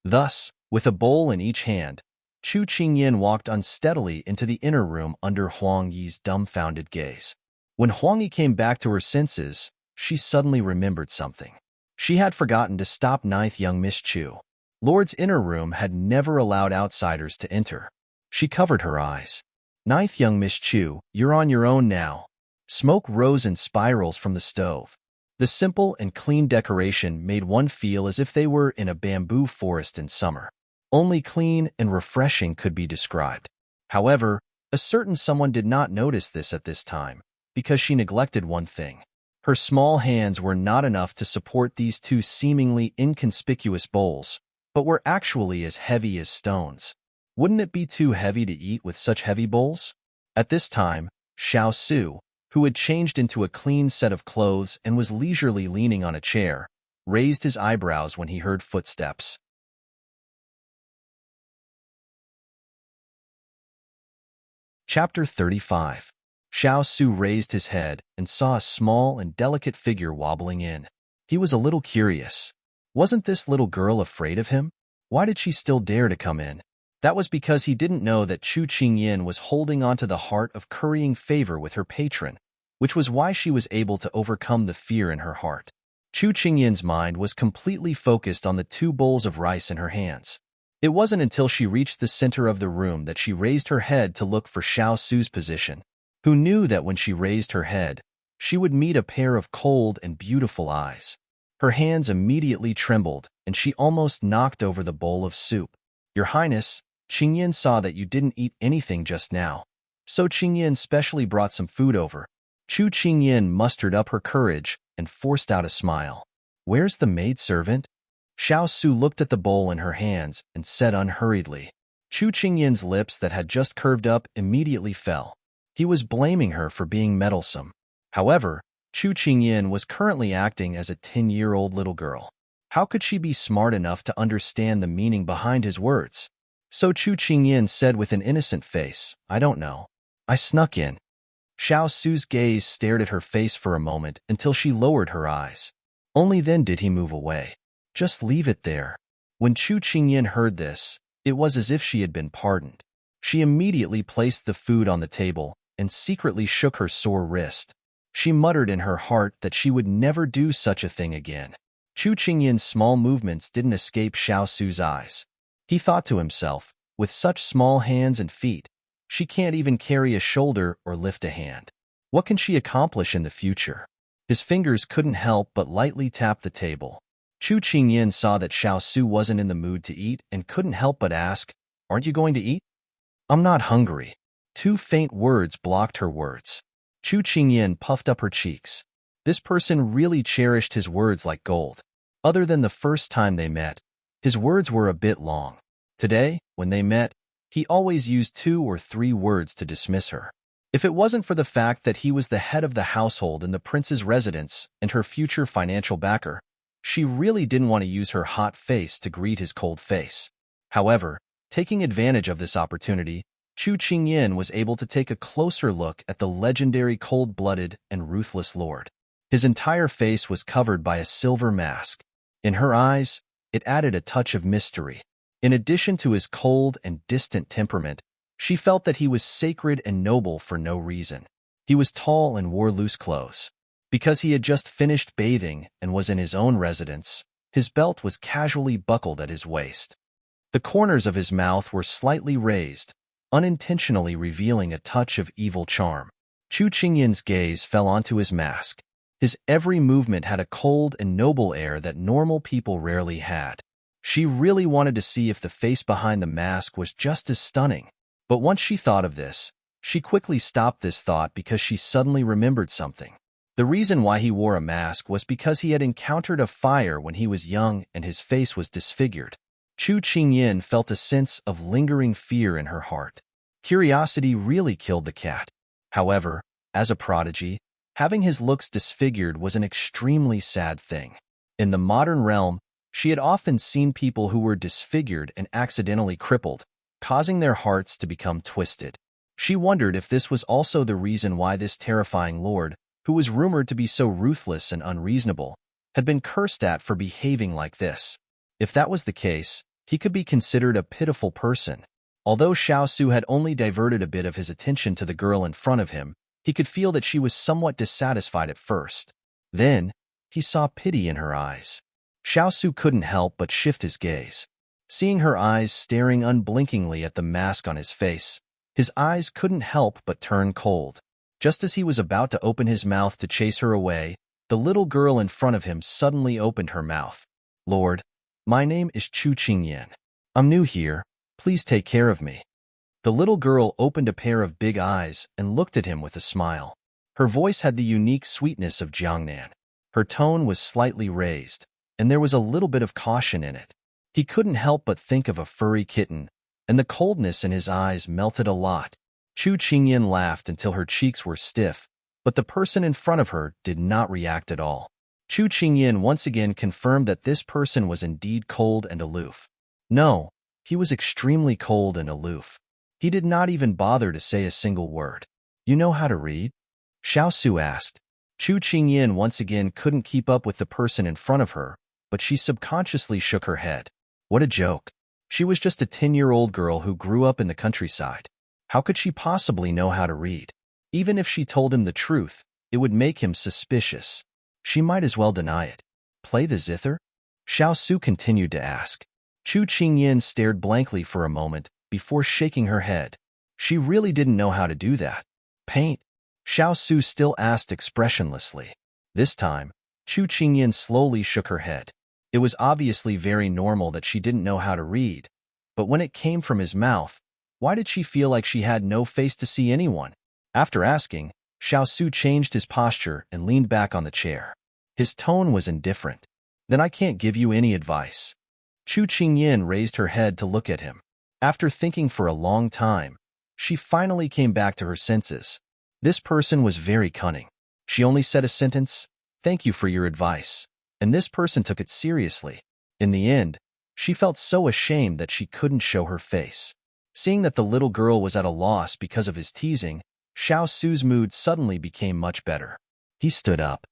Thus, With a bowl in each hand, Chu Qingyin walked unsteadily into the inner room under Huang Yi's dumbfounded gaze. When Huang Yi came back to her senses, she suddenly remembered something. She had forgotten to stop ninth young Miss Chu. Lord's inner room had never allowed outsiders to enter. She covered her eyes. Ninth young Miss Chu, you're on your own now. Smoke rose in spirals from the stove. The simple and clean decoration made one feel as if they were in a bamboo forest in summer. Only clean and refreshing could be described. However, a certain someone did not notice this at this time, because she neglected one thing. Her small hands were not enough to support these two seemingly inconspicuous bowls, but were actually as heavy as stones. Wouldn't it be too heavy to eat with such heavy bowls? At this time, Xiao Su, who had changed into a clean set of clothes and was leisurely leaning on a chair, raised his eyebrows when he heard footsteps. Chapter 35. Xiao Su raised his head and saw a small and delicate figure wobbling in. He was a little curious. Wasn't this little girl afraid of him? Why did she still dare to come in? That was because he didn't know that Chu Qingyin was holding onto the heart of currying favor with her patron, which was why she was able to overcome the fear in her heart. Chu Qingyin's mind was completely focused on the two bowls of rice in her hands. It wasn't until she reached the center of the room that she raised her head to look for Xiao Su's position, who knew that when she raised her head, she would meet a pair of cold and beautiful eyes. Her hands immediately trembled, and she almost knocked over the bowl of soup. Your Highness, Qingyin saw that you didn't eat anything just now, so Qingyin specially brought some food over. Chu Qingyin mustered up her courage and forced out a smile. Where's the maidservant? Xiao Su looked at the bowl in her hands and said unhurriedly. Chu Qingyin's lips that had just curved up immediately fell. He was blaming her for being meddlesome. However, Chu Qingyin was currently acting as a 10-year-old little girl. How could she be smart enough to understand the meaning behind his words? So Chu Qingyin said with an innocent face, I don't know. I snuck in. Xiao Su's gaze stared at her face for a moment until she lowered her eyes. Only then did he move away. Just leave it there. When Chu Qingyin heard this, it was as if she had been pardoned. She immediately placed the food on the table and secretly shook her sore wrist. She muttered in her heart that she would never do such a thing again. Chu Qingyin's small movements didn't escape Xiao Su's eyes. He thought to himself, with such small hands and feet, she can't even carry a shoulder or lift a hand. What can she accomplish in the future? His fingers couldn't help but lightly tap the table. Chu Qingyin saw that Xiao Su wasn't in the mood to eat and couldn't help but ask, Aren't you going to eat? I'm not hungry. Two faint words blocked her words. Chu Qingyin puffed up her cheeks. This person really cherished his words like gold. Other than the first time they met, his words were a bit long. Today, when they met, he always used 2 or 3 words to dismiss her. If it wasn't for the fact that he was the head of the household in the prince's residence and her future financial backer, she really didn't want to use her hot face to greet his cold face. However, taking advantage of this opportunity, Chu Qingyin was able to take a closer look at the legendary cold-blooded and ruthless lord. His entire face was covered by a silver mask. In her eyes, it added a touch of mystery. In addition to his cold and distant temperament, she felt that he was sacred and noble for no reason. He was tall and wore loose clothes. Because he had just finished bathing and was in his own residence, his belt was casually buckled at his waist. The corners of his mouth were slightly raised, unintentionally revealing a touch of evil charm. Chu Qingyin's gaze fell onto his mask. His every movement had a cold and noble air that normal people rarely had. She really wanted to see if the face behind the mask was just as stunning. But once she thought of this, she quickly stopped this thought because she suddenly remembered something. The reason why he wore a mask was because he had encountered a fire when he was young and his face was disfigured. Chu Qingyin felt a sense of lingering fear in her heart. Curiosity really killed the cat. However, as a prodigy, having his looks disfigured was an extremely sad thing. In the modern realm, she had often seen people who were disfigured and accidentally crippled, causing their hearts to become twisted. She wondered if this was also the reason why this terrifying lord, who was rumored to be so ruthless and unreasonable, had been cursed at for behaving like this. If that was the case, He could be considered a pitiful person. Although Xiao Su had only diverted a bit of his attention to the girl in front of him, he could feel that she was somewhat dissatisfied at first. Then, he saw pity in her eyes. Xiao Su couldn't help but shift his gaze. Seeing her eyes staring unblinkingly at the mask on his face, his eyes couldn't help but turn cold. Just as he was about to open his mouth to chase her away, the little girl in front of him suddenly opened her mouth. "Lord, my name is Chu Qingyan. I'm new here. Please take care of me." The little girl opened a pair of big eyes and looked at him with a smile. Her voice had the unique sweetness of Jiangnan. Her tone was slightly raised, and there was a little bit of caution in it. He couldn't help but think of a furry kitten, and the coldness in his eyes melted a lot. Chu Qingyan laughed until her cheeks were stiff, but the person in front of her did not react at all. Chu Qingyan once again confirmed that this person was indeed cold and aloof. No, he was extremely cold and aloof. He did not even bother to say a single word. "You know how to read?" Xiao Su asked. Chu Qingyan once again couldn't keep up with the person in front of her, but she subconsciously shook her head. What a joke. She was just a 10-year-old girl who grew up in the countryside. How could she possibly know how to read? Even if she told him the truth, it would make him suspicious. She might as well deny it. "Play the zither?" Xiao Su continued to ask. Chu Qingyan stared blankly for a moment before shaking her head. She really didn't know how to do that. "Paint?" Xiao Su still asked expressionlessly. This time, Chu Qingyan slowly shook her head. It was obviously very normal that she didn't know how to read, but when it came from his mouth, why did she feel like she had no face to see anyone? After asking, Xiao Su changed his posture and leaned back on the chair. His tone was indifferent. "Then I can't give you any advice." Chu Qingyan raised her head to look at him. After thinking for a long time, she finally came back to her senses. This person was very cunning. She only said a sentence, "Thank you for your advice," and this person took it seriously. In the end, she felt so ashamed that she couldn't show her face. Seeing that the little girl was at a loss because of his teasing, Xiao Su's mood suddenly became much better. He stood up.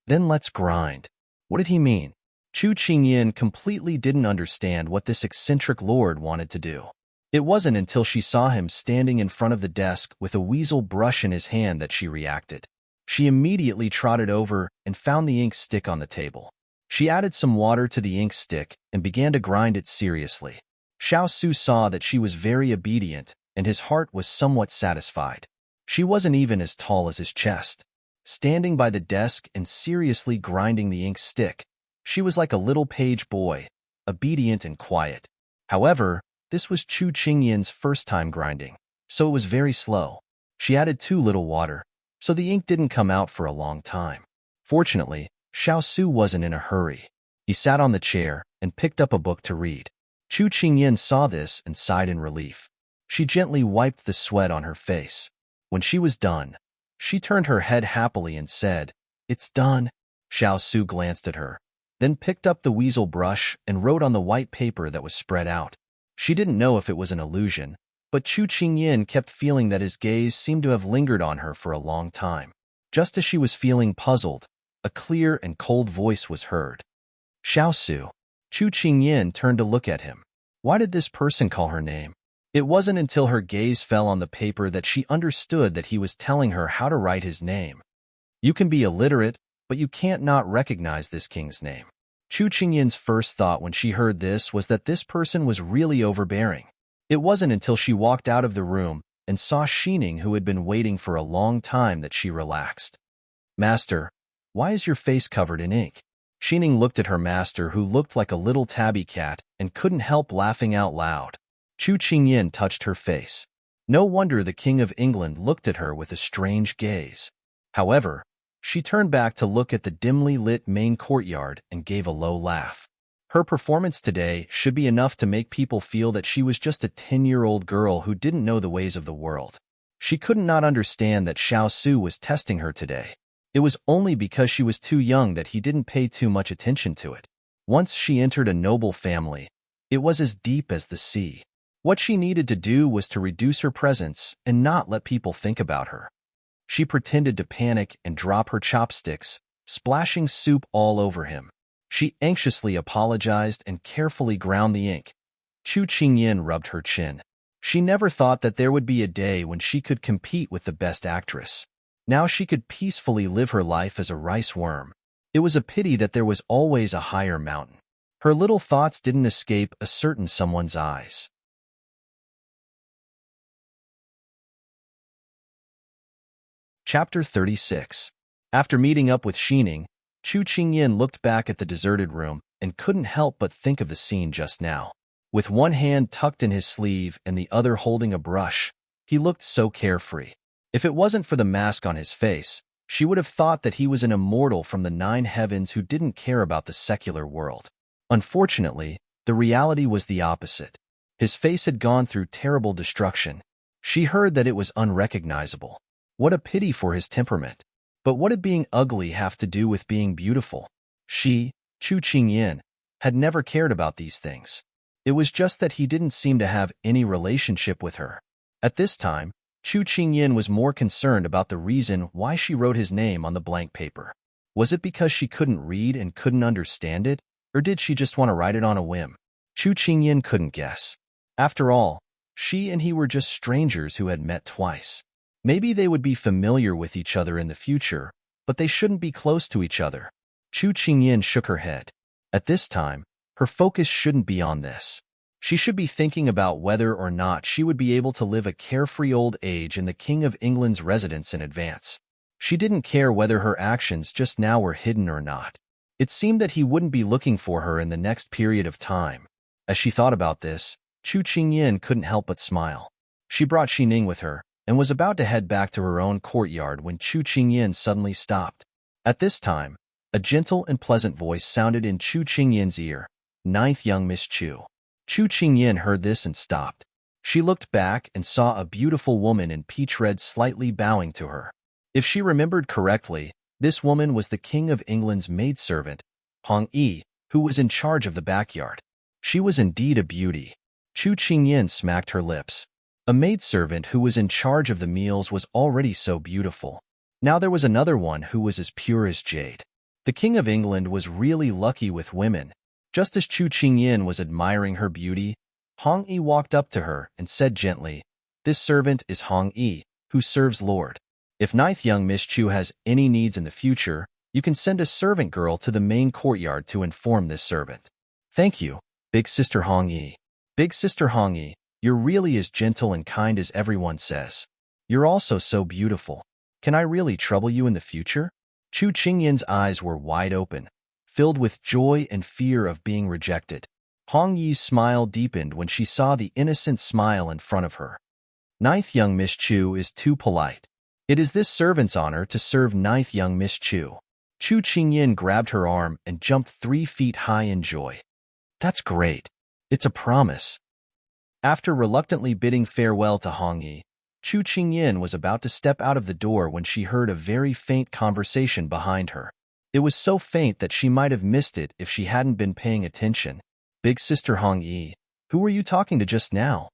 "Then let's grind." What did he mean? Chu Qingyan completely didn't understand what this eccentric lord wanted to do. It wasn't until she saw him standing in front of the desk with a weasel brush in his hand that she reacted. She immediately trotted over and found the ink stick on the table. She added some water to the ink stick and began to grind it seriously. Xiao Su saw that she was very obedient, and his heart was somewhat satisfied. She wasn't even as tall as his chest. Standing by the desk and seriously grinding the ink stick, she was like a little page boy, obedient and quiet. However, this was Chu Qingyan's first time grinding, so it was very slow. She added too little water, so the ink didn't come out for a long time. Fortunately, Xiao Su wasn't in a hurry. He sat on the chair and picked up a book to read. Chu Qingyan saw this and sighed in relief. She gently wiped the sweat on her face. When she was done, she turned her head happily and said, "It's done." Xiao Su glanced at her, then picked up the weasel brush and wrote on the white paper that was spread out. She didn't know if it was an illusion, but Chu Qingyan kept feeling that his gaze seemed to have lingered on her for a long time. Just as she was feeling puzzled, a clear and cold voice was heard. "Xiao Su." Chu Qingyan turned to look at him. Why did this person call her name? It wasn't until her gaze fell on the paper that she understood that he was telling her how to write his name. You can be illiterate, but you can't not recognize this king's name. Chu Qingyan's first thought when she heard this was that this person was really overbearing. It wasn't until she walked out of the room and saw Xining, who had been waiting for a long time, that she relaxed. "Master, why is your face covered in ink?" Xining looked at her master, who looked like a little tabby cat, and couldn't help laughing out loud. Chu Qingyan touched her face. No wonder the King of England looked at her with a strange gaze. However, she turned back to look at the dimly lit main courtyard and gave a low laugh. Her performance today should be enough to make people feel that she was just a 10-year-old girl who didn't know the ways of the world. She could not understand that Xiao Su was testing her today. It was only because she was too young that he didn't pay too much attention to it. Once she entered a noble family, it was as deep as the sea. What she needed to do was to reduce her presence and not let people think about her. She pretended to panic and drop her chopsticks, splashing soup all over him. She anxiously apologized and carefully ground the ink, Chu Qingyin rubbed her chin. She never thought that there would be a day when she could compete with the best actress. Now she could peacefully live her life as a rice worm. It was a pity that there was always a higher mountain. Her little thoughts didn't escape a certain someone's eyes. Chapter 36. After meeting up with Xining, Chu Qingyin looked back at the deserted room and couldn't help but think of the scene just now. With one hand tucked in his sleeve and the other holding a brush, he looked so carefree. If it wasn't for the mask on his face, she would have thought that he was an immortal from the 9 heavens who didn't care about the secular world. Unfortunately, the reality was the opposite. His face had gone through terrible destruction. She heard that it was unrecognizable. What a pity for his temperament. But what did being ugly have to do with being beautiful? She, Chu Qingyin, had never cared about these things. It was just that he didn't seem to have any relationship with her. At this time, Chu Qingyin was more concerned about the reason why she wrote his name on the blank paper. Was it because she couldn't read and couldn't understand it, or did she just want to write it on a whim? Chu Qingyin couldn't guess. After all, she and he were just strangers who had met twice. Maybe they would be familiar with each other in the future, but they shouldn't be close to each other. Chu Qingyin shook her head. At this time, her focus shouldn't be on this. She should be thinking about whether or not she would be able to live a carefree old age in the King of England's residence in advance. She didn't care whether her actions just now were hidden or not. It seemed that he wouldn't be looking for her in the next period of time. As she thought about this, Chu Qingyin couldn't help but smile. She brought Xining with her, and was about to head back to her own courtyard when Chu Qingyin suddenly stopped. At this time, a gentle and pleasant voice sounded in Chu Qingyin's ear. "Ninth young Miss Chu." Chu Qingyin heard this and stopped. She looked back and saw a beautiful woman in peach red slightly bowing to her. If she remembered correctly, this woman was the King of England's maidservant, Hong Yi, who was in charge of the backyard. She was indeed a beauty. Chu Qingyin smacked her lips. A maidservant who was in charge of the meals was already so beautiful. Now there was another one who was as pure as jade. The King of England was really lucky with women. Just as Chu Qingyin was admiring her beauty, Hong Yi walked up to her and said gently, "This servant is Hong Yi, who serves Lord. If ninth young Miss Chu has any needs in the future, you can send a servant girl to the main courtyard to inform this servant." "Thank you, Big Sister Hong Yi." "Big Sister Hong Yi, you're really as gentle and kind as everyone says. You're also so beautiful. Can I really trouble you in the future?" Chu Qingyin's eyes were wide open, filled with joy and fear of being rejected. Hong Yi's smile deepened when she saw the innocent smile in front of her. "Ninth young Miss Chu is too polite. It is this servant's honor to serve ninth young Miss Chu." Chu Qingyin grabbed her arm and jumped 3 feet high in joy. "That's great. It's a promise." After reluctantly bidding farewell to Hong Yi, Chu Qingyin was about to step out of the door when she heard a very faint conversation behind her. It was so faint that she might have missed it if she hadn't been paying attention. "Big Sister Hong Yi, who were you talking to just now?"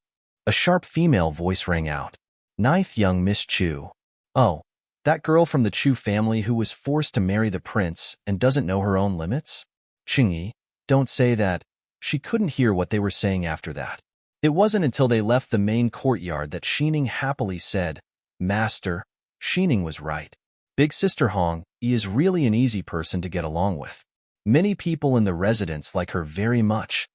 A sharp female voice rang out. "Ninth young Miss Chu." "Oh, that girl from the Chu family who was forced to marry the prince and doesn't know her own limits?" "Qingyi, don't say that." She couldn't hear what they were saying after that. It wasn't until they left the main courtyard that Xining happily said, "Master, Xining was right. Big Sister Hong Yi is really an easy person to get along with. Many people in the residence like her very much."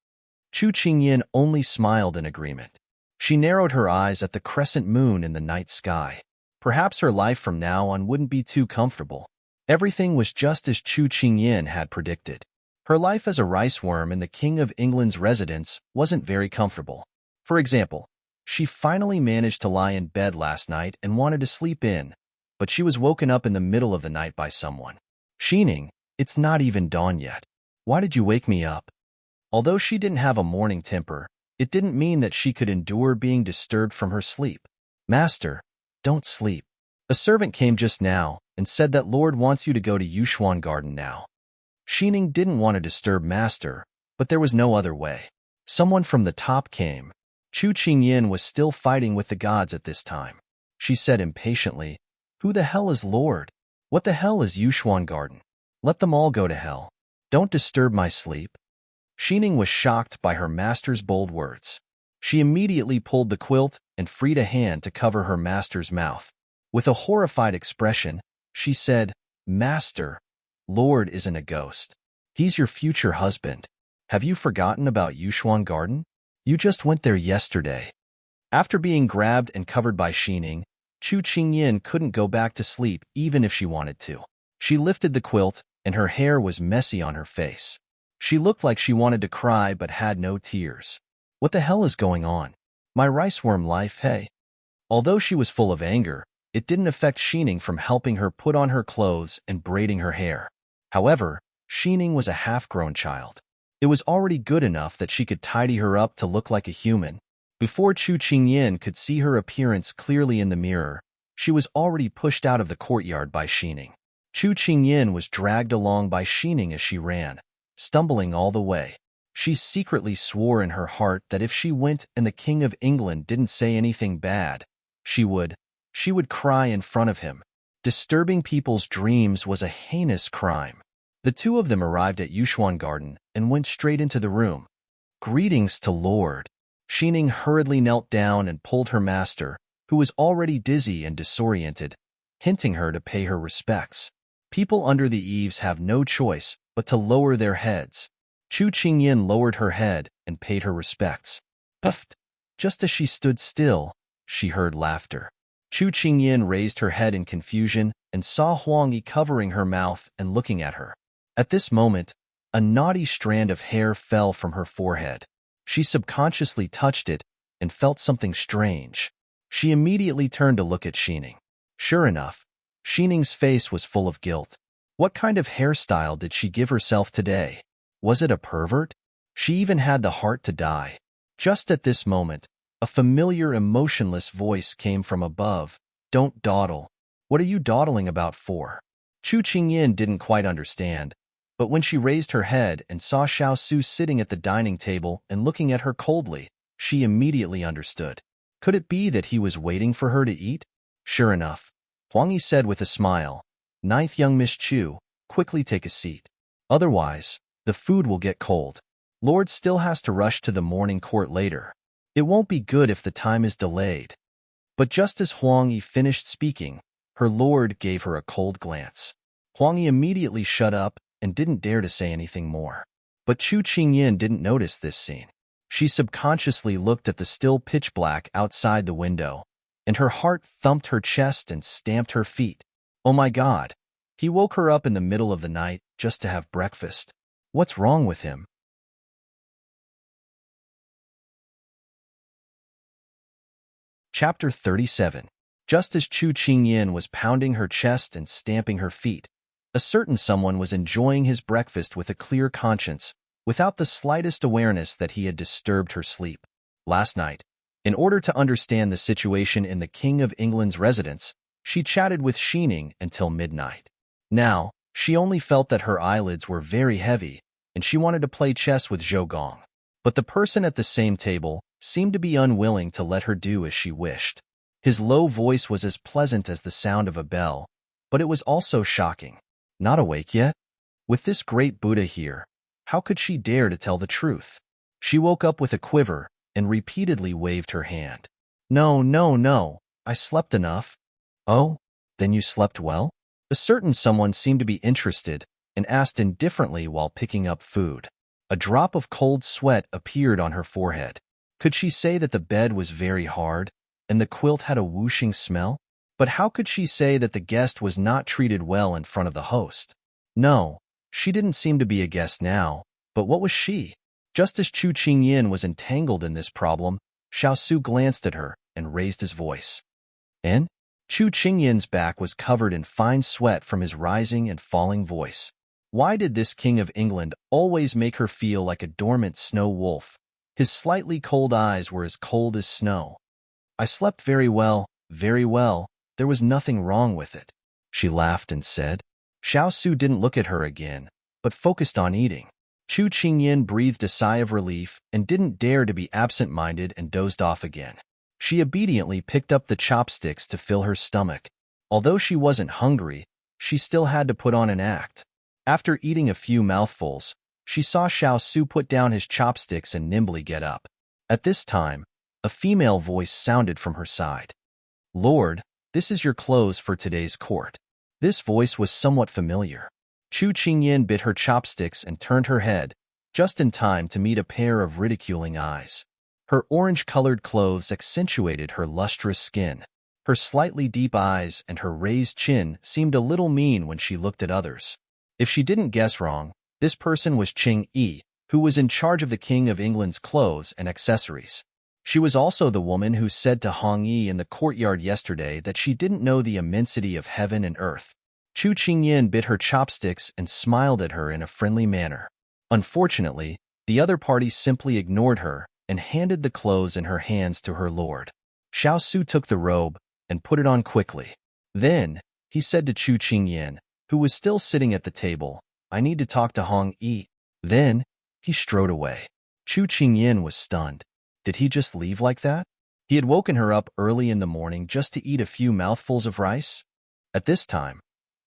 Chu Qingyin only smiled in agreement. She narrowed her eyes at the crescent moon in the night sky. Perhaps her life from now on wouldn't be too comfortable. Everything was just as Chu Qingyin had predicted. Her life as a rice worm in the King of England's residence wasn't very comfortable. For example, she finally managed to lie in bed last night and wanted to sleep in, but she was woken up in the middle of the night by someone. "Xining, it's not even dawn yet. Why did you wake me up?" Although she didn't have a morning temper, it didn't mean that she could endure being disturbed from her sleep. "Master, don't sleep. A servant came just now and said that Lord wants you to go to Yushuan Garden now." Xining didn't want to disturb Master, but there was no other way. Someone from the top came. Chu Qingyin was still fighting with the gods at this time. She said impatiently, "Who the hell is Lord? What the hell is Yushuan Garden? Let them all go to hell. Don't disturb my sleep." Xining was shocked by her master's bold words. She immediately pulled the quilt and freed a hand to cover her master's mouth. With a horrified expression, she said, "Master, Lord isn't a ghost. He's your future husband. Have you forgotten about Yushuan Garden? You just went there yesterday." After being grabbed and covered by Xining, Chu Qingyin couldn't go back to sleep even if she wanted to. She lifted the quilt, and her hair was messy on her face. She looked like she wanted to cry but had no tears. What the hell is going on? My riceworm life, hey? Although she was full of anger, it didn't affect Xining from helping her put on her clothes and braiding her hair. However, Xining was a half-grown child. It was already good enough that she could tidy her up to look like a human. Before Chu Qingyin could see her appearance clearly in the mirror, she was already pushed out of the courtyard by Xining. Chu Qingyin was dragged along by Xining as she ran, stumbling all the way. She secretly swore in her heart that if she went and the King of England didn't say anything bad, she would cry in front of him. Disturbing people's dreams was a heinous crime. The two of them arrived at Yushuan Garden and went straight into the room. "Greetings to Lord." Xining hurriedly knelt down and pulled her master, who was already dizzy and disoriented, hinting her to pay her respects. People under the eaves have no choice but to lower their heads. Chu Qingyin lowered her head and paid her respects. Puffed. Just as she stood still, she heard laughter. Chu Qingyin raised her head in confusion and saw Huang Yi covering her mouth and looking at her. At this moment, a knotty strand of hair fell from her forehead. She subconsciously touched it and felt something strange. She immediately turned to look at Xining. Sure enough, Xining's face was full of guilt. What kind of hairstyle did she give herself today? Was it a pervert? She even had the heart to die. Just at this moment, a familiar emotionless voice came from above. "Don't dawdle. What are you dawdling about for?" Chu Qingyin didn't quite understand, but when she raised her head and saw Xiao Su sitting at the dining table and looking at her coldly, she immediately understood. Could it be that he was waiting for her to eat? Sure enough, Huang Yi said with a smile, "Ninth young Miss Chu, quickly take a seat. Otherwise, the food will get cold. Lord still has to rush to the morning court later. It won't be good if the time is delayed." But just as Huang Yi finished speaking, her lord gave her a cold glance. Huang Yi immediately shut up and didn't dare to say anything more. But Chu Qingyin didn't notice this scene. She subconsciously looked at the still pitch black outside the window, and her heart thumped her chest and stamped her feet. Oh my God! He woke her up in the middle of the night just to have breakfast. What's wrong with him? Chapter 37. Just as Chu Qingyin was pounding her chest and stamping her feet, a certain someone was enjoying his breakfast with a clear conscience, without the slightest awareness that he had disturbed her sleep. Last night, in order to understand the situation in the King of England's residence, she chatted with Xining until midnight. Now, she only felt that her eyelids were very heavy, and she wanted to play chess with Zhou Gong. But the person at the same table seemed to be unwilling to let her do as she wished. His low voice was as pleasant as the sound of a bell, but it was also shocking. Not awake yet? With this great Buddha here, how could she dare to tell the truth? She woke up with a quiver and repeatedly waved her hand. No, no, no, I slept enough. Oh, then you slept well? A certain someone seemed to be interested and asked indifferently while picking up food. A drop of cold sweat appeared on her forehead. Could she say that the bed was very hard and the quilt had a whooshing smell? But how could she say that the guest was not treated well in front of the host? No, she didn't seem to be a guest now, but what was she? Just as Chu Qingyin was entangled in this problem, Xiao Su glanced at her and raised his voice. And? Chu Qingyin's back was covered in fine sweat from his rising and falling voice. Why did this King of England always make her feel like a dormant snow wolf? His slightly cold eyes were as cold as snow. I slept very well, very well. There was nothing wrong with it, she laughed and said. Xiao Su didn't look at her again, but focused on eating. Chu Qingyin breathed a sigh of relief and didn't dare to be absent-minded and dozed off again. She obediently picked up the chopsticks to fill her stomach. Although she wasn't hungry, she still had to put on an act. After eating a few mouthfuls, She saw Xiao Su put down his chopsticks and nimbly get up. At this time, a female voice sounded from her side. Lord, this is your clothes for today's court. This voice was somewhat familiar. Chu Qingyin bit her chopsticks and turned her head, just in time to meet a pair of ridiculing eyes. Her orange-colored clothes accentuated her lustrous skin. Her slightly deep eyes and her raised chin seemed a little mean when she looked at others. If she didn't guess wrong, this person was Qing Yi, who was in charge of the King of England's clothes and accessories. She was also the woman who said to Hong Yi in the courtyard yesterday that she didn't know the immensity of heaven and earth. Chu Qingyin bit her chopsticks and smiled at her in a friendly manner. Unfortunately, the other party simply ignored her and handed the clothes in her hands to her lord. Xiao Su took the robe and put it on quickly. Then, he said to Chu Qingyin, who was still sitting at the table, I need to talk to Hong Yi. Then, he strode away. Chu Qingyin was stunned. Did he just leave like that? He had woken her up early in the morning just to eat a few mouthfuls of rice. At this time,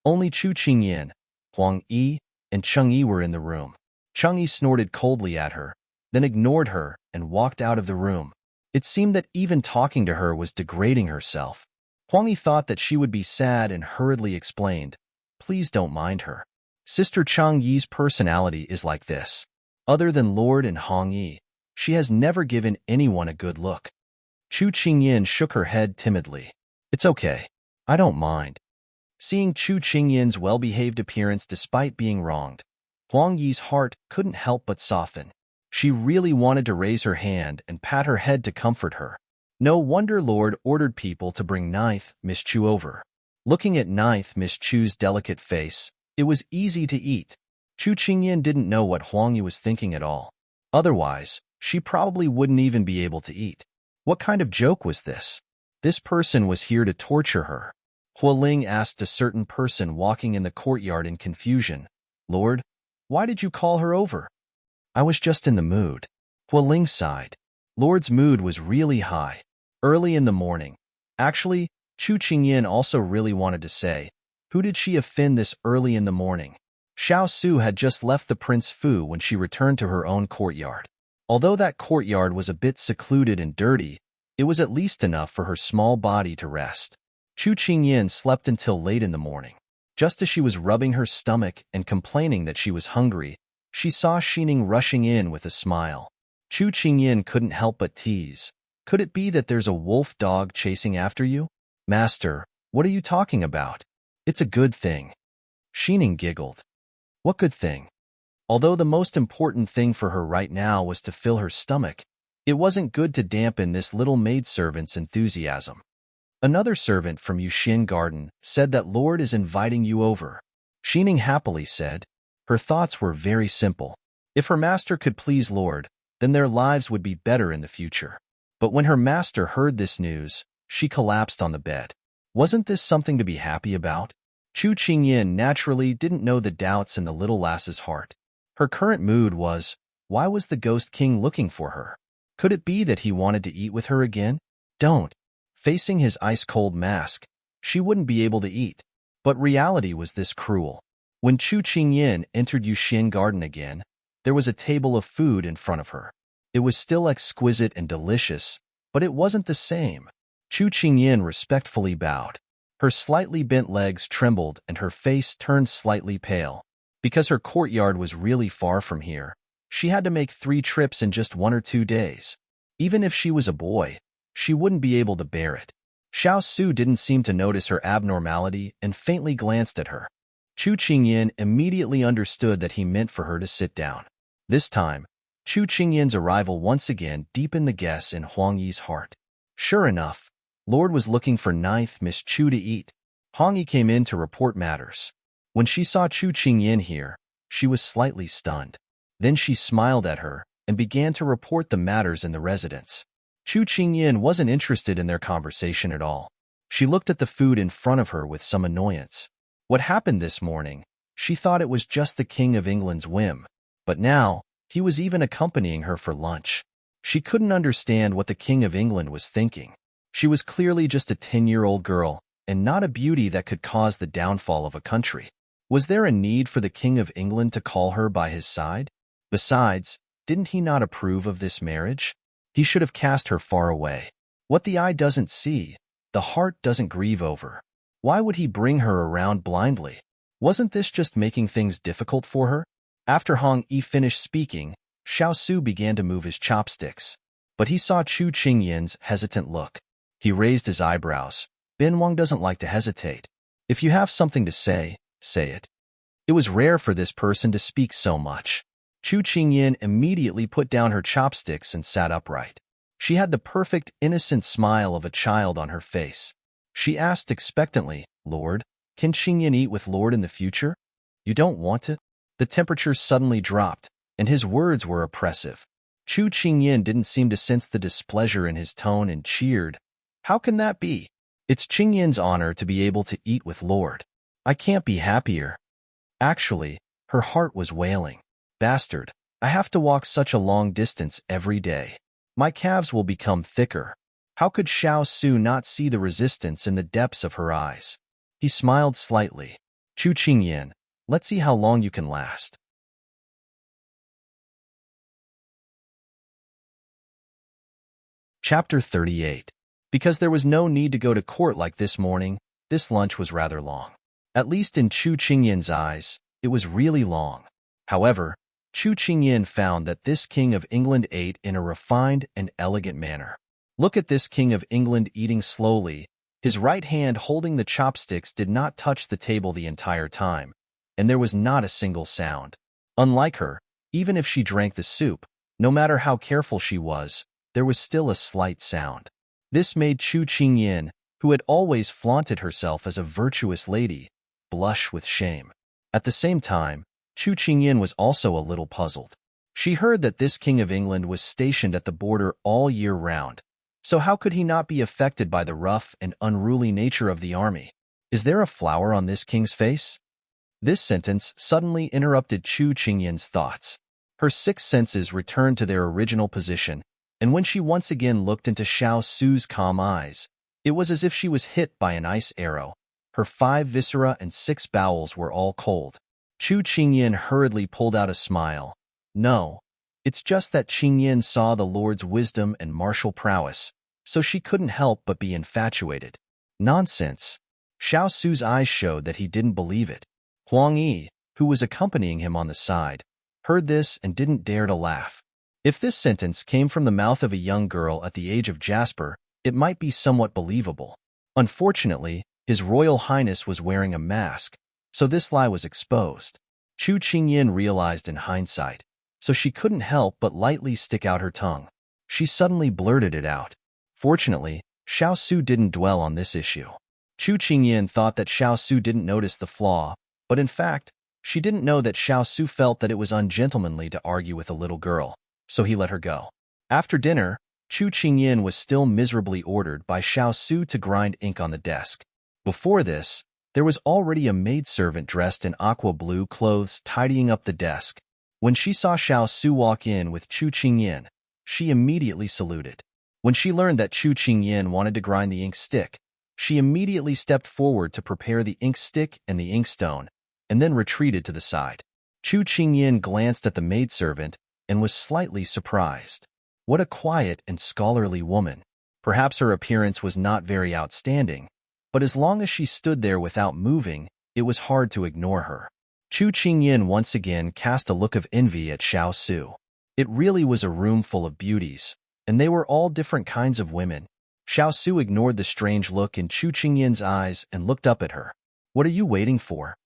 only Chu Qingyin, Huang Yi, and Cheng Yi were in the room. Cheng Yi snorted coldly at her, then ignored her and walked out of the room. It seemed that even talking to her was degrading herself. Huang Yi thought that she would be sad and hurriedly explained, Please don't mind her. Sister Cheng Yi's personality is like this. Other than Lord and Hong Yi, she has never given anyone a good look. Chu Qingyin shook her head timidly. It's okay. I don't mind. Seeing Chu Qingyin's well-behaved appearance despite being wronged, Huang Yi's heart couldn't help but soften. She really wanted to raise her hand and pat her head to comfort her. No wonder Lord ordered people to bring Ninth Miss Chu over. Looking at Ninth Miss Chu's delicate face, it was easy to eat. Chu Qingyin didn't know what Huang Yi was thinking at all. Otherwise, she probably wouldn't even be able to eat. What kind of joke was this? This person was here to torture her. Hua Ling asked a certain person walking in the courtyard in confusion, Lord, why did you call her over? I was just in the mood. Hua Ling sighed. Lord's mood was really high. Early in the morning. Actually, Chu Qingyin also really wanted to say, who did she offend this early in the morning? Xiao Su had just left the Prince Fu when she returned to her own courtyard. Although that courtyard was a bit secluded and dirty, it was at least enough for her small body to rest. Chu Qingyin slept until late in the morning. Just as she was rubbing her stomach and complaining that she was hungry, she saw Xining rushing in with a smile. Chu Qingyin couldn't help but tease. Could it be that there's a wolf dog chasing after you? Master, what are you talking about? It's a good thing. Xining giggled. What good thing? Although the most important thing for her right now was to fill her stomach, it wasn't good to dampen this little maidservant's enthusiasm. Another servant from Yuxian Garden said that Lord is inviting you over. Xining happily said. Her thoughts were very simple. If her master could please Lord, then their lives would be better in the future. But when her master heard this news, she collapsed on the bed. Wasn't this something to be happy about? Chu Qingyin naturally didn't know the doubts in the little lass's heart. Her current mood was, why was the Ghost King looking for her? Could it be that he wanted to eat with her again? Don't. Facing his ice-cold mask, she wouldn't be able to eat. But reality was this cruel. When Chu Qingyin entered Yuxian Garden again, there was a table of food in front of her. It was still exquisite and delicious, but it wasn't the same. Chu Qingyin respectfully bowed. Her slightly bent legs trembled and her face turned slightly pale. Because her courtyard was really far from here, she had to make 3 trips in just 1 or 2 days. Even if she was a boy, she wouldn't be able to bear it. Xiao Su didn't seem to notice her abnormality and faintly glanced at her. Chu Qingyin immediately understood that he meant for her to sit down. This time, Chu Qingyin's arrival once again deepened the guess in Huang Yi's heart. Sure enough, Lord was looking for Ninth Miss Chu to eat. Hong Yi came in to report matters. When she saw Chu Qingyin here, she was slightly stunned. Then she smiled at her and began to report the matters in the residence. Chu Qingyin wasn't interested in their conversation at all. She looked at the food in front of her with some annoyance. What happened this morning? She thought it was just the King of England's whim. But now, he was even accompanying her for lunch. She couldn't understand what the King of England was thinking. She was clearly just a 10-year-old girl, and not a beauty that could cause the downfall of a country. Was there a need for the King of England to call her by his side? Besides, didn't he not approve of this marriage? He should have cast her far away. What the eye doesn't see, the heart doesn't grieve over. Why would he bring her around blindly? Wasn't this just making things difficult for her? After Hong Yi finished speaking, Xiao Su began to move his chopsticks. But he saw Chu Qingyin's hesitant look. He raised his eyebrows. Bin Wang doesn't like to hesitate. If you have something to say, say it. It was rare for this person to speak so much. Chu Qingyin immediately put down her chopsticks and sat upright. She had the perfect, innocent smile of a child on her face. She asked expectantly, "Lord, can Qingyin eat with Lord in the future? You don't want it?" The temperature suddenly dropped, and his words were oppressive. Chu Qingyin didn't seem to sense the displeasure in his tone and cheered. "How can that be? It's Qingyin's honor to be able to eat with Lord. I can't be happier." Actually, her heart was wailing. "Bastard, I have to walk such a long distance every day. My calves will become thicker." How could Xiao Su not see the resistance in the depths of her eyes? He smiled slightly. "Chu Qingyin, let's see how long you can last." Chapter 38. Because there was no need to go to court like this morning, this lunch was rather long. At least in Chu Qingyin's eyes, it was really long. However, Chu Qingyin found that this King of England ate in a refined and elegant manner. Look at this King of England eating slowly. His right hand holding the chopsticks did not touch the table the entire time, and there was not a single sound. Unlike her, even if she drank the soup, no matter how careful she was, there was still a slight sound. This made Chu Qingyin, who had always flaunted herself as a virtuous lady, blush with shame. At the same time, Chu Qingyin was also a little puzzled. She heard that this King of England was stationed at the border all year round. So how could he not be affected by the rough and unruly nature of the army? Is there a flower on this king's face? This sentence suddenly interrupted Chu Qingyin's thoughts. Her six senses returned to their original position, and when she once again looked into Xiao Su's calm eyes, it was as if she was hit by an ice arrow. Her 5 viscera and 6 bowels were all cold. Chu Qingyin hurriedly pulled out a smile. "No, it's just that Qingyin saw the Lord's wisdom and martial prowess, so she couldn't help but be infatuated." Nonsense. Xiao Su's eyes showed that he didn't believe it. Huang Yi, who was accompanying him on the side, heard this and didn't dare to laugh. If this sentence came from the mouth of a young girl at the age of Jasper, it might be somewhat believable. Unfortunately, His Royal Highness was wearing a mask, so this lie was exposed. Chu Qingyin realized in hindsight, so she couldn't help but lightly stick out her tongue. She suddenly blurted it out. Fortunately, Xiao Su didn't dwell on this issue. Chu Qingyin thought that Xiao Su didn't notice the flaw, but in fact, she didn't know that Xiao Su felt that it was ungentlemanly to argue with a little girl, so he let her go. After dinner, Chu Qingyin was still miserably ordered by Xiao Su to grind ink on the desk. Before this, there was already a maidservant dressed in aqua blue clothes tidying up the desk. When she saw Xiao Su walk in with Chu Qingyin, she immediately saluted. When she learned that Chu Qingyin wanted to grind the ink stick, she immediately stepped forward to prepare the ink stick and the inkstone, and then retreated to the side. Chu Qingyin glanced at the maidservant and was slightly surprised. What a quiet and scholarly woman. Perhaps her appearance was not very outstanding, but as long as she stood there without moving, it was hard to ignore her. Chu Qingyin once again cast a look of envy at Xiao Su. It really was a room full of beauties, and they were all different kinds of women. Xiao Su ignored the strange look in Chu Qingyin's eyes and looked up at her. "What are you waiting for?"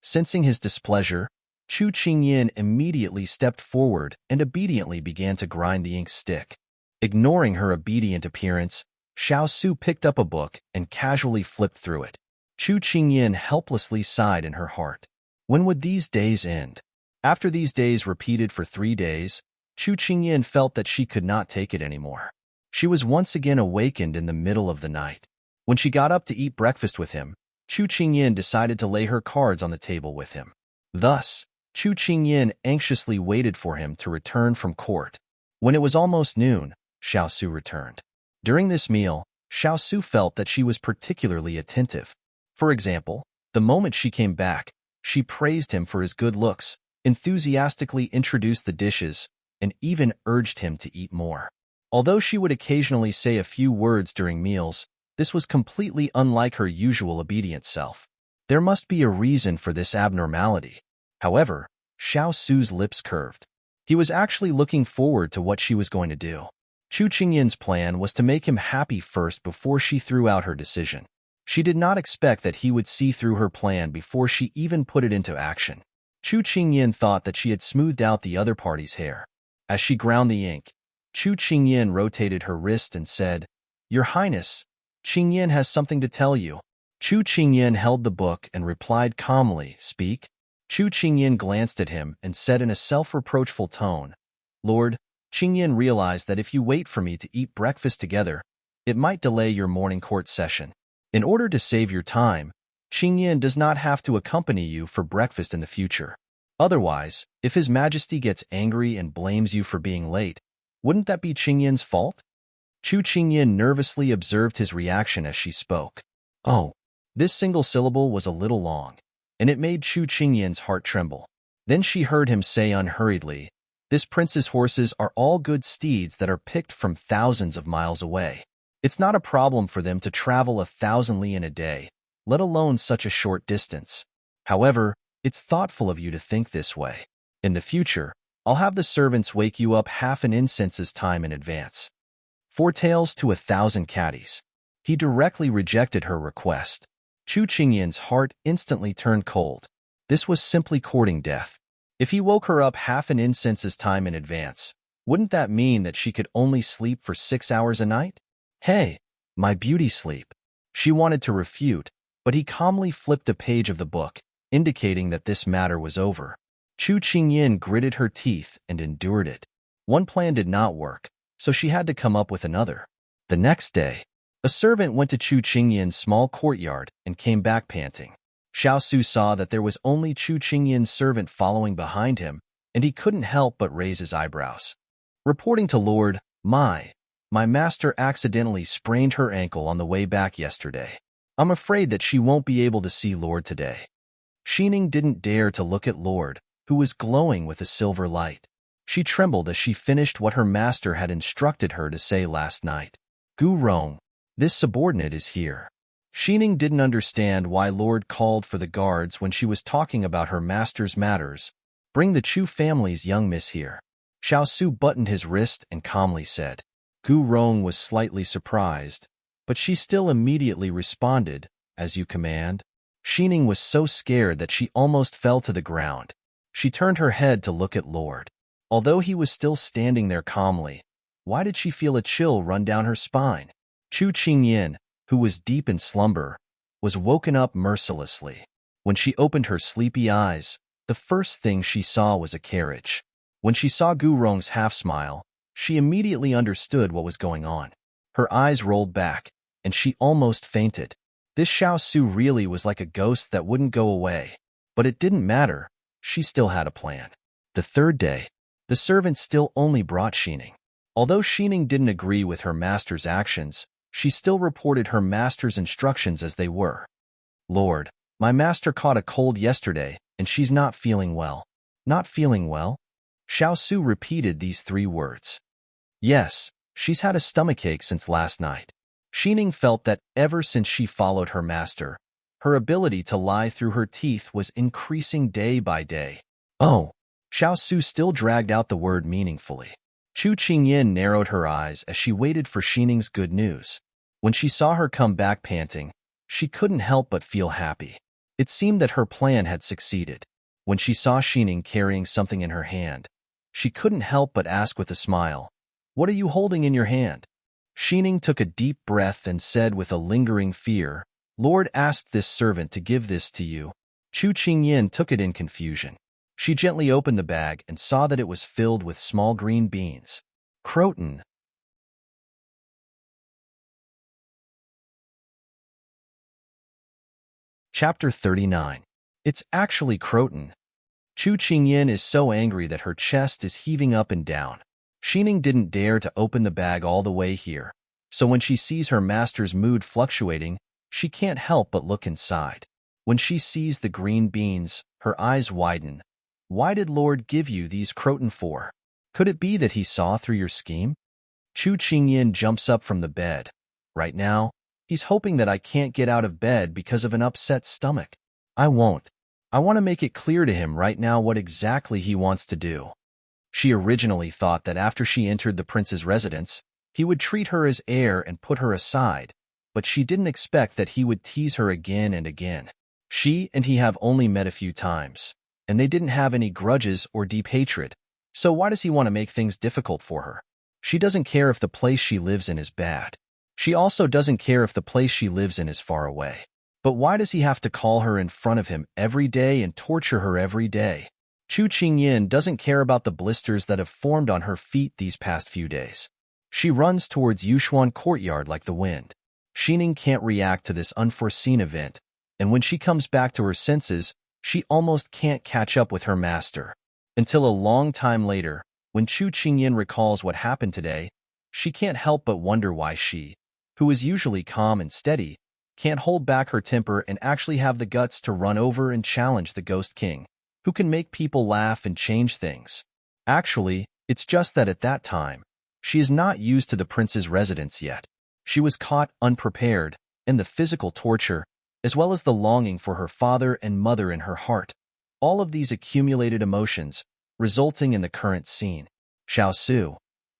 Sensing his displeasure, Chu Qingyin immediately stepped forward and obediently began to grind the ink stick. Ignoring her obedient appearance, Xiao Su picked up a book and casually flipped through it. Chu Qingyin helplessly sighed in her heart. When would these days end? After these days repeated for 3 days, Chu Qingyin felt that she could not take it anymore. She was once again awakened in the middle of the night. When she got up to eat breakfast with him, Chu Qingyin decided to lay her cards on the table with him. Thus, Chu Qingyin anxiously waited for him to return from court. When it was almost noon, Xiao Su returned. During this meal, Xiao Su felt that she was particularly attentive. For example, the moment she came back, she praised him for his good looks, enthusiastically introduced the dishes, and even urged him to eat more. Although she would occasionally say a few words during meals, this was completely unlike her usual obedient self. There must be a reason for this abnormality. However, Xiao Su's lips curved. He was actually looking forward to what she was going to do. Chu Qingyin's plan was to make him happy first before she threw out her decision. She did not expect that he would see through her plan before she even put it into action. Chu Qingyin thought that she had smoothed out the other party's hair. As she ground the ink, Chu Qingyin rotated her wrist and said, "Your Highness, Qingyin has something to tell you." Chu Qingyin held the book and replied calmly, "Speak." Chu Qingyin glanced at him and said in a self-reproachful tone, "Lord, Qingyin realized that if you wait for me to eat breakfast together, it might delay your morning court session. In order to save your time, Qingyin does not have to accompany you for breakfast in the future. Otherwise, if His Majesty gets angry and blames you for being late, wouldn't that be Qingyin's fault?" Chu Qingyin nervously observed his reaction as she spoke. Oh, this single syllable was a little long, and it made Chu Qingyin's heart tremble. Then she heard him say unhurriedly, "This prince's horses are all good steeds that are picked from thousands of miles away. It's not a problem for them to travel 1,000 li in a day, let alone such a short distance. However, it's thoughtful of you to think this way. In the future, I'll have the servants wake you up half an incense's time in advance. 4 taels to 1,000 caddies." He directly rejected her request. Chu Qingyin's heart instantly turned cold. This was simply courting death. If he woke her up half an incense's time in advance, wouldn't that mean that she could only sleep for 6 hours a night? "Hey, my beauty sleep." She wanted to refute, but he calmly flipped a page of the book, indicating that this matter was over. Chu Qingyin gritted her teeth and endured it. One plan did not work, so she had to come up with another. The next day, a servant went to Chu Qingyin's small courtyard and came back panting. Xiao Su saw that there was only Chu Qingyin's servant following behind him, and he couldn't help but raise his eyebrows. Reporting to Lord, My master accidentally sprained her ankle on the way back yesterday. I'm afraid that she won't be able to see Lord today." Xining didn't dare to look at Lord, who was glowing with a silver light. She trembled as she finished what her master had instructed her to say last night. "Gu Rong, this subordinate is here." Xining didn't understand why Lord called for the guards when she was talking about her master's matters. "Bring the Chu family's young miss here." Xiao Su buttoned his wrist and calmly said. Gu Rong was slightly surprised, but she still immediately responded, "As you command." Xining was so scared that she almost fell to the ground. She turned her head to look at Lord. Although he was still standing there calmly, why did she feel a chill run down her spine? Chu Qingyin, who was deep in slumber, was woken up mercilessly. When she opened her sleepy eyes, the first thing she saw was a carriage. When she saw Gu Rong's half-smile, she immediately understood what was going on. Her eyes rolled back, and she almost fainted. This Xiao Su really was like a ghost that wouldn't go away. But it didn't matter. She still had a plan. The third day, the servant still only brought Xining. Although Xining didn't agree with her master's actions, she still reported her master's instructions as they were. "Lord, my master caught a cold yesterday, and she's not feeling well." "Not feeling well?" Xiao Su repeated these 3 words. "Yes, she's had a stomachache since last night." Xining felt that ever since she followed her master, her ability to lie through her teeth was increasing day by day. "Oh." Xiao Su still dragged out the word meaningfully. Chu Qingyin narrowed her eyes as she waited for Xining's good news. When she saw her come back panting, she couldn't help but feel happy. It seemed that her plan had succeeded. When she saw Xining carrying something in her hand, she couldn't help but ask with a smile, "What are you holding in your hand?" Xining took a deep breath and said with a lingering fear, "Lord asked this servant to give this to you." Chu Qingyin took it in confusion. She gently opened the bag and saw that it was filled with small green beans. Croton. Chapter 39. It's actually Croton. Chu Qingyin is so angry that her chest is heaving up and down. Xining didn't dare to open the bag all the way here, so when she sees her master's mood fluctuating, she can't help but look inside. When she sees the green beans, her eyes widen. Why did Lord give you these croton for? Could it be that he saw through your scheme? Chu Qingyin jumps up from the bed. Right now, he's hoping that I can't get out of bed because of an upset stomach. I won't. I want to make it clear to him right now what exactly he wants to do. She originally thought that after she entered the prince's residence, he would treat her as heir and put her aside, but she didn't expect that he would tease her again and again. She and he have only met a few times, and they didn't have any grudges or deep hatred, so why does he want to make things difficult for her? She doesn't care if the place she lives in is bad. She also doesn't care if the place she lives in is far away. But why does he have to call her in front of him every day and torture her every day? Chu Qingyin doesn't care about the blisters that have formed on her feet these past few days. She runs towards Yushuan courtyard like the wind. Xining can't react to this unforeseen event, and when she comes back to her senses, she almost can't catch up with her master. Until a long time later, when Chu Qingyin recalls what happened today, she can't help but wonder why she, who is usually calm and steady, can't hold back her temper and actually have the guts to run over and challenge the Ghost King, who can make people laugh and change things. Actually, it's just that at that time, she is not used to the prince's residence yet. She was caught unprepared, and the physical torture, as well as the longing for her father and mother in her heart, all of these accumulated emotions, resulting in the current scene. Xiao Su,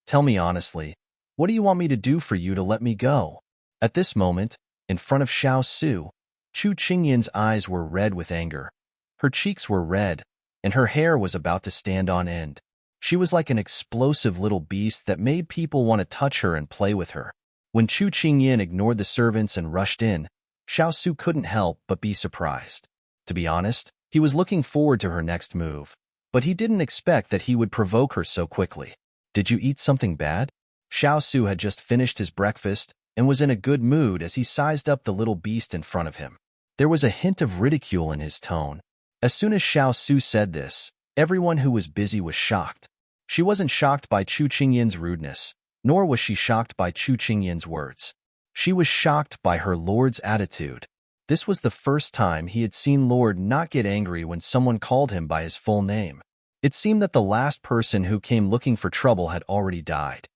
tell me honestly, what do you want me to do for you to let me go? At this moment, in front of Xiao Su, Chu Qingyin's eyes were red with anger. Her cheeks were red, and her hair was about to stand on end. She was like an explosive little beast that made people want to touch her and play with her. When Chu Qingyin ignored the servants and rushed in, Xiao Su couldn't help but be surprised. To be honest, he was looking forward to her next move, but he didn't expect that he would provoke her so quickly. Did you eat something bad? Xiao Su had just finished his breakfast and was in a good mood as he sized up the little beast in front of him. There was a hint of ridicule in his tone. As soon as Xiao Su said this, everyone who was busy was shocked. She wasn't shocked by Chu Qingyin's rudeness, nor was she shocked by Chu Qingyin's words. She was shocked by her lord's attitude. This was the first time he had seen Lord not get angry when someone called him by his full name. It seemed that the last person who came looking for trouble had already died.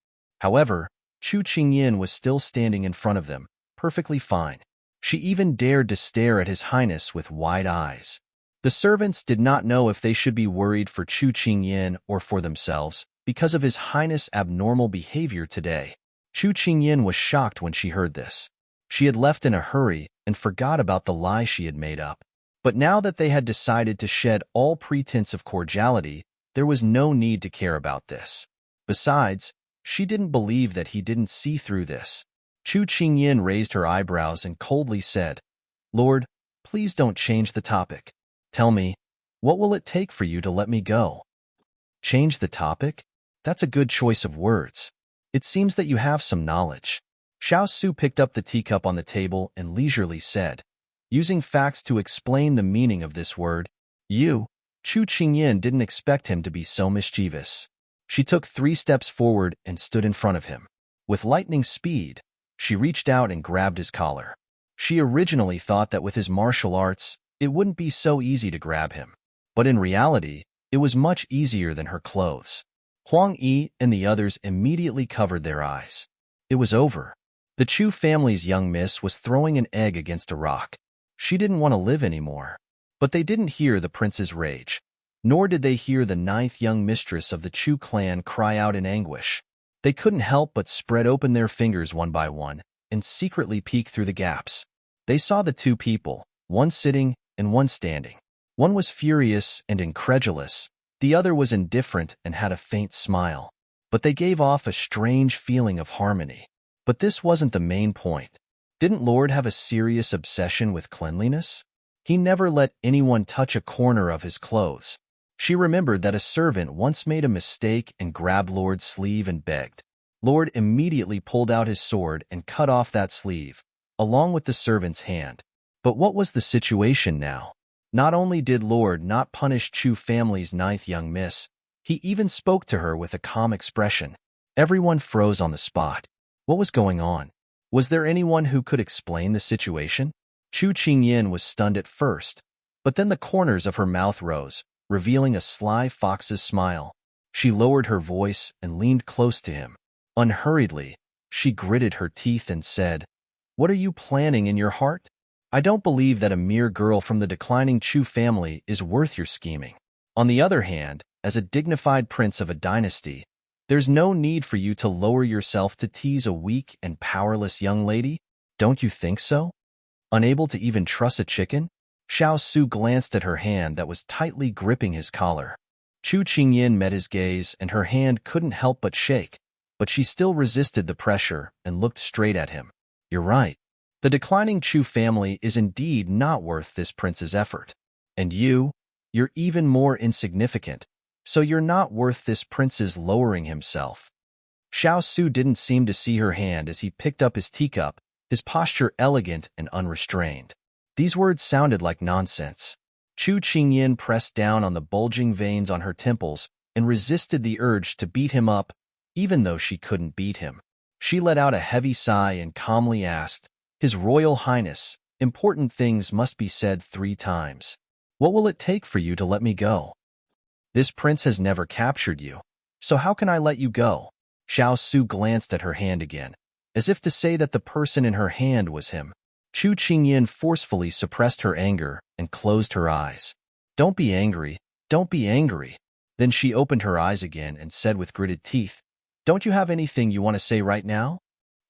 However, Chu Qingyin was still standing in front of them, perfectly fine. She even dared to stare at His Highness with wide eyes. The servants did not know if they should be worried for Chu Qingyin or for themselves because of His Highness' abnormal behavior today. Chu Qingyin was shocked when she heard this. She had left in a hurry and forgot about the lie she had made up. But now that they had decided to shed all pretense of cordiality, there was no need to care about this. Besides, she didn't believe that he didn't see through this. Chu Qingyin raised her eyebrows and coldly said, "Lord, please don't change the topic. Tell me, what will it take for you to let me go?" Change the topic? That's a good choice of words. It seems that you have some knowledge. Xiao Su picked up the teacup on the table and leisurely said, using facts to explain the meaning of this word, "You." Chu Qingyin didn't expect him to be so mischievous. She took 3 steps forward and stood in front of him. With lightning speed, she reached out and grabbed his collar. She originally thought that with his martial arts, it wouldn't be so easy to grab him. But in reality, it was much easier than her clothes. Huang Yi and the others immediately covered their eyes. It was over. The Chu family's young miss was throwing an egg against a rock. She didn't want to live anymore. But they didn't hear the prince's rage, nor did they hear the 9th young mistress of the Chu clan cry out in anguish. They couldn't help but spread open their fingers one by one and secretly peek through the gaps. They saw the 2 people, one sitting and one standing. One was furious and incredulous, the other was indifferent and had a faint smile. But they gave off a strange feeling of harmony. But this wasn't the main point. Didn't Lord have a serious obsession with cleanliness? He never let anyone touch a corner of his clothes. She remembered that a servant once made a mistake and grabbed Lord's sleeve and begged. Lord immediately pulled out his sword and cut off that sleeve, along with the servant's hand. But what was the situation now? Not only did Lord not punish Chu family's 9th young miss, he even spoke to her with a calm expression. Everyone froze on the spot. What was going on? Was there anyone who could explain the situation? Chu Qingyin was stunned at first, but then the corners of her mouth rose, revealing a sly fox's smile. She lowered her voice and leaned close to him. Unhurriedly, she gritted her teeth and said, "What are you planning in your heart? I don't believe that a mere girl from the declining Chu family is worth your scheming. On the other hand, as a dignified prince of a dynasty, there's no need for you to lower yourself to tease a weak and powerless young lady. Don't you think so? Unable to even truss a chicken?" Xiao Su glanced at her hand that was tightly gripping his collar. Chu Qingyin met his gaze, and her hand couldn't help but shake, but she still resisted the pressure and looked straight at him. "You're right. The declining Chu family is indeed not worth this prince's effort. And you're even more insignificant, so you're not worth this prince's lowering himself." Xiao Su didn't seem to see her hand as he picked up his teacup, his posture elegant and unrestrained. These words sounded like nonsense. Chu Qingyin pressed down on the bulging veins on her temples and resisted the urge to beat him up, even though she couldn't beat him. She let out a heavy sigh and calmly asked, "His Royal Highness, important things must be said 3 times. What will it take for you to let me go? This prince has never captured you, so how can I let you go?" Xiao Su glanced at her hand again, as if to say that the person in her hand was him. Chu Qingyin forcefully suppressed her anger and closed her eyes. "Don't be angry, don't be angry." Then she opened her eyes again and said with gritted teeth, "Don't you have anything you want to say right now?"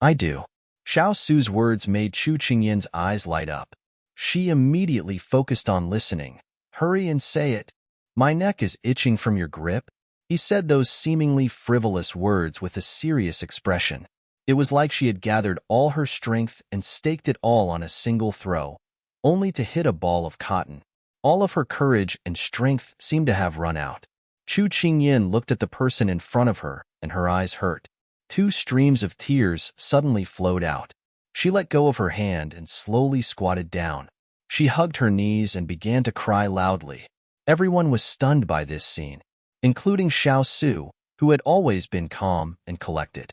"I do." Xiao Su's words made Chu Qingyin's eyes light up. She immediately focused on listening. "Hurry and say it. My neck is itching from your grip." He said those seemingly frivolous words with a serious expression. It was like she had gathered all her strength and staked it all on a single throw, only to hit a ball of cotton. All of her courage and strength seemed to have run out. Chu Qingyin looked at the person in front of her, and her eyes hurt. 2 streams of tears suddenly flowed out. She let go of her hand and slowly squatted down. She hugged her knees and began to cry loudly. Everyone was stunned by this scene, including Xiao Su, who had always been calm and collected.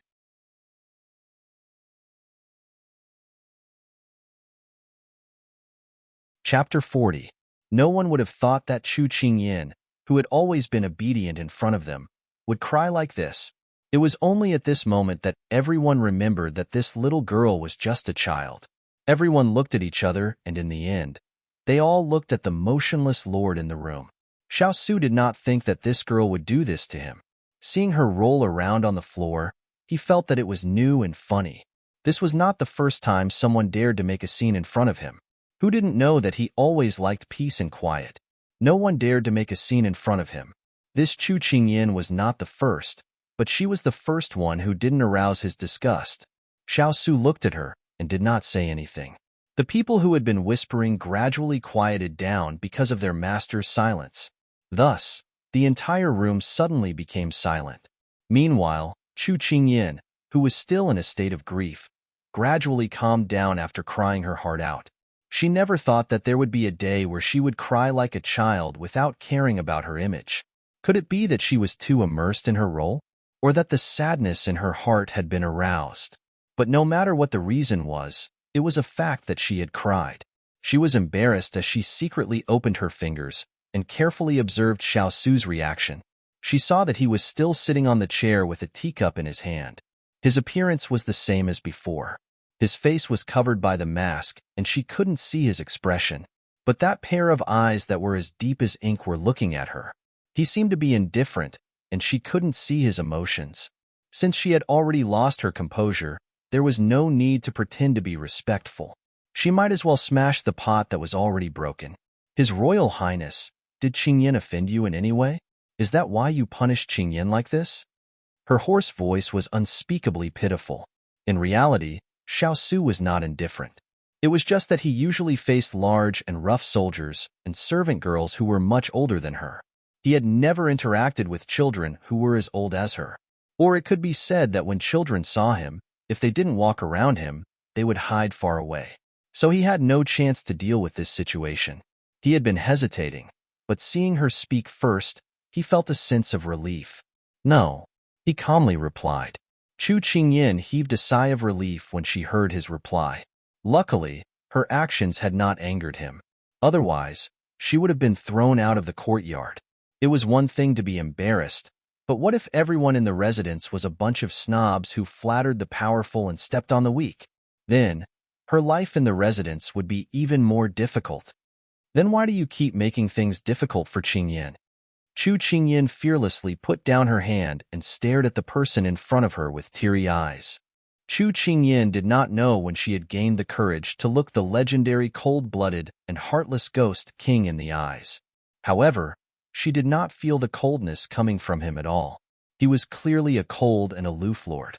Chapter 40. No one would have thought that Chu Qingyin, who had always been obedient in front of them, would cry like this. It was only at this moment that everyone remembered that this little girl was just a child. Everyone looked at each other, and in the end, they all looked at the motionless lord in the room. Xiao Su did not think that this girl would do this to him. Seeing her roll around on the floor, he felt that it was new and funny. This was not the first time someone dared to make a scene in front of him. Who didn't know that he always liked peace and quiet? No one dared to make a scene in front of him. This Chu Qingyin was not the first, but she was the first one who didn't arouse his disgust. Xiao Su looked at her and did not say anything. The people who had been whispering gradually quieted down because of their master's silence. Thus, the entire room suddenly became silent. Meanwhile, Chu Qingyin, who was still in a state of grief, gradually calmed down after crying her heart out. She never thought that there would be a day where she would cry like a child without caring about her image. Could it be that she was too immersed in her role? Or that the sadness in her heart had been aroused? But no matter what the reason was, it was a fact that she had cried. She was embarrassed as she secretly opened her fingers and carefully observed Xiao Su's reaction. She saw that he was still sitting on the chair with a teacup in his hand. His appearance was the same as before. His face was covered by the mask, and she couldn't see his expression. But that pair of eyes that were as deep as ink were looking at her. He seemed to be indifferent, and she couldn't see his emotions. Since she had already lost her composure, there was no need to pretend to be respectful. She might as well smash the pot that was already broken. "His Royal Highness, did Qingyin offend you in any way? Is that why you punished Qingyin like this?" Her hoarse voice was unspeakably pitiful. In reality, Xiao Su was not indifferent. It was just that he usually faced large and rough soldiers and servant girls who were much older than her. He had never interacted with children who were as old as her. Or it could be said that when children saw him, if they didn't walk around him, they would hide far away. So he had no chance to deal with this situation. He had been hesitating, but seeing her speak first, he felt a sense of relief. "No," he calmly replied. Chu Qingyin heaved a sigh of relief when she heard his reply. Luckily, her actions had not angered him. Otherwise, she would have been thrown out of the courtyard. It was one thing to be embarrassed, but what if everyone in the residence was a bunch of snobs who flattered the powerful and stepped on the weak? Then, her life in the residence would be even more difficult. Then why do you keep making things difficult for Qingyan? Qingyan fearlessly put down her hand and stared at the person in front of her with teary eyes. Qingyan did not know when she had gained the courage to look the legendary cold-blooded and heartless ghost king in the eyes. However, she did not feel the coldness coming from him at all. He was clearly a cold and aloof lord.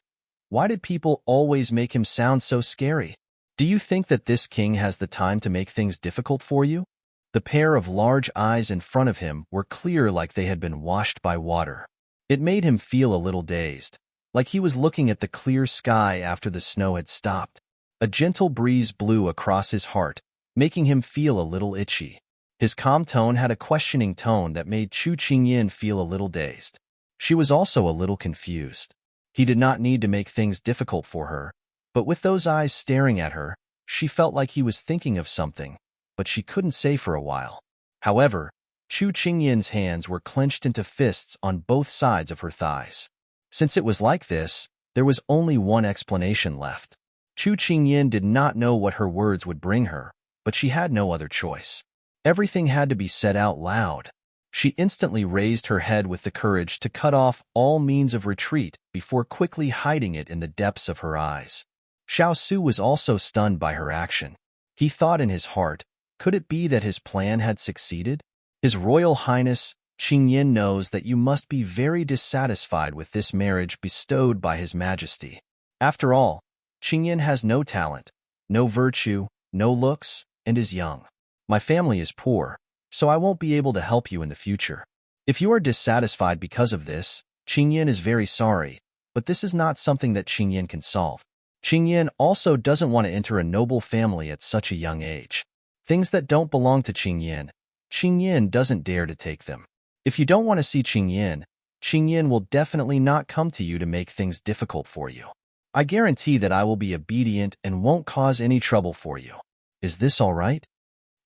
Why did people always make him sound so scary? Do you think that this king has the time to make things difficult for you? The pair of large eyes in front of him were clear like they had been washed by water. It made him feel a little dazed, like he was looking at the clear sky after the snow had stopped. A gentle breeze blew across his heart, making him feel a little itchy. His calm tone had a questioning tone that made Qingyan feel a little dazed. She was also a little confused. He did not need to make things difficult for her, but with those eyes staring at her, she felt like he was thinking of something, but she couldn't say for a while. However, Qingyan's hands were clenched into fists on both sides of her thighs. Since it was like this, there was only one explanation left. Qingyan did not know what her words would bring her, but she had no other choice. Everything had to be said out loud. She instantly raised her head with the courage to cut off all means of retreat before quickly hiding it in the depths of her eyes. Xiao was also stunned by her action. He thought in his heart, could it be that his plan had succeeded? His Royal Highness, Qingyan knows that you must be very dissatisfied with this marriage bestowed by His Majesty. After all, Qingyan has no talent, no virtue, no looks, and is young. My family is poor, so I won't be able to help you in the future. If you are dissatisfied because of this, Qingyan is very sorry, but this is not something that Qingyan can solve. Qingyan also doesn't want to enter a noble family at such a young age. Things that don't belong to Qingyan doesn't dare to take them. If you don't want to see Qingyan will definitely not come to you to make things difficult for you. I guarantee that I will be obedient and won't cause any trouble for you. Is this all right?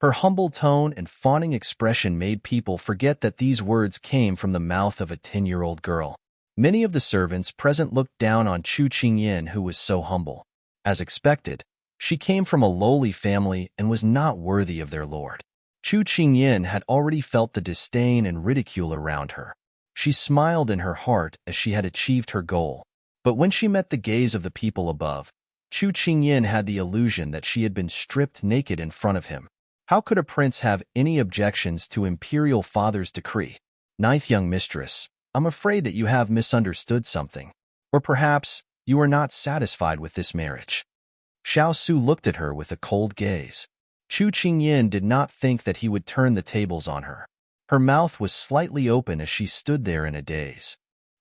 Her humble tone and fawning expression made people forget that these words came from the mouth of a 10-year-old girl. Many of the servants present looked down on Qingyan, who was so humble. As expected, she came from a lowly family and was not worthy of their lord. Qingyan had already felt the disdain and ridicule around her. She smiled in her heart as she had achieved her goal. But when she met the gaze of the people above, Qingyan had the illusion that she had been stripped naked in front of him. How could a prince have any objections to imperial father's decree? Ninth young mistress, I'm afraid that you have misunderstood something. Or perhaps you are not satisfied with this marriage. Xiao looked at her with a cold gaze. Qingyan did not think that he would turn the tables on her. Her mouth was slightly open as she stood there in a daze.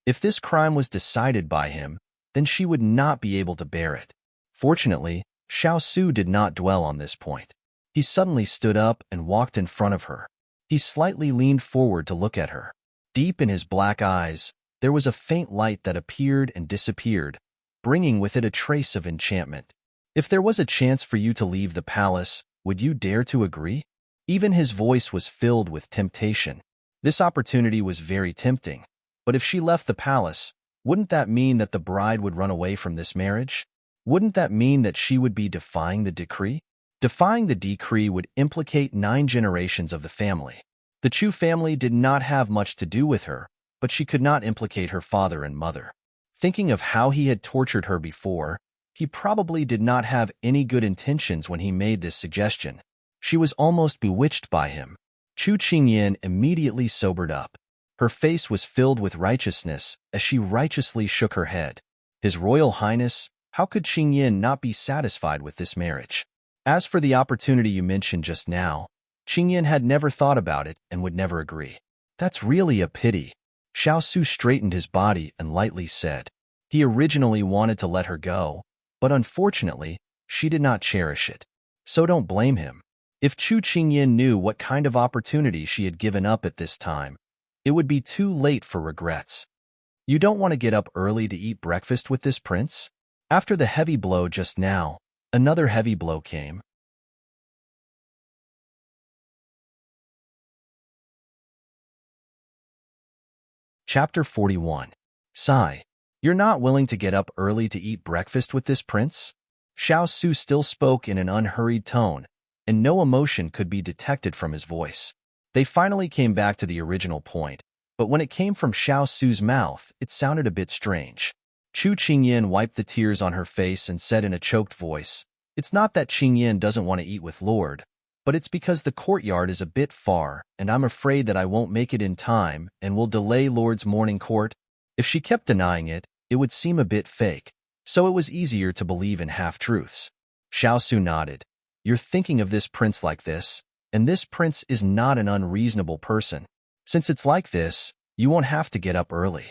If this crime was decided by him, then she would not be able to bear it. Fortunately, Xiao did not dwell on this point. He suddenly stood up and walked in front of her. He slightly leaned forward to look at her. Deep in his black eyes, there was a faint light that appeared and disappeared, bringing with it a trace of enchantment. If there was a chance for you to leave the palace, would you dare to agree? Even his voice was filled with temptation. This opportunity was very tempting. But if she left the palace, wouldn't that mean that the bride would run away from this marriage? Wouldn't that mean that she would be defying the decree? Defying the decree would implicate 9 generations of the family. The Chu family did not have much to do with her, but she could not implicate her father and mother. Thinking of how he had tortured her before, he probably did not have any good intentions when he made this suggestion. She was almost bewitched by him. Qingyan immediately sobered up. Her face was filled with righteousness as she righteously shook her head. His Royal Highness, how could Qingyan not be satisfied with this marriage? As for the opportunity you mentioned just now, Qingyan had never thought about it and would never agree. That's really a pity. Xiao straightened his body and lightly said. He originally wanted to let her go, but unfortunately, she did not cherish it. So don't blame him. If Qingyan knew what kind of opportunity she had given up at this time, it would be too late for regrets. You don't want to get up early to eat breakfast with this prince? After the heavy blow just now, another heavy blow came. Chapter 41. Sigh. You're not willing to get up early to eat breakfast with this prince? Xiao Su still spoke in an unhurried tone, and no emotion could be detected from his voice. They finally came back to the original point, but when it came from Xiao Su's mouth, it sounded a bit strange. Chu Qingyan wiped the tears on her face and said in a choked voice, "It's not that Qingyan doesn't want to eat with Lord, but it's because the courtyard is a bit far, and I'm afraid that I won't make it in time and will delay Lord's morning court." If she kept denying it, it would seem a bit fake, so it was easier to believe in half-truths. Xiao Su nodded. You're thinking of this prince like this, and this prince is not an unreasonable person. Since it's like this, you won't have to get up early.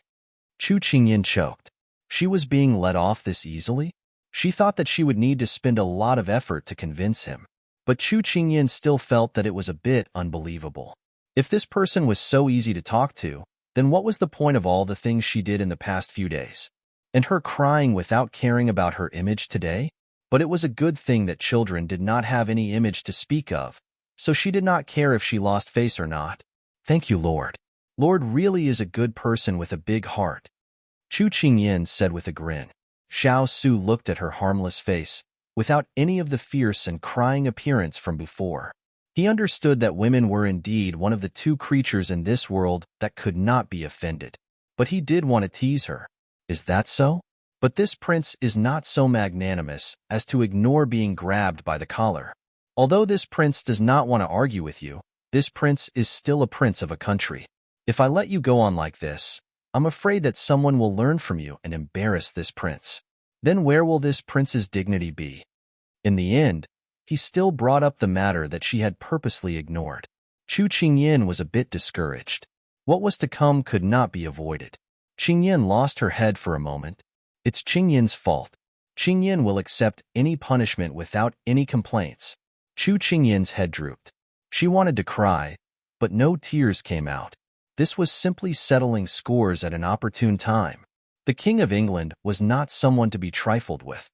Chu Qingyan choked. She was being let off this easily? She thought that she would need to spend a lot of effort to convince him. But Chu Qingyan still felt that it was a bit unbelievable. If this person was so easy to talk to, then what was the point of all the things she did in the past few days? And her crying without caring about her image today? But it was a good thing that children did not have any image to speak of, so she did not care if she lost face or not. Thank you, Lord. Lord really is a good person with a big heart. Chu Qingyan said with a grin. Xiao Su looked at her harmless face, without any of the fierce and crying appearance from before. He understood that women were indeed one of the two creatures in this world that could not be offended. But he did want to tease her. Is that so? But this prince is not so magnanimous as to ignore being grabbed by the collar. Although this prince does not want to argue with you, this prince is still a prince of a country. If I let you go on like this, I'm afraid that someone will learn from you and embarrass this prince. Then where will this prince's dignity be? In the end, he still brought up the matter that she had purposely ignored. Chu Qingyan was a bit discouraged. What was to come could not be avoided. Qingyan lost her head for a moment. It's Qingyan's fault. Qingyan will accept any punishment without any complaints. Chu Qingyan's head drooped. She wanted to cry, but no tears came out. This was simply settling scores at an opportune time. The King of England was not someone to be trifled with.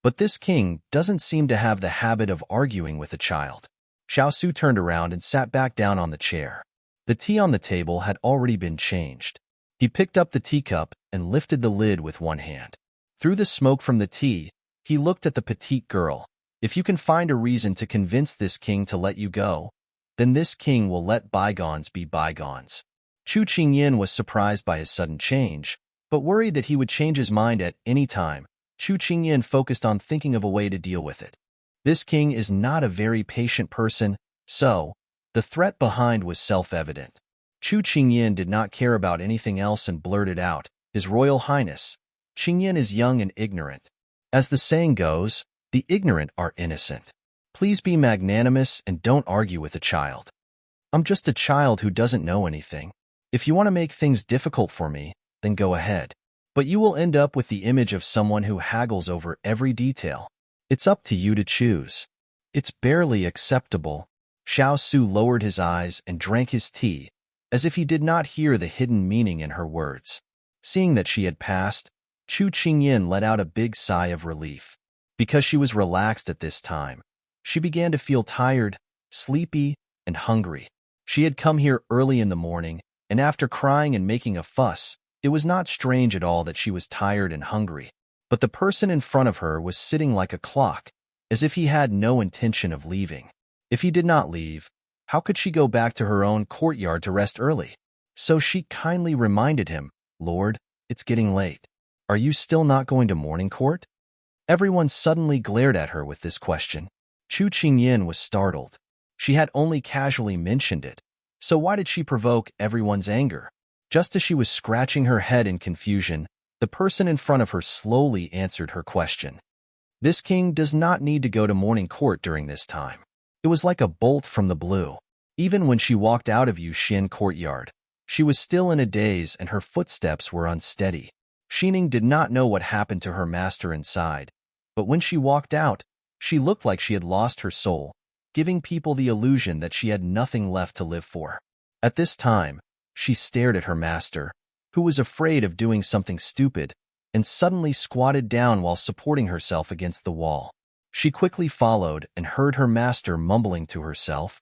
But this king doesn't seem to have the habit of arguing with a child. Xiao Su turned around and sat back down on the chair. The tea on the table had already been changed. He picked up the teacup and lifted the lid with one hand. Through the smoke from the tea, he looked at the petite girl. If you can find a reason to convince this king to let you go, then this king will let bygones be bygones. Chu Qingyan was surprised by his sudden change, but worried that he would change his mind at any time. Chu Qingyan focused on thinking of a way to deal with it. This king is not a very patient person, so the threat behind was self-evident. Chu Qingyan did not care about anything else and blurted out, His Royal Highness, Qingyan is young and ignorant. As the saying goes, the ignorant are innocent. Please be magnanimous and don't argue with a child. I'm just a child who doesn't know anything. If you want to make things difficult for me, then go ahead. But you will end up with the image of someone who haggles over every detail. It's up to you to choose. It's barely acceptable. Xiao Su lowered his eyes and drank his tea, as if he did not hear the hidden meaning in her words. Seeing that she had passed, Chu Qingyan let out a big sigh of relief. Because she was relaxed at this time, she began to feel tired, sleepy, and hungry. She had come here early in the morning, and after crying and making a fuss, it was not strange at all that she was tired and hungry. But the person in front of her was sitting like a clock, as if he had no intention of leaving. If he did not leave, how could she go back to her own courtyard to rest early? So she kindly reminded him, Lord, it's getting late. Are you still not going to morning court? Everyone suddenly glared at her with this question. Chu Qingyan was startled. She had only casually mentioned it, so why did she provoke everyone's anger? Just as she was scratching her head in confusion, the person in front of her slowly answered her question. This king does not need to go to morning court during this time. It was like a bolt from the blue. Even when she walked out of Yuxian courtyard, she was still in a daze and her footsteps were unsteady. Xining did not know what happened to her master inside, but when she walked out, she looked like she had lost her soul, giving people the illusion that she had nothing left to live for. At this time, she stared at her master, who was afraid of doing something stupid, and suddenly squatted down while supporting herself against the wall. She quickly followed and heard her master mumbling to herself,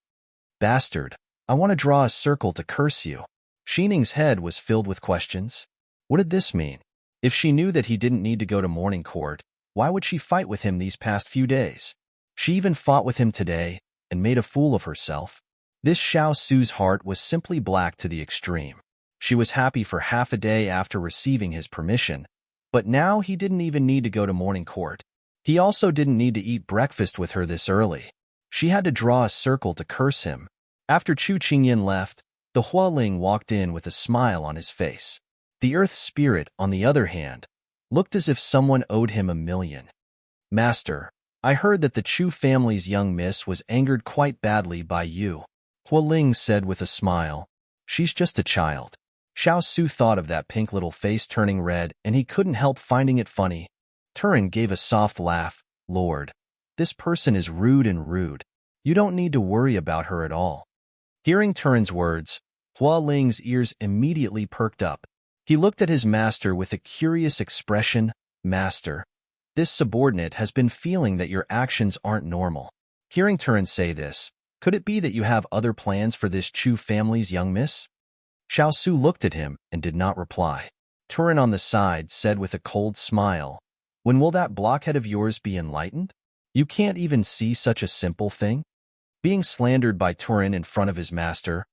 Bastard, I want to draw a circle to curse you. Xining's head was filled with questions. What did this mean? If she knew that he didn't need to go to morning court, why would she fight with him these past few days? She even fought with him today and made a fool of herself. This Xiao Su's heart was simply black to the extreme. She was happy for half a day after receiving his permission, but now he didn't even need to go to morning court. He also didn't need to eat breakfast with her this early. She had to draw a circle to curse him. After Chu Qingyan left, the Hualing walked in with a smile on his face. The Earth Spirit, on the other hand, looked as if someone owed him $1,000,000. Master, I heard that the Chu family's young miss was angered quite badly by you. Hualing said with a smile. She's just a child. Xiao Su thought of that pink little face turning red, and he couldn't help finding it funny. Turin gave a soft laugh. Lord, this person is rude and rude. You don't need to worry about her at all. Hearing Turin's words, Hualing's ears immediately perked up. He looked at his master with a curious expression. Master, this subordinate has been feeling that your actions aren't normal. Hearing Turin say this, could it be that you have other plans for this Chu family's young miss? Xiao Su looked at him and did not reply. Turin on the side said with a cold smile, when will that blockhead of yours be enlightened? You can't even see such a simple thing? Being slandered by Turin in front of his master,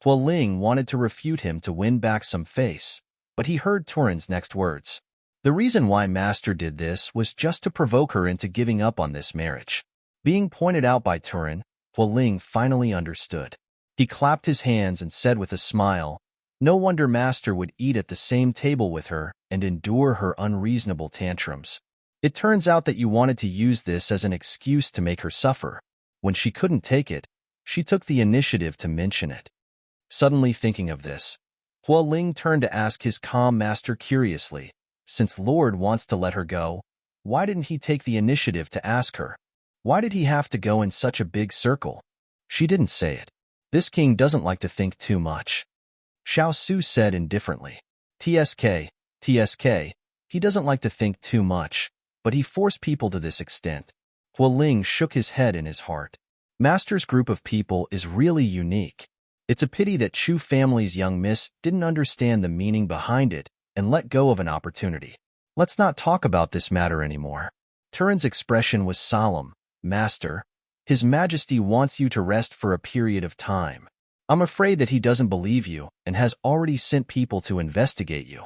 Hualing wanted to refute him to win back some face, but he heard Turin's next words. The reason why Master did this was just to provoke her into giving up on this marriage. Being pointed out by Turin, Hualing finally understood. He clapped his hands and said with a smile, no wonder Master would eat at the same table with her and endure her unreasonable tantrums. It turns out that you wanted to use this as an excuse to make her suffer. When she couldn't take it, she took the initiative to mention it. Suddenly thinking of this, Hualing turned to ask his calm master curiously, since Lord wants to let her go, why didn't he take the initiative to ask her? Why did he have to go in such a big circle? She didn't say it. This king doesn't like to think too much. Xiao Su said indifferently. TSK, he doesn't like to think too much, but he forced people to this extent. Hualing shook his head in his heart. Master's group of people is really unique. It's a pity that Chu family's young miss didn't understand the meaning behind it and let go of an opportunity. Let's not talk about this matter anymore. Turin's expression was solemn. Master, His Majesty wants you to rest for a period of time. I'm afraid that he doesn't believe you and has already sent people to investigate you.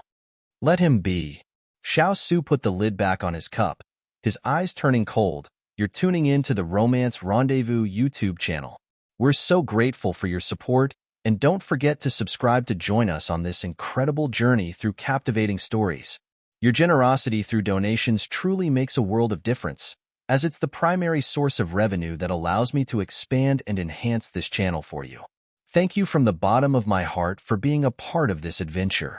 Let him be. Xiao Su put the lid back on his cup, his eyes turning cold. You're tuning in to the Romance Rendezvous YouTube channel. We're so grateful for your support, and don't forget to subscribe to join us on this incredible journey through captivating stories. Your generosity through donations truly makes a world of difference, as it's the primary source of revenue that allows me to expand and enhance this channel for you. Thank you from the bottom of my heart for being a part of this adventure.